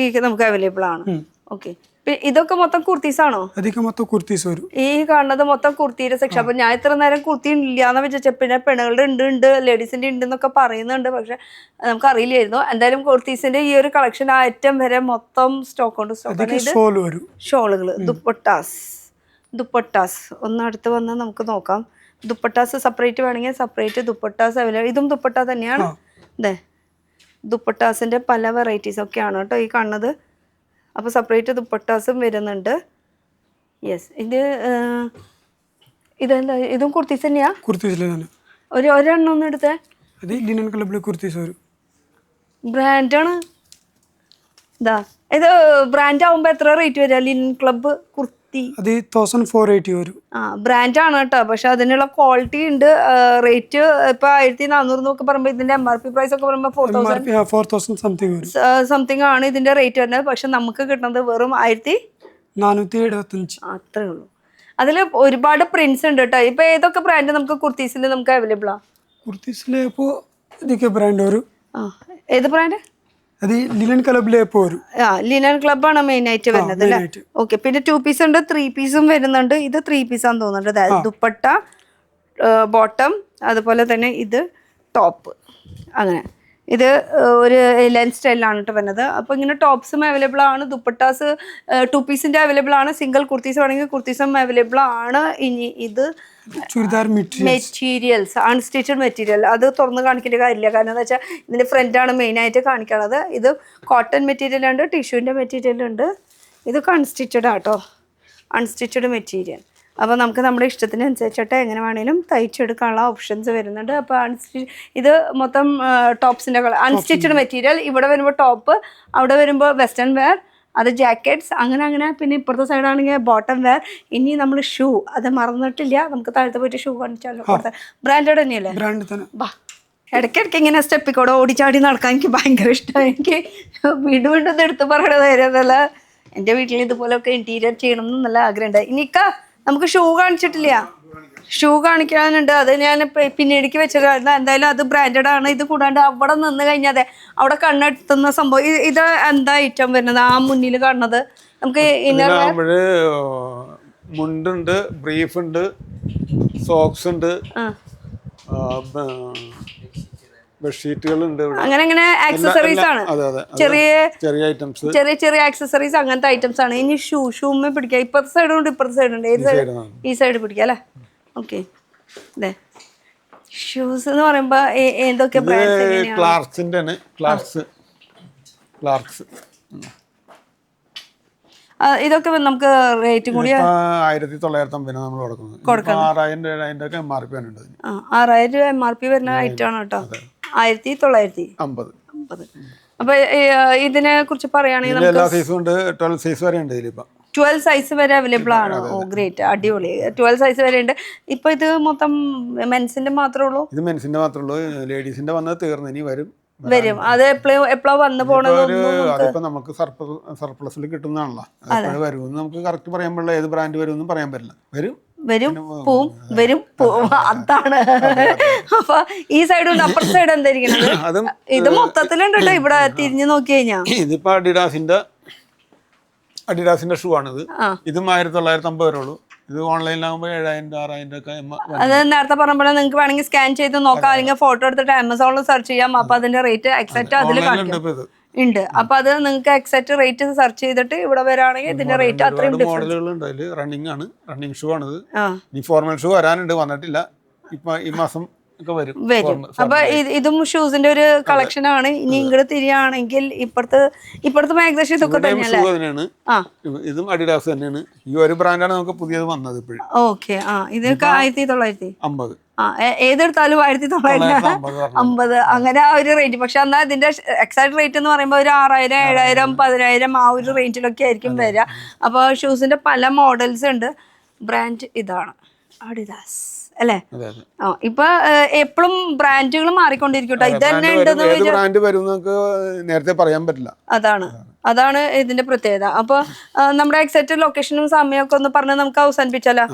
നമുക്ക് അവൈലബിൾ ആണ്. ഓക്കെ. ഇതൊക്കെ മൊത്തം കുർത്തീസ് ആണോ? അതൊക്കെ മൊത്തം കുർത്തീസ് വരും. ഈ കാണുന്നത് മൊത്തം കുർത്തിയുടെ സെക്ഷൻ. അപ്പൊ ഞാൻ ഇത്ര നേരം കുർത്തി ഇല്ലാന്ന് വെച്ചാൽ പിന്നെ പെണ്ണുകളുടെ ഉണ്ട് ലേഡീസിന്റെ ഉണ്ട് എന്നൊക്കെ പറയുന്നുണ്ട്. പക്ഷെ നമുക്ക് അറിയില്ലായിരുന്നു. എന്തായാലും കുർത്തീസിന്റെ ഈ ഒരു കളക്ഷൻ ഐറ്റം വരെ മൊത്തം സ്റ്റോക്ക് ഉണ്ട്. ഷോളുകൾ, ദുപ്പട്ടാസ് ഒന്ന് അടുത്ത് വന്ന് നമുക്ക് നോക്കാം. ദുപ്പട്ടാസ് സെപ്പറേറ്റ് വേണമെങ്കിൽ സെപ്പറേറ്റ് ദുപ്പട്ടാസ് അവൈലബിൾ. ഇതും ദുപ്പട്ട തന്നെയാണ്. അതെ, ദുപ്പട്ടാസിന്റെ പല വെറൈറ്റീസ് ഒക്കെയാണ് കേട്ടോ ഈ കാണുന്നത്. അപ്പോൾ സെപ്പറേറ്റ് ദുപ്പട്ടാസും വരുന്നുണ്ട്. യെസ്. ഇതെന്താ? ഇതും കുർത്തീസ് തന്നെയാ? ഒരെണ്ണം ഒന്ന് എടുത്തേ. ബ്രാൻഡാണ്. ഇതാ ഇത് ബ്രാൻഡ് ആവുമ്പോ എത്ര റേറ്റ് വരിക? ലിനൻ ക്ലബ്ബ് കുർത്തി 1480 വരും. ബ്രാൻഡ് ആണ് കേട്ടോ. പക്ഷെ അതിനുള്ള ക്വാളിറ്റി ഉണ്ട്. റേറ്റ് ഇപ്പൊ 1400 എന്നൊക്കെ പറയുമ്പോ ഇതിന്റെ MRP പ്രൈസ് ഒക്കെ പറയുമ്പോ 4000 സംതിങ് ആണ് ഇതിന്റെ റേറ്റ് വരുന്നത്. പക്ഷെ നമുക്ക് കിട്ടുന്നത് വെറും 1475 അത്രേ ഉള്ളൂ. അതിൽ ഒരുപാട് പ്രിന്റ്സ് ഉണ്ട് കേട്ടോ. ഇപ്പൊ ഏതൊക്കെ ബ്രാൻഡ് നമുക്ക് കുർത്തീസിൽ നമുക്ക് അവൈലബിൾ ആ? കുർത്തീസിലെ ഇപ്പോ ഇതൊക്കെ ബ്രാൻഡ് വരും. ഏത് ബ്രാൻഡ്? അത് ലിനൻ ക്ലബിലെ വരും. ലിനൻ ക്ലബാണ് മെയിൻ ആയിട്ട് വരുന്നത് അല്ലേ? ഓക്കെ. പിന്നെ 2 പീസ് ഉണ്ട്, 3 പീസും വരുന്നുണ്ട്. ഇത് 3 പീസാന്ന് തോന്നുന്നുണ്ട്. അതായത് ദുപ്പട്ട, ബോട്ടം, അതുപോലെ തന്നെ ഇത് ടോപ്പ്, അങ്ങനെ ഇത് ഒരു ലെൻ സ്റ്റൈലിലാണ് കേട്ടോ വരുന്നത്. അപ്പോൾ ഇങ്ങനെ ടോപ്സും അവൈലബിൾ ആണ്, ദുപ്പട്ടാസ് 2 പീസിൻ്റെ അവൈലബിൾ ആണ്, സിംഗിൾ കുർത്തീസ് വേണമെങ്കിൽ കുർത്തീസും അവൈലബിൾ ആണ്. ഇനി ഇത് ചുരിദാർ മെറ്റീരിയൽസ്, അൺസ്റ്റിച്ചഡ് മെറ്റീരിയൽ, അത് തുറന്ന് കാണിക്കേണ്ട കാര്യമില്ല, കാരണം എന്താ വെച്ചാൽ ഇതിൻ്റെ ഫ്രണ്ടാണ് മെയിനായിട്ട് കാണിക്കണത്. ഇത് കോട്ടൺ മെറ്റീരിയൽ ഉണ്ട്, ടിഷ്യൂവിൻ്റെ മെറ്റീരിയൽ ഉണ്ട്, ഇതൊക്കെ അൺസ്റ്റിച്ചഡ് ആട്ടോ, അൺസ്റ്റിച്ചഡ് മെറ്റീരിയൽ. അപ്പോൾ നമുക്ക് നമ്മുടെ ഇഷ്ടത്തിനനുസരിച്ചിട്ട് എങ്ങനെ വേണമെങ്കിലും തയ്ച്ചെടുക്കാനുള്ള ഓപ്ഷൻസ് വരുന്നുണ്ട്. അപ്പോൾ ഇത് മൊത്തം ടോപ്സിൻ്റെ കളർ, അൺസ്റ്റിച്ചഡ് മെറ്റീരിയൽ. ഇവിടെ വരുമ്പോൾ ടോപ്പ്, അവിടെ വരുമ്പോൾ വെസ്റ്റേൺ വെയർ, അത് ജാക്കറ്റ്സ്, അങ്ങനെ. പിന്നെ ഇപ്പുറത്തെ സൈഡാണെങ്കിൽ ബോട്ടം വെയർ. ഇനി നമ്മൾ ഷൂ, അത് മറന്നിട്ടില്ല, നമുക്ക് താഴത്തെ പോയിട്ട് ഷൂ കാണിച്ചാലോ. ബ്രാൻഡഡ് തന്നെയല്ലേ? ബ്രാൻഡ് തന്നെ. ബാ, ഇടയ്ക്കിടയ്ക്ക് ഇങ്ങനെ സ്റ്റെപ്പിൽ കൂടെ ഓടിച്ചാടി നടക്കാൻ എനിക്ക് ഭയങ്കര ഇഷ്ടമാണ്. എനിക്ക് വീണ്ടും ഇത് എടുത്ത് പറയണത് കാര്യമല്ല, എൻ്റെ വീട്ടിൽ ഇതുപോലെയൊക്കെ ഇൻറ്റീരിയർ ചെയ്യണം എന്ന് നല്ല ആഗ്രഹമുണ്ട്. ഇനിക്ക നമുക്ക് ഷൂ കാണിച്ചിട്ടില്ല, ഷൂ കാണിക്കാനുണ്ട്, അത് ഞാൻ പിന്നീടേക്ക് വെച്ചിട്ടായിരുന്നു. എന്തായാലും അത് ബ്രാൻഡഡ് ആണ്. ഇത് കൂടാണ്ട് അവിടെ നിന്ന് കഴിഞ്ഞാൽ അവിടെ കണ്ണെടുത്തുന്ന സംഭവം, ഇത് എന്താ ഐറ്റം വരുന്നത് ആ മുന്നിൽ കാണുന്നത്? നമുക്ക് മുണ്ടുണ്ട്, ബ്രീഫ് ഉണ്ട്, സോക്സ് ഉണ്ട്, ബെഡ്ഷീറ്റുകളുണ്ട്, അങ്ങനെ ആക്സസറീസ് ആണ്, ചെറിയ ഐറ്റംസ്, ചെറിയ ആക്സസറീസ്, അങ്ങനത്തെ ഐറ്റംസ് ആണ്. ഇനി ഷൂമേ പിടിക്കാം, ഇപ്പുറത്തെ സൈഡും ഉണ്ട് ഇപ്പുറത്തെ സൈഡ് ഉണ്ട്, ഏത് സൈഡ്? ഈ സൈഡ് പിടിക്കാം അല്ലേ? ഓക്കെ. അതെ, ഷൂസ് എന്ന് പറയുമ്പോ ഏതൊക്കെ ബ്രാൻഡ്സ്? ക്ലാർക്സിന്റെ ആണ്, ക്ലാർക്സ്. ഇതൊക്കെ നമുക്ക് റേറ്റ് കൂടി 1950 നമ്മൾ കൊടുക്കുന്നത്, 6000-7000 ഒക്കെ MRP ഉണ്ട്. 6000 MRP വരുന്ന ഐറ്റം ആണ് കേട്ടോ, 1950. അപ്പൊ ഇതിനെ കുറിച്ച് പറയുകയാണെങ്കിൽ എല്ലാ സൈസും ഉണ്ട്, 12 സൈസ് വരെ ഉണ്ട് ഇതിലിപ്പോ. 12 സൈസ് വരെ അവൈലബിൾ ആണ്. ഓ ഗ്രേറ്റ്, അടിപൊളി. 12 സൈസ് വരെ ഉണ്ട്. ഇപ്പൊ ഇത് മൊത്തം മെൻസിന്റെ മാത്രമേ ഉള്ളൂ? ഇത് മെൻസിന്റെ മാത്രമേ ഉള്ളൂ, ലേഡീസിന്റെ വന്നത് തീർന്നു, ഇനി വരും. അത് എപ്പോഴാ വന്നു പോണത്? അതിപ്പോ നമുക്ക് സർപ്ലസിൽ കിട്ടുന്നതാണല്ലോ, വരുമെന്ന് നമുക്ക് കറക്റ്റ് പറയാൻ പറ്റില്ല, ഏത് ബ്രാൻഡ് വരുമെന്നും പറയാൻ പറ്റില്ല. വരും പോവും അതാണ്. അപ്പൊ ഈ സൈഡ് അപ്പുറത്തെ സൈഡ് എന്തായിരിക്കണത്? ഇത് മൊത്തത്തിലുണ്ട് കേട്ടോ, ഇവിടെ തിരിഞ്ഞു നോക്കി കഴിഞ്ഞാ. ഇതിപ്പോ അഡിഡാസിന്റെ ഷൂ ആണിത്. ഇതും 1950 വരെ ഉള്ളൂ. ഇത് ഓൺലൈനിലാകുമ്പോൾ 7000-6000 ഒക്കെ. അത് നേരത്തെ പറഞ്ഞപ്പോൾ നിങ്ങൾക്ക് വേണമെങ്കിൽ സ്കാൻ ചെയ്ത് നോക്കാം, അല്ലെങ്കിൽ ഫോട്ടോ എടുത്തിട്ട് ആമസോണിൽ സെർച്ച് ചെയ്യാം. അപ്പൊ അതിന്റെ റേറ്റ് എക്സാക്ട് അതിൽ ഉണ്ട്. അപ്പൊ അത് നിങ്ങൾക്ക് എക്സാക്ട് റേറ്റ് സെർച്ച് ചെയ്തിട്ട് ഇവിടെ വരാണെങ്കിൽ ഇതിന്റെ റേറ്റ് അത്രയും മോഡലുകളുണ്ട്. അതിൽ റണ്ണിങ് ഷൂ ആണിത്. ഈ ഫോർമൽ ഷൂ വരാനുണ്ട്, വന്നിട്ടില്ല. ഇപ്പൊ ഈ മാസം വരും. അപ്പൊ ഇതും ഷൂസിന്റെ ഒരു കളക്ഷൻ ആണ്. ഇനി ഇങ്ങോട്ട് തിരിയാണെങ്കിൽ ഇപ്പുറത്ത് ഏകദേശം ഇതൊക്കെ തന്നെയാണ്. ഇതും അഡിഡാസ് തന്നെയാണ്. ഈ ഒരു ബ്രാൻഡാണ് നമുക്ക് പുതിയത് വന്നത് ഇപ്പോഴും. ഓക്കെ. ഇതൊക്കെ 1950. ഏതെടുത്താലും 1950 അങ്ങനെ ആ ഒരു റേഞ്ച്. പക്ഷെ എന്നാൽ ഇതിന്റെ എക്സാക്ട് റേറ്റ് എന്ന് പറയുമ്പോൾ ഒരു 6000, 7000, 10000 ആ ഒരു റേഞ്ചിലൊക്കെ ആയിരിക്കും വരിക. അപ്പോൾ ഷൂസിന്റെ പല മോഡൽസ് ഉണ്ട്. ബ്രാൻഡ് ഇതാണ് അഡിഡാസ് അല്ലേ? ഇപ്പൊ എപ്പോഴും ബ്രാൻഡുകൾ മാറിക്കൊണ്ടിരിക്കട്ടെ. ഇത് തന്നെ നേരത്തെ പറയാൻ പറ്റില്ല. അതാണ് ഇതിന്റെ പ്രത്യേകത. അപ്പൊ നമ്മുടെ എക്സാക്ട് ലൊക്കേഷനും സമയമൊക്കെ ഒന്ന് പറഞ്ഞ് നമുക്ക് അവസാനിപ്പിച്ചാലോ?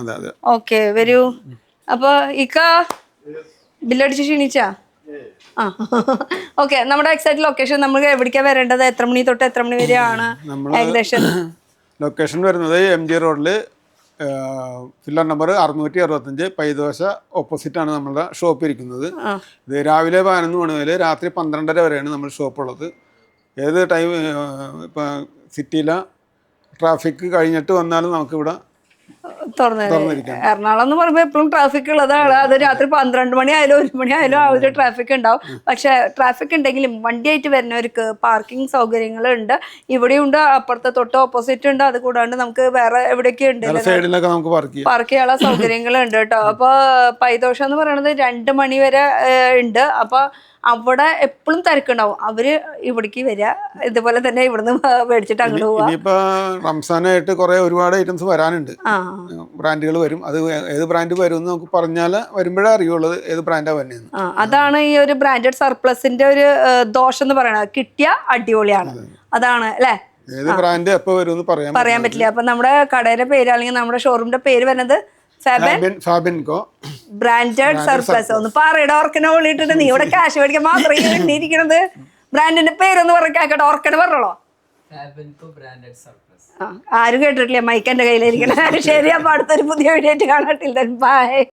ഓക്കെ, വരൂ. അപ്പൊ ഇക്ക ബില്ലടിച്ച് ക്ഷീണിച്ചാ? ഓക്കെ, നമ്മുടെ എക്സാക്ട് ലൊക്കേഷൻ നമുക്ക് എവിടേക്കാ വരേണ്ടത്? എത്ര മണി തൊട്ട് എത്ര മണി വരെയാണ് ഏകദേശം? ലൊക്കേഷൻ വരുന്നത് MG റോഡില് ഫില്ലർ നമ്പർ 665 പൈദോശ ഓപ്പോസിറ്റ് ആണ് നമ്മുടെ ഷോപ്പ് ഇരിക്കുന്നത്. ഇത് രാവിലെ 11 മണി മുതൽ രാത്രി 12:30 വരെയാണ് നമ്മൾ ഷോപ്പ് ഉള്ളത്. ഏത് ടൈം ഇപ്പം സിറ്റിയിലെ ട്രാഫിക് കഴിഞ്ഞിട്ട് വന്നാലും നമുക്കിവിടെ തുറന്നിരിക്കാം. എറണാകുളം എന്ന് പറയുമ്പോൾ എപ്പോഴും ട്രാഫിക് ഉള്ളതാണ്. അത് രാത്രി 12 മണി ആയാലും 1 മണി ആയാലും ആ ഒരു ട്രാഫിക് ഉണ്ടാവും. പക്ഷെ ട്രാഫിക് ഉണ്ടെങ്കിലും വണ്ടിയായിട്ട് വരുന്നവർക്ക് പാർക്കിംഗ് സൗകര്യങ്ങളുണ്ട്. ഇവിടെയുണ്ട്, അപ്പുറത്തെ തൊട്ട് ഓപ്പോസിറ്റ് ഉണ്ട്. അത് കൂടാണ്ട് നമുക്ക് വേറെ എവിടെയൊക്കെ ഉണ്ട് പാർക്ക് ചെയ്യാനുള്ള സൗകര്യങ്ങളുണ്ട് കേട്ടോ. അപ്പൊ പൈദോഷം എന്ന് പറയുന്നത് 2 മണി വരെ ഉണ്ട്. അപ്പൊ അവിടെ എപ്പോഴും തിരക്കുണ്ടാവും. അവര് ഇവിടേക്ക് വരിക, ഇതുപോലെ തന്നെ ഇവിടുന്ന് മേടിച്ചിട്ട് അങ്ങോട്ട് പോവാ. ഇനിയിപ്പോ റംസാനായിട്ട് ഒരുപാട് ഐറ്റംസ് വരാനുണ്ട്, ബ്രാൻഡുകൾ വരും. അത് ഏത് ബ്രാൻഡ് വരും എന്ന് നമുക്ക് പറഞ്ഞാൽ വരുമ്പോഴേ അറിയുള്ളത് ഏത് ബ്രാൻഡാ വരുന്നത്. അതാണ് ഈ ഒരു ബ്രാൻഡഡ് സർപ്ലസിന്റെ ഒരു ദോഷം എന്ന് പറയുന്നത്. കിട്ടിയ അടിപൊളിയാണ്, അതാണ് അല്ലേ? ഏത് ബ്രാൻഡ് എപ്പോ വരും എന്ന് പറയാൻ പറ്റില്ല. അപ്പൊ നമ്മുടെ കടയുടെ പേര് അല്ലെങ്കിൽ നമ്മുടെ ഷോറൂമിന്റെ പേര് വരുന്നത് ഫാബിൻകോ ബ്രാൻഡഡ് സർപ്ലസ്. ഒന്ന് പറയുടെ ഓർക്കനെ വിളിയിട്ടിട്ട് നീ ഇവിടെ ക്യാഷ് മേടിക്കാൻ മാത്രമേ ഇരിക്കണത്. ബ്രാൻഡിന്റെ പേരൊന്ന് പറയാക്കട്ടെ, ഓർക്കനെ പറഞ്ഞോളോ? ആരും കേട്ടിട്ടില്ല, മൈക്ക് എന്റെ കയ്യിലിരിക്കണേ. ശരി, അപ്പൊ അടുത്തൊരു പുതിയ വീഡിയോ ആയിട്ട് കാണാം. ബൈ.